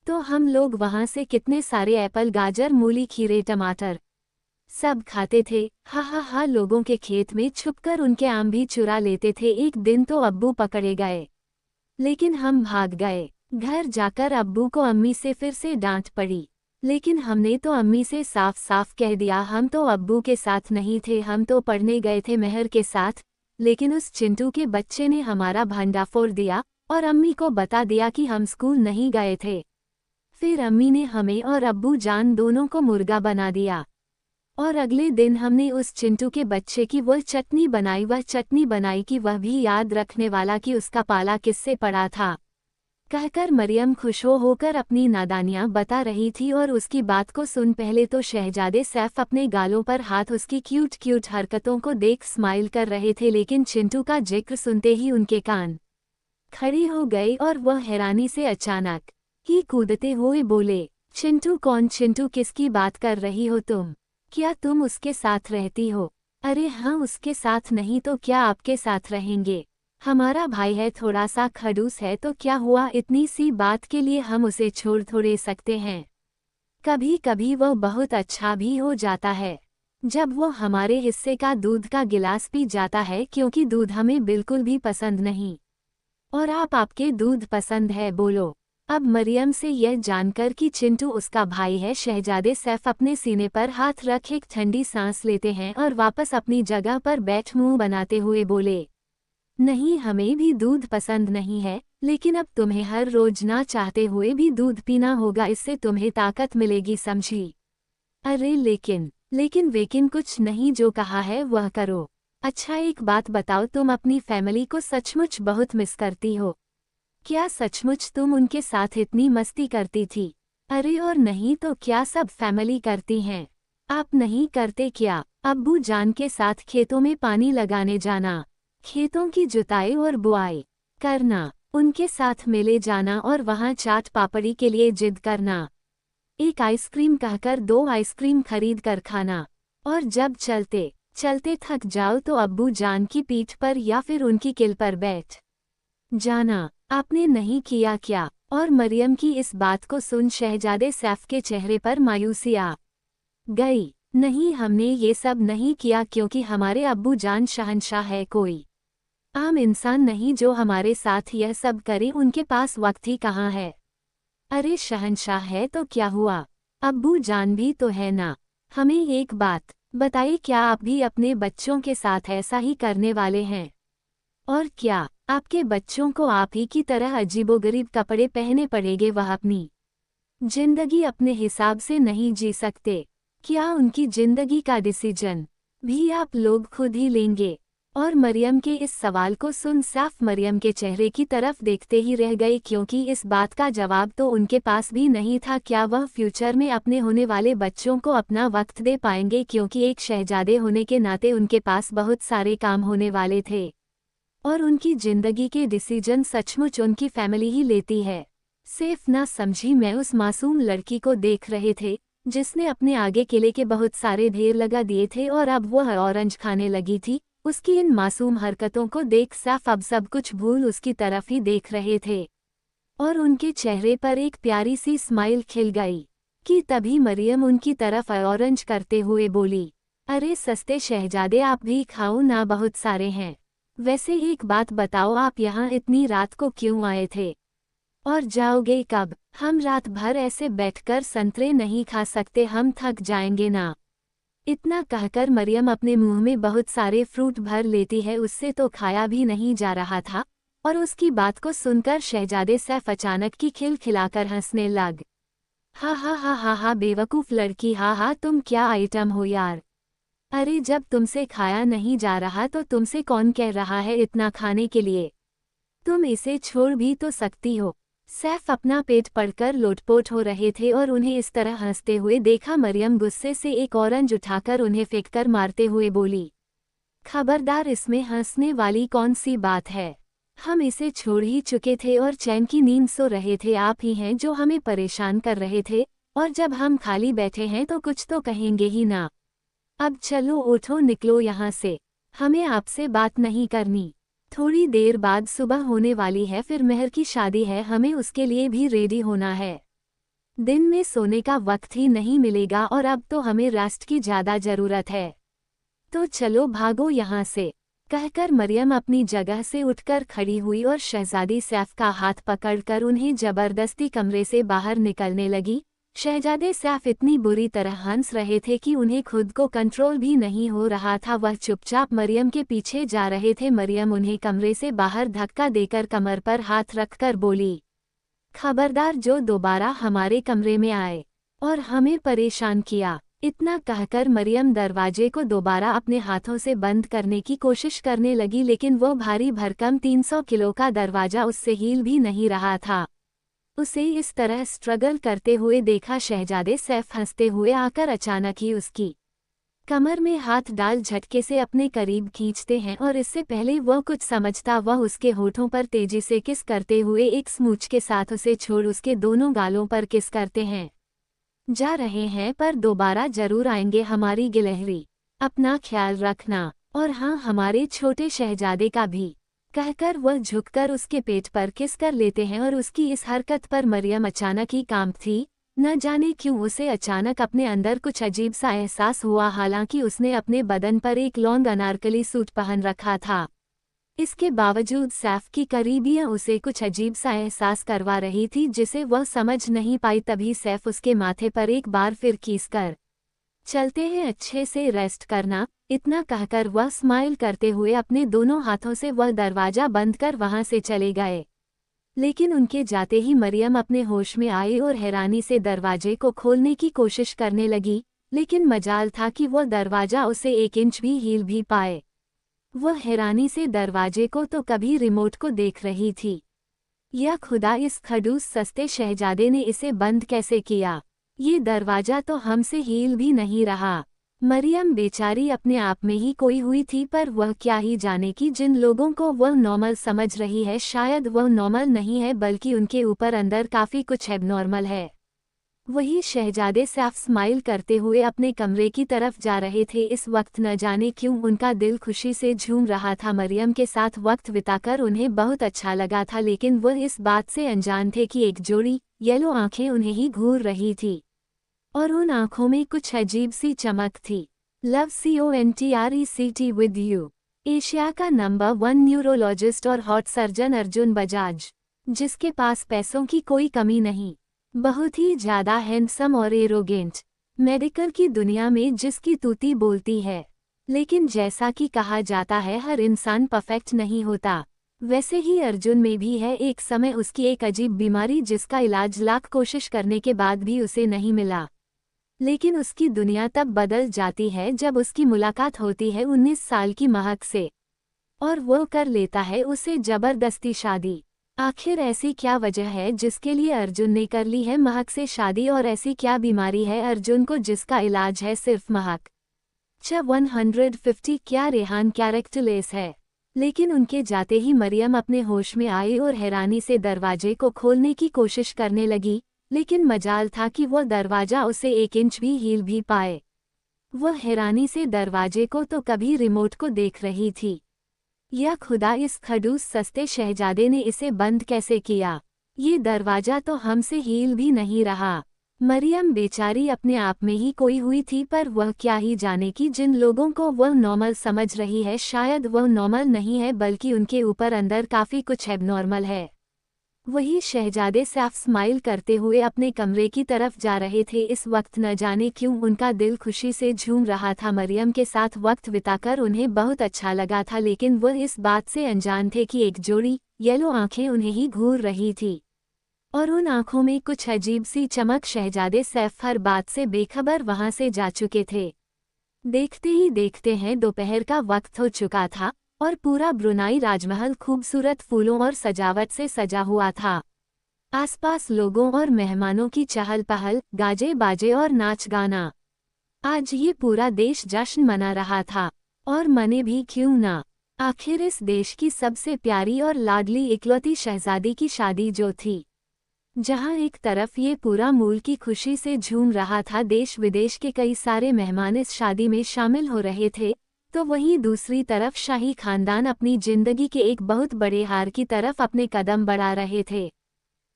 तो हम लोग वहाँ से कितने सारे एप्पल, गाजर, मूली, खीरे, टमाटर सब खाते थे। हा हा हा, लोगों के खेत में छुपकर उनके आम भी चुरा लेते थे। एक दिन तो अब्बू पकड़े गए, लेकिन हम भाग गए। घर जाकर अब्बू को अम्मी से फिर से डांट पड़ी, लेकिन हमने तो अम्मी से साफ साफ कह दिया हम तो अब्बू के साथ नहीं थे, हम तो पढ़ने गए थे मेहर के साथ। लेकिन उस चिंटू के बच्चे ने हमारा भंडाफोड़ दिया और अम्मी को बता दिया कि हम स्कूल नहीं गए थे। फिर अम्मी ने हमें और अब्बू जान दोनों को मुर्गा बना दिया और अगले दिन हमने उस चिंटू के बच्चे की वह चटनी बनाई कि वह भी याद रखने वाला कि उसका पाला किससे पड़ा था। कहकर मरियम खुश होकर अपनी नादानियां बता रही थी और उसकी बात को सुन पहले तो शहजादे सैफ अपने गालों पर हाथ उसकी क्यूट क्यूट हरकतों को देख स्माइल कर रहे थे, लेकिन चिंटू का जिक्र सुनते ही उनके कान खड़ी हो गई और वह हैरानी से अचानक ही कूदते हुए बोले, चिंटू कौन? चिंटू किसकी बात कर रही हो तुम? क्या तुम उसके साथ रहती हो? अरे हाँ, उसके साथ नहीं तो क्या आपके साथ रहेंगे? हमारा भाई है, थोड़ा सा खड़ूस है तो क्या हुआ, इतनी सी बात के लिए हम उसे छोड़ थोड़े सकते हैं। कभी कभी वह बहुत अच्छा भी हो जाता है जब वो हमारे हिस्से का दूध का गिलास पी जाता है, क्योंकि दूध हमें बिल्कुल भी पसंद नहीं और आपके दूध पसंद है। बोलो। अब मरियम से यह जानकर कि चिंटू उसका भाई है, शहजादे सैफ अपने सीने पर हाथ रख एक ठंडी सांस लेते हैं और वापस अपनी जगह पर बैठ मुंह बनाते हुए बोले, नहीं, हमें भी दूध पसंद नहीं है, लेकिन अब तुम्हें हर रोज ना चाहते हुए भी दूध पीना होगा, इससे तुम्हें ताकत मिलेगी, समझी? अरे लेकिन कुछ नहीं, जो कहा है वह करो। अच्छा एक बात बताओ, तुम अपनी फैमिली को सचमुच बहुत मिस करती हो? क्या सचमुच तुम उनके साथ इतनी मस्ती करती थी? अरे और नहीं तो क्या सब फैमिली करती हैं? आप नहीं करते क्या? अब्बू जान के साथ खेतों में पानी लगाने जाना, खेतों की जुताई और बुआई करना, उनके साथ मेले जाना और वहाँ चाट पापड़ी के लिए जिद करना, एक आइसक्रीम कहकर 2 आइसक्रीम खरीद कर खाना, और जब चलते चलते थक जाओ तो अब्बू जान की पीठ पर या फिर उनकी किल पर बैठ जाना, आपने नहीं किया क्या? और मरियम की इस बात को सुन शहजादे सैफ के चेहरे पर मायूसी आ गई। नहीं, हमने ये सब नहीं किया, क्योंकि हमारे अब्बू जान शहंशाह है, कोई आम इंसान नहीं जो हमारे साथ यह सब करे, उनके पास वक्त ही कहाँ है। अरे शहंशाह है तो क्या हुआ, अब्बू जान भी तो है ना। हमें एक बात बताइए, क्या आप भी अपने बच्चों के साथ ऐसा ही करने वाले हैं? और क्या आपके बच्चों को आप ही की तरह अजीबोगरीब कपड़े पहने पड़ेंगे? वह अपनी जिंदगी अपने हिसाब से नहीं जी सकते? क्या उनकी जिंदगी का डिसीजन भी आप लोग खुद ही लेंगे? और मरियम के इस सवाल को सुन सैफ मरियम के चेहरे की तरफ देखते ही रह गए, क्योंकि इस बात का जवाब तो उनके पास भी नहीं था। क्या वह फ्यूचर में अपने होने वाले बच्चों को अपना वक्त दे पाएंगे? क्योंकि एक शहजादे होने के नाते उनके पास बहुत सारे काम होने वाले थे और उनकी जिंदगी के डिसीजन सचमुच उनकी फैमिली ही लेती है। सिर्फ ना समझी, मैं उस मासूम लड़की को देख रहे थे जिसने अपने आगे केले के बहुत सारे ढेर लगा दिए थे और अब वह ऑरेंज खाने लगी थी। उसकी इन मासूम हरकतों को देख सैफ अब सब कुछ भूल उसकी तरफ ही देख रहे थे और उनके चेहरे पर एक प्यारी सी स्माइल खिल गई कि तभी मरियम उनकी तरफ ऑरेंज करते हुए बोली, अरे सस्ते शहजादे, आप भी खाओ ना, बहुत सारे हैं। वैसे एक बात बताओ, आप यहाँ इतनी रात को क्यों आए थे और जाओगे कब? हम रात भर ऐसे बैठकर संतरे नहीं खा सकते, हम थक जाएंगे ना। इतना कहकर मरियम अपने मुंह में बहुत सारे फ्रूट भर लेती है, उससे तो खाया भी नहीं जा रहा था और उसकी बात को सुनकर शहजादे सैफ अचानक की खिलखिलाकर हंसने लग। हा हा हा हा हा, बेवकूफ लड़की, हा हा, तुम क्या आइटम हो यार। अरे जब तुमसे खाया नहीं जा रहा तो तुमसे कौन कह रहा है इतना खाने के लिए? तुम इसे छोड़ भी तो सकती हो। सैफ अपना पेट पड़कर लोटपोट हो रहे थे और उन्हें इस तरह हंसते हुए देखा मरियम गुस्से से एक ऑरेंज उठाकर उन्हें फेंककर मारते हुए बोली, खबरदार, इसमें हंसने वाली कौन सी बात है? हम इसे छोड़ ही चुके थे और चैन की नींद सो रहे थे, आप ही हैं जो हमें परेशान कर रहे थे और जब हम खाली बैठे हैं तो कुछ तो कहेंगे ही ना। अब चलो उठो, निकलो यहाँ से, हमें आपसे बात नहीं करनी। थोड़ी देर बाद सुबह होने वाली है, फिर मेहर की शादी है, हमें उसके लिए भी रेडी होना है। दिन में सोने का वक्त ही नहीं मिलेगा और अब तो हमें रेस्ट की ज़्यादा ज़रूरत है। तो चलो भागो यहाँ से, कहकर मरियम अपनी जगह से उठकर खड़ी हुई और शहजादी सैफ का हाथ पकड़कर उन्हें जबरदस्ती कमरे से बाहर निकलने लगी। शहजादे सैफ इतनी बुरी तरह हंस रहे थे कि उन्हें खुद को कंट्रोल भी नहीं हो रहा था। वह चुपचाप मरियम के पीछे जा रहे थे। मरियम उन्हें कमरे से बाहर धक्का देकर कमर पर हाथ रखकर बोली, खबरदार, जो दोबारा हमारे कमरे में आए और हमें परेशान किया। इतना कहकर मरियम दरवाजे को दोबारा अपने हाथों से बंद करने की कोशिश करने लगी, लेकिन वो भारी भरकम 300 किलो का दरवाजा उससे हिल भी नहीं रहा था। उसे इस तरह स्ट्रगल करते हुए देखा शहजादे सैफ हंसते हुए आकर अचानक ही उसकी कमर में हाथ डाल झटके से अपने करीब खींचते हैं और इससे पहले वह कुछ समझता वह उसके होठों पर तेजी से किस करते हुए एक स्मूच के साथ उसे छोड़ उसके दोनों गालों पर किस करते हैं। जा रहे हैं पर दोबारा जरूर आएंगे हमारी गिलहरी, अपना ख्याल रखना, और हाँ हमारे छोटे शहजादे का भी, कहकर वह झुककर उसके पेट पर किस कर लेते हैं। और उसकी इस हरकत पर मरियम अचानक ही कांप थी। न जाने क्यों उसे अचानक अपने अंदर कुछ अजीब सा एहसास हुआ, हालांकि उसने अपने बदन पर एक लॉन्ग अनारकली सूट पहन रखा था। इसके बावजूद सैफ की करीबियां उसे कुछ अजीब सा एहसास करवा रही थी जिसे वह समझ नहीं पाई। तभी सैफ उसके माथे पर एक बार फिर कीस कर, चलते हैं अच्छे से रेस्ट करना, इतना कहकर वह स्माइल करते हुए अपने दोनों हाथों से वह दरवाजा बंद कर वहां से चले गए। लेकिन उनके जाते ही मरियम अपने होश में आई और हैरानी से दरवाजे को खोलने की कोशिश करने लगी, लेकिन मजाल था कि वह दरवाजा उसे 1 इंच भी हिल भी पाए। वह हैरानी से दरवाजे को तो कभी रिमोट को देख रही थी। या खुदा, इस खड़ूस सस्ते शहजादे ने इसे बंद कैसे किया? ये दरवाजा तो हमसे हील भी नहीं रहा। मरियम बेचारी अपने आप में ही कोई हुई थी, पर वह क्या ही जाने कि जिन लोगों को वह नॉर्मल समझ रही है शायद वह नॉर्मल नहीं है, बल्कि उनके ऊपर अंदर काफ़ी कुछ एबनॉर्मल है। वही शहजादे सैफ स्माइल करते हुए अपने कमरे की तरफ जा रहे थे। इस वक्त न जाने क्यों उनका दिल खुशी से झूम रहा था। मरियम के साथ वक्त बिताकर उन्हें बहुत अच्छा लगा था, लेकिन वह इस बात से अनजान थे कि एक जोड़ी येलो आंखें उन्हें ही घूर रही थी, और उन आंखों में कुछ अजीब सी चमक थी। Love CONTRECT with you. Asia का नंबर 1 न्यूरोलॉजिस्ट और हॉट सर्जन अर्जुन बजाज, जिसके पास पैसों की कोई कमी नहीं, बहुत ही ज्यादा हैंडसम और एरोगेंट, मेडिकल की दुनिया में जिसकी तूती बोलती है। लेकिन जैसा कि कहा जाता है हर इंसान परफेक्ट नहीं होता, वैसे ही अर्जुन में भी है एक समय उसकी एक अजीब बीमारी जिसका इलाज लाख कोशिश करने के बाद भी उसे नहीं मिला। लेकिन उसकी दुनिया तब बदल जाती है जब उसकी मुलाकात होती है 19 साल की महक से, और वो कर लेता है उसे जबरदस्ती शादी। आखिर ऐसी क्या वजह है जिसके लिए अर्जुन ने कर ली है महक से शादी, और ऐसी क्या बीमारी है अर्जुन को जिसका इलाज है सिर्फ महक? 150 क्या रेहान कैरेक्टरलेस है? लेकिन उनके जाते ही मरियम अपने होश में आई और हैरानी से दरवाजे को खोलने की कोशिश करने लगी, लेकिन मजाल था कि वह दरवाजा उसे 1 इंच भी हिल भी पाए। वह हैरानी से दरवाजे को तो कभी रिमोट को देख रही थी। या खुदा, इस खड़ूस सस्ते शहजादे ने इसे बंद कैसे किया? ये दरवाजा तो हमसे हील भी नहीं रहा। मरियम बेचारी अपने आप में ही कोई हुई थी, पर वह क्या ही जाने कि जिन लोगों को वह नॉर्मल समझ रही है शायद वह नॉर्मल नहीं है, बल्कि उनके ऊपर अंदर काफ़ी कुछ एबनॉर्मल है। वही शहजादे सैफ स्माइल करते हुए अपने कमरे की तरफ जा रहे थे। इस वक्त न जाने क्यों उनका दिल खुशी से झूम रहा था। मरियम के साथ वक्त बिताकर उन्हें बहुत अच्छा लगा था, लेकिन वह इस बात से अनजान थे कि एक जोड़ी येलो आंखें उन्हें ही घूर रही थी, और उन आंखों में कुछ अजीब सी चमक। शहजादे सैफ हर बात से बेखबर वहां से जा चुके थे। देखते ही देखते हैं दोपहर का वक्त हो चुका था, और पूरा ब्रुनाई राजमहल खूबसूरत फूलों और सजावट से सजा हुआ था। आसपास लोगों और मेहमानों की चहल पहल, गाजे बाजे और नाच गाना। आज ये पूरा देश जश्न मना रहा था, और मने भी क्यों ना। आखिर इस देश की सबसे प्यारी और लाडली इकलौती शहजादी की शादी जो थी, जहां एक तरफ ये पूरा मुल्क की खुशी से झूम रहा था, देश विदेश के कई सारे मेहमान इस शादी में शामिल हो रहे थे, तो वहीं दूसरी तरफ शाही खानदान अपनी जिंदगी के एक बहुत बड़े हार की तरफ अपने कदम बढ़ा रहे थे।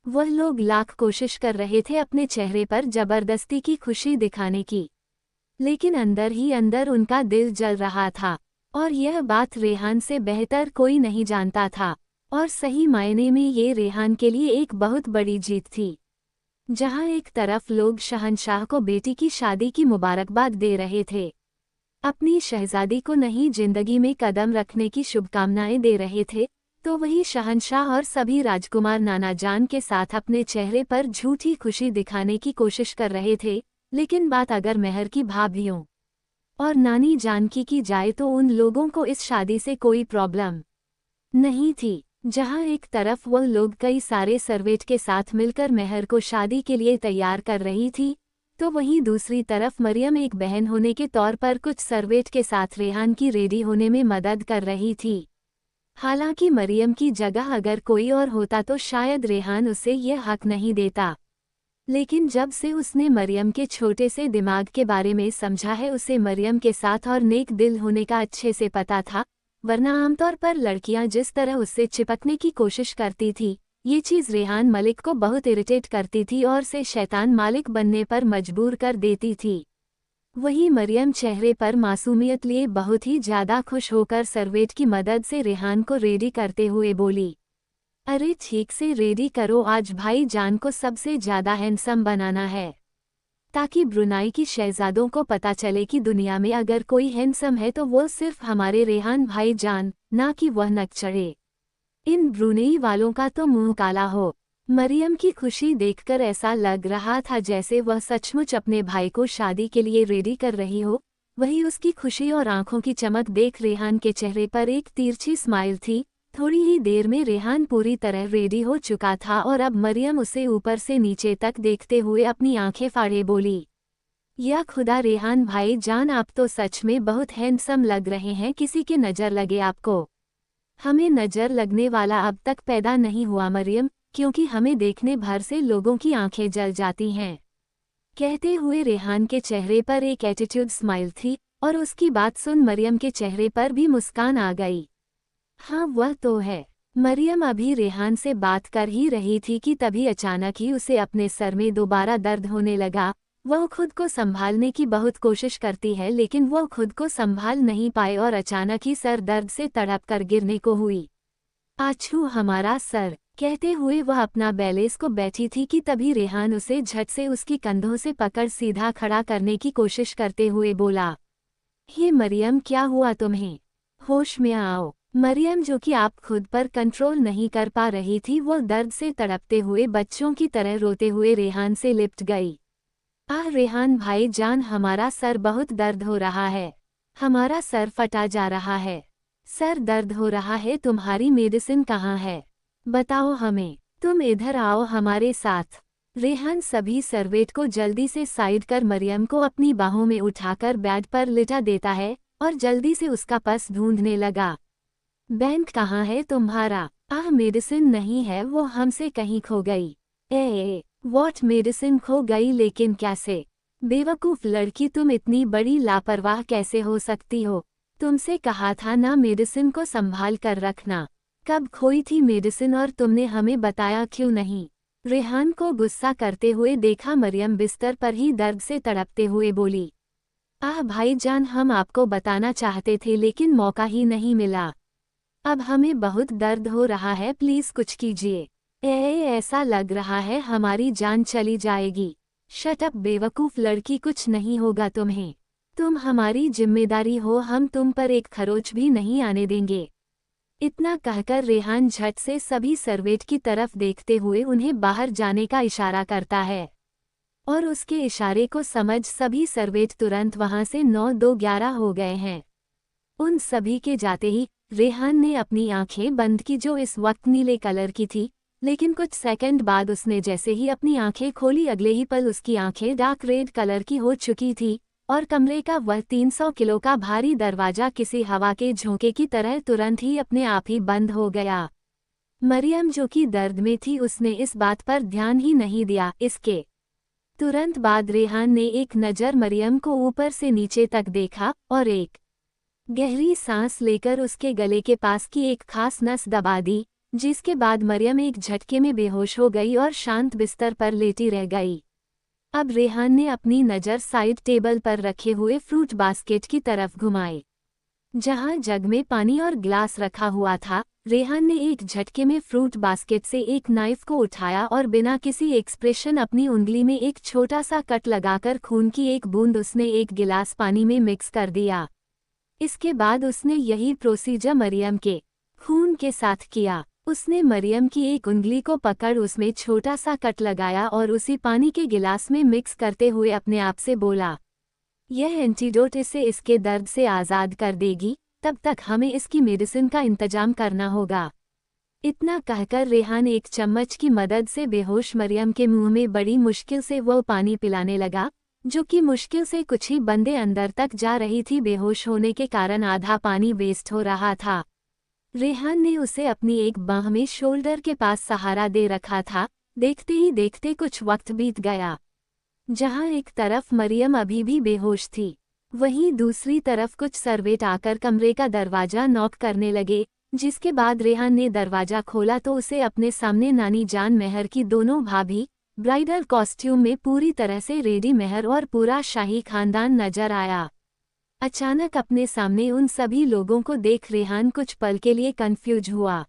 वह लोग लाख कोशिश कर रहे थे अपने चेहरे पर जबरदस्ती की खुशी दिखाने की, लेकिन अंदर ही अंदर उनका दिल जल रहा था, और यह बात रेहान से बेहतर कोई नहीं जानता था। और सही मायने में ये रेहान के लिए एक बहुत बड़ी जीत थी। जहां एक तरफ लोग शहंशाह को बेटी की शादी की मुबारकबाद दे रहे थे, अपनी शहजादी को नई जिंदगी में कदम रखने की शुभकामनाएं दे रहे थे, तो वही शहंशाह और सभी राजकुमार नाना जान के साथ अपने चेहरे पर झूठी खुशी दिखाने की कोशिश कर रहे थे। लेकिन बात अगर मेहर की भाभियों और नानी जान की जाए तो उन लोगों को इस शादी से कोई प्रॉब्लम नहीं थी। जहां एक तरफ वह लोग कई सारे सर्वेंट के साथ मिलकर मेहर को शादी के लिए तैयार कर रही थी, तो वहीं दूसरी तरफ मरियम एक बहन होने के तौर पर कुछ सर्वेंट के साथ रेहान की रेडी होने में मदद कर रही थी। हालांकि मरियम की जगह अगर कोई और होता तो शायद रेहान उसे यह हक नहीं देता, लेकिन जब से उसने मरियम के छोटे से दिमाग के बारे में समझा है, उसे मरियम के साथ और नेक दिल होने का अच्छे से पता था, वरना आमतौर पर लड़कियां जिस तरह उससे चिपकने की कोशिश करती थी, ये चीज़ रेहान मलिक को बहुत इरिटेट करती थी और से शैतान मालिक बनने पर मजबूर कर देती थी। वही मरियम चेहरे पर मासूमियत लिए बहुत ही ज़्यादा खुश होकर सर्वेंट की मदद से रेहान को रेडी करते हुए बोली, अरे ठीक से रेडी करो, आज भाई जान को सबसे ज़्यादा हैंडसम बनाना है, ताकि ब्रुनाई की शहजादों को पता चले कि दुनिया में अगर कोई हैंडसम है तो वो सिर्फ हमारे रेहान भाई जान, ना कि वह नकचढ़े। इन ब्रुनेई वालों का तो मुंह काला हो। मरियम की खुशी देखकर ऐसा लग रहा था जैसे वह सचमुच अपने भाई को शादी के लिए रेडी कर रही हो। वही उसकी खुशी और आंखों की चमक देख रेहान के चेहरे पर एक तिरछी स्माइल थी। थोड़ी ही देर में रेहान पूरी तरह रेडी हो चुका था और अब मरियम उसे ऊपर से नीचे तक देखते हुए अपनी आंखें फाड़े बोली, या खुदा रेहान भाई जान, आप तो सच में बहुत हैंडसम लग रहे हैं, किसी के नज़र लगे आपको। हमें नज़र लगने वाला अब तक पैदा नहीं हुआ मरियम, क्योंकि हमें देखने भर से लोगों की आंखें जल जाती हैं। कहते हुए रेहान के चेहरे पर एक एटीट्यूड स्माइल थी और उसकी बात सुन मरियम के चेहरे पर भी मुस्कान आ गई। हाँ वह तो है। मरियम अभी रेहान से बात कर ही रही थी कि तभी अचानक ही उसे अपने सर में दोबारा दर्द होने लगा। वह खुद को संभालने की बहुत कोशिश करती है, लेकिन वह खुद को संभाल नहीं पाए और अचानक ही सर दर्द से तड़प कर गिरने को हुई। आछू हमारा सर, कहते हुए वह अपना बैलेंस को बैठी थी कि तभी रेहान उसे झट से उसकी कंधों से पकड़ सीधा खड़ा करने की कोशिश करते हुए बोला, हे मरियम क्या हुआ तुम्हें? होश में आओ। मरियम जो कि आप खुद पर कंट्रोल नहीं कर पा रही थी, वो दर्द से तड़पते हुए बच्चों की तरह रोते हुए रेहान से लिपट गई। आह रेहान भाई जान, हमारा सर बहुत दर्द हो रहा है, हमारा सर फटा जा रहा है, सर दर्द हो रहा है, तुम्हारी मेडिसिन कहाँ है? बताओ हमें, तुम इधर आओ हमारे साथ। रेहान सभी सर्वेंट को जल्दी से साइड कर मरियम को अपनी बाहों में उठाकर बेड पर लिटा देता है और जल्दी से उसका पस ढूंढने लगा। बैंक कहाँ है तुम्हारा? आह मेडिसिन नहीं है, वो हमसे कहीं खो गई। व्हाट मेडिसिन खो गई, लेकिन कैसे? बेवकूफ़ लड़की, तुम इतनी बड़ी लापरवाह कैसे हो सकती हो? तुमसे कहा था ना मेडिसिन को संभाल कर रखना। कब खोई थी मेडिसिन और तुमने हमें बताया क्यों नहीं? रेहान को गुस्सा करते हुए देखा मरियम बिस्तर पर ही दर्द से तड़पते हुए बोली, आह भाईजान, हम आपको बताना चाहते थे लेकिन मौका ही नहीं मिला। अब हमें बहुत दर्द हो रहा है, प्लीज़ कुछ कीजिए। ऐसा लग रहा है हमारी जान चली जाएगी। शट अप बेवकूफ़ लड़की, कुछ नहीं होगा तुम्हें। तुम हमारी जिम्मेदारी हो, हम तुम पर एक खरोच भी नहीं आने देंगे। इतना कहकर रेहान झट से सभी सर्वेंट की तरफ देखते हुए उन्हें बाहर जाने का इशारा करता है और उसके इशारे को समझ सभी सर्वेंट तुरंत वहां से 9-2-11 हो गए हैं। उन सभी के जाते ही रेहान ने अपनी आंखें बंद की, जो इस वक्त नीले कलर की थी, लेकिन कुछ सेकंड बाद उसने जैसे ही अपनी आंखें खोली, अगले ही पल उसकी आंखें डार्क रेड कलर की हो चुकी थी और कमरे का वह 300 किलो का भारी दरवाजा किसी हवा के झोंके की तरह तुरंत ही अपने आप ही बंद हो गया। मरियम जो कि दर्द में थी, उसने इस बात पर ध्यान ही नहीं दिया। इसके तुरंत बाद रेहान ने एक नज़र मरियम को ऊपर से नीचे तक देखा और एक गहरी सांस लेकर उसके गले के पास की एक खास नस दबा दी, जिसके बाद मरियम एक झटके में बेहोश हो गई और शांत बिस्तर पर लेटी रह गई। अब रेहान ने अपनी नज़र साइड टेबल पर रखे हुए फ्रूट बास्केट की तरफ घुमाई, जहां जग में पानी और ग्लास रखा हुआ था। रेहान ने एक झटके में फ्रूट बास्केट से एक नाइफ को उठाया और बिना किसी एक्सप्रेशन अपनी उंगली में एक छोटा सा कट लगाकर खून की एक बूंद उसने एक गिलास पानी में मिक्स कर दिया। इसके बाद उसने यही प्रोसीजर मरियम के खून के साथ किया। उसने मरियम की एक उंगली को पकड़ उसमें छोटा सा कट लगाया और उसी पानी के गिलास में मिक्स करते हुए अपने आप से बोला, यह एंटीडोट इसे इसके दर्द से आज़ाद कर देगी, तब तक हमें इसकी मेडिसिन का इंतजाम करना होगा। इतना कहकर रेहान एक चम्मच की मदद से बेहोश मरियम के मुंह में बड़ी मुश्किल से वो पानी पिलाने लगा, जो कि मुश्किल से कुछ ही बंदे अंदर तक जा रही थी। बेहोश होने के कारण आधा पानी वेस्ट हो रहा था। रेहान ने उसे अपनी एक बाह में शोल्डर के पास सहारा दे रखा था। देखते ही देखते कुछ वक्त बीत गया। जहां एक तरफ मरियम अभी भी बेहोश थी, वहीं दूसरी तरफ कुछ सर्वेंट आकर कमरे का दरवाजा नॉक करने लगे। जिसके बाद रेहान ने दरवाजा खोला तो उसे अपने सामने नानी जान मेहर की दोनों भाभी ब्राइडल कॉस्ट्यूम में पूरी तरह से रेडी मेहर और पूरा शाही खानदान नजर आया। अचानक अपने सामने उन सभी लोगों को देख रेहान कुछ पल के लिए कंफ्यूज हुआ।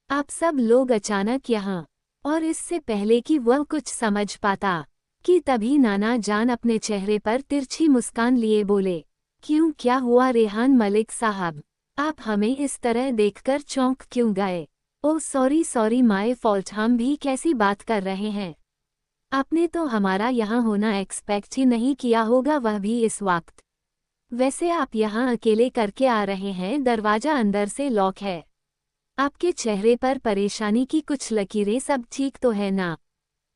आप सब लोग अचानक यहाँ? और इससे पहले कि वह कुछ समझ पाता कि तभी नाना जान अपने चेहरे पर तिरछी मुस्कान लिए बोले, क्यों, क्या हुआ रेहान मलिक साहब? आप हमें इस तरह देखकर चौंक क्यों गए? ओह सॉरी माय फॉल्ट, हम भी कैसी बात कर रहे हैं। आपने तो हमारा यहाँ होना एक्सपेक्ट ही नहीं किया होगा, वह भी इस वक्त। वैसे आप यहाँ अकेले करके आ रहे हैं, दरवाजा अंदर से लॉक है। आपके चेहरे पर परेशानी की कुछ लकीरें, सब ठीक तो है ना?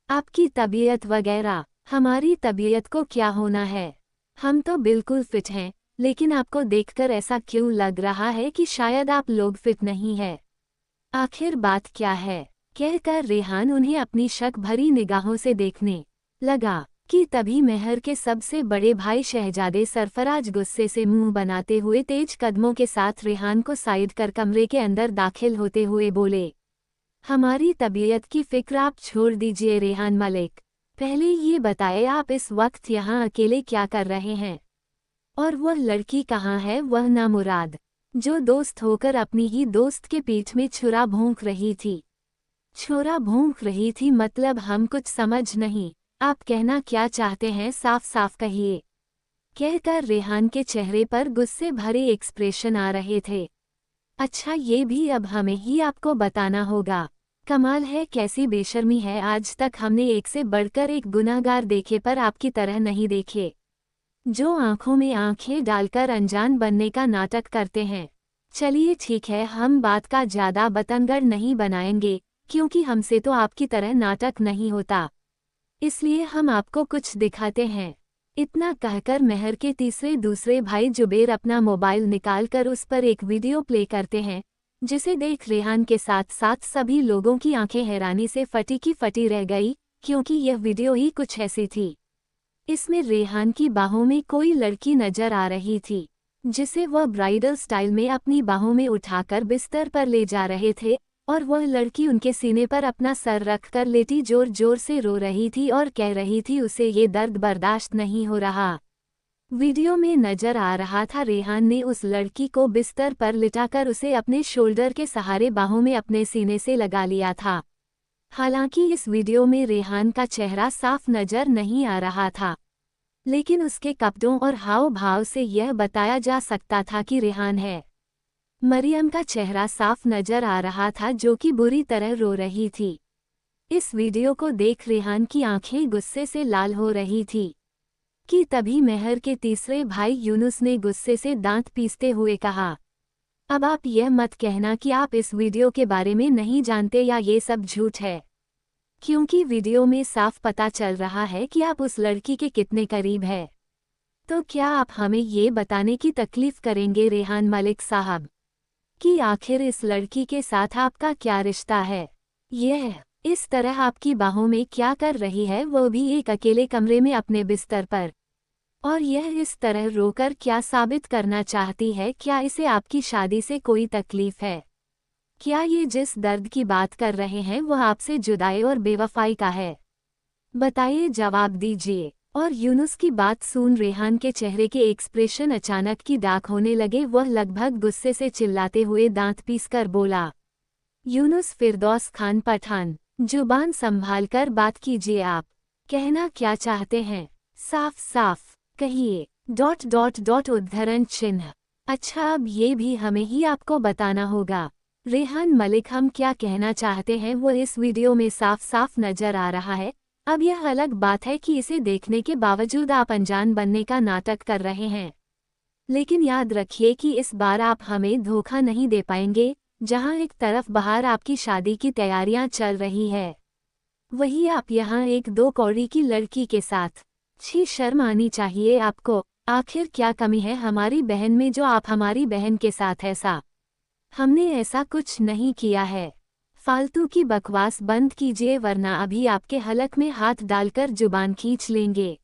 आपकी तबीयत वगैरह? हमारी तबीयत को क्या होना है, हम तो बिल्कुल फिट हैं, लेकिन आपको देखकर ऐसा क्यों लग रहा है कि शायद आप लोग फिट नहीं है। आखिर बात क्या है? कहकर रेहान उन्हें अपनी शक भरी निगाहों से देखने लगा कि तभी मेहर के सबसे बड़े भाई शहजादे सरफराज गुस्से से मुंह बनाते हुए तेज कदमों के साथ रेहान को साइड कर कमरे के अंदर दाखिल होते हुए बोले, हमारी तबीयत की फिक्र आप छोड़ दीजिए रेहान मलिक, पहले ये बताएं आप इस वक्त यहाँ अकेले क्या कर रहे हैं? और वह लड़की कहाँ है, वह नामुराद, जो दोस्त होकर अपनी ही दोस्त के पीठ में छुरा भोंक रही थी? छुरा भोंक रही थी मतलब हम कुछ समझ नहीं, आप कहना क्या चाहते हैं, साफ साफ कहिए। कहकर रेहान के चेहरे पर गुस्से भरे एक्सप्रेशन आ रहे थे। अच्छा, ये भी अब हमें ही आपको बताना होगा। कमाल है, कैसी बेशर्मी है, आज तक हमने एक से बढ़कर एक गुनाहगार देखे पर आपकी तरह नहीं देखे, जो आंखों में आंखें डालकर अनजान बनने का नाटक करते हैं। चलिए ठीक है, हम बात का ज्यादा बतंगड़ नहीं बनाएंगे, क्योंकि हमसे तो आपकी तरह नाटक नहीं होता, इसलिए हम आपको कुछ दिखाते हैं। इतना कहकर मेहर के दूसरे भाई जुबेर अपना मोबाइल निकालकर उस पर एक वीडियो प्ले करते हैं, जिसे देख रेहान के साथ साथ सभी लोगों की आंखें हैरानी से फटी की फटी रह गई, क्योंकि यह वीडियो ही कुछ ऐसी थी। इसमें रेहान की बाहों में कोई लड़की नजर आ रही थी, जिसे वह ब्राइडल स्टाइल में अपनी बाहों में उठाकर बिस्तर पर ले जा रहे थे, और वह लड़की उनके सीने पर अपना सर रखकर लेटी जोर जोर से रो रही थी और कह रही थी उसे ये दर्द बर्दाश्त नहीं हो रहा। वीडियो में नजर आ रहा था रेहान ने उस लड़की को बिस्तर पर लिटाकर उसे अपने शोल्डर के सहारे बाहों में अपने सीने से लगा लिया था। हालांकि इस वीडियो में रेहान का चेहरा साफ नजर नहीं आ रहा था, लेकिन उसके कपड़ों और हाव भाव से यह बताया जा सकता था कि रेहान है। मरियम का चेहरा साफ नजर आ रहा था, जो कि बुरी तरह रो रही थी। इस वीडियो को देख रेहान की आंखें गुस्से से लाल हो रही थी कि तभी मेहर के तीसरे भाई यूनुस ने गुस्से से दांत पीसते हुए कहा, अब आप यह मत कहना कि आप इस वीडियो के बारे में नहीं जानते या ये सब झूठ है, क्योंकि वीडियो में साफ पता चल रहा है कि आप उस लड़की के कितने करीब है। तो क्या आप हमें ये बताने की तकलीफ करेंगे रेहान मलिक साहब, कि आखिर इस लड़की के साथ आपका क्या रिश्ता है? यह इस तरह आपकी बाहों में क्या कर रही है, वो भी एक अकेले कमरे में अपने बिस्तर पर, और यह इस तरह रोकर क्या साबित करना चाहती है? क्या इसे आपकी शादी से कोई तकलीफ है? क्या ये जिस दर्द की बात कर रहे हैं वह आपसे जुदाई और बेवफाई का है? बताइए, जवाब दीजिए। और यूनुस की बात सुन रेहान के चेहरे के एक्सप्रेशन अचानक की डाक होने लगे। वह लगभग गुस्से से चिल्लाते हुए दांत पीसकर बोला, यूनुस फिरदौस खान पठान, जुबान संभालकर बात कीजिए, आप कहना क्या चाहते हैं? साफ साफ कहिए। ... उद्धरण चिन्ह। अच्छा, अब ये भी हमें ही आपको बताना होगा। रेहान मलिक, हम क्या कहना चाहते हैं वो इस वीडियो में साफ साफ नजर आ रहा है। अब यह अलग बात है कि इसे देखने के बावजूद आप अनजान बनने का नाटक कर रहे हैं, लेकिन याद रखिए कि इस बार आप हमें धोखा नहीं दे पाएंगे, जहां एक तरफ बाहर आपकी शादी की तैयारियां चल रही है, वही आप यहाँ एक 2 कौड़ी की लड़की के साथ। छी, शर्म आनी चाहिए आपको। आखिर क्या कमी है हमारी बहन में जो आप हमारी बहन के साथ ऐसा? हमने ऐसा कुछ नहीं किया है। फालतू की बकवास बंद कीजिए वरना अभी आपके हलक में हाथ डालकर जुबान खींच लेंगे।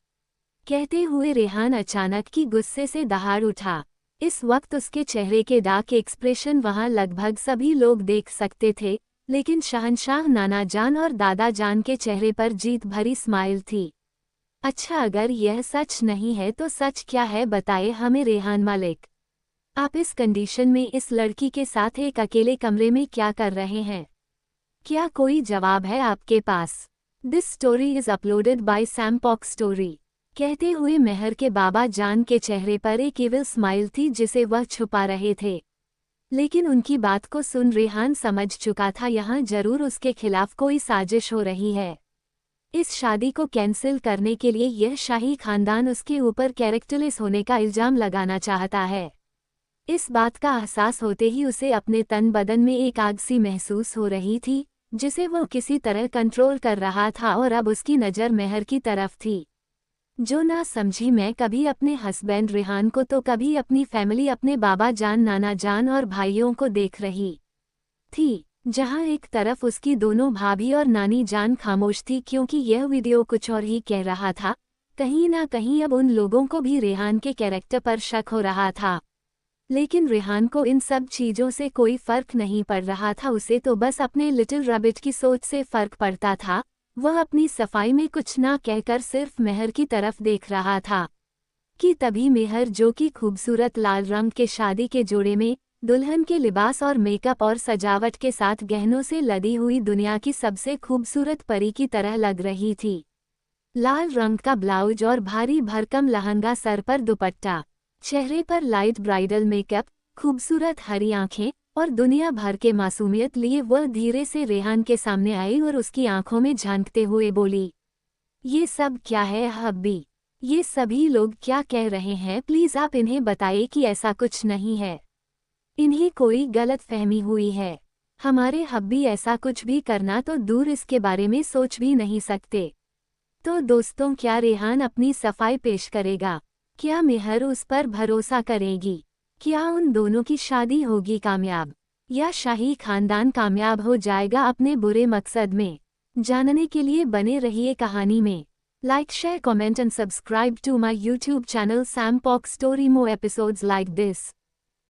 कहते हुए रेहान अचानक की गुस्से से दहाड़ उठा। इस वक्त उसके चेहरे के डार्क एक्सप्रेशन वहां लगभग सभी लोग देख सकते थे, लेकिन शहंशाह नाना जान और दादा जान के चेहरे पर जीत भरी स्माइल थी। अच्छा, अगर यह सच नहीं है तो सच क्या है बताए हमें रेहान मालिक। आप इस कंडीशन में इस लड़की के साथ एक अकेले कमरे में क्या कर रहे हैं? क्या कोई जवाब है आपके पास? This story is uploaded by सैमपॉक स्टोरी। कहते हुए मेहर के बाबा जान के चेहरे पर एक इविल स्माइल थी जिसे वह छुपा रहे थे, लेकिन उनकी बात को सुन रेहान समझ चुका था यहाँ जरूर उसके खिलाफ कोई साजिश हो रही है। इस शादी को कैंसिल करने के लिए यह शाही खानदान उसके ऊपर कैरेक्टरलेस होने का इल्जाम लगाना चाहता है। इस बात का एहसास होते ही उसे अपने तन बदन में एक आग सी महसूस हो रही थी, जिसे वो किसी तरह कंट्रोल कर रहा था और अब उसकी नज़र मेहर की तरफ थी। जो ना समझी मैं कभी अपने हस्बैंड रेहान को तो कभी अपनी फैमिली अपने बाबा जान नाना जान और भाइयों को देख रही थी, जहां एक तरफ उसकी दोनों भाभी और नानी जान खामोश थी क्योंकि यह वीडियो कुछ और ही कह रहा था। कहीं ना कहीं अब उन लोगों को भी रेहान के कैरेक्टर पर शक हो रहा था, लेकिन रेहान को इन सब चीज़ों से कोई फर्क नहीं पड़ रहा था। उसे तो बस अपने लिटिल रैबिट की सोच से फर्क पड़ता था। वह अपनी सफाई में कुछ ना कहकर सिर्फ मेहर की तरफ देख रहा था कि तभी मेहर, जो कि खूबसूरत लाल रंग के शादी के जोड़े में दुल्हन के लिबास और मेकअप और सजावट के साथ गहनों से लदी हुई दुनिया की सबसे खूबसूरत परी की तरह लग रही थी। लाल रंग का ब्लाउज और भारी भरकम लहंगा, सर पर दुपट्टा, चेहरे पर लाइट ब्राइडल मेकअप, खूबसूरत हरी आंखें और दुनिया भर के मासूमियत लिए वह धीरे से रेहान के सामने आई और उसकी आंखों में झांकते हुए बोली, ये सब क्या है हब्बी? ये सभी लोग क्या कह रहे हैं? प्लीज़ आप इन्हें बताइए कि ऐसा कुछ नहीं है। इन्हें कोई गलत फहमी हुई है। हमारे हब्बी ऐसा कुछ भी करना तो दूर, इसके बारे में सोच भी नहीं सकते। तो दोस्तों, क्या रेहान अपनी सफाई पेश करेगा? क्या मेहर उस पर भरोसा करेगी? क्या उन दोनों की शादी होगी कामयाब, या शाही खानदान कामयाब हो जाएगा अपने बुरे मकसद में? जानने के लिए बने रहिए कहानी में। Like, share, comment and subscribe to my YouTube channel Sampok Story. More episodes like this.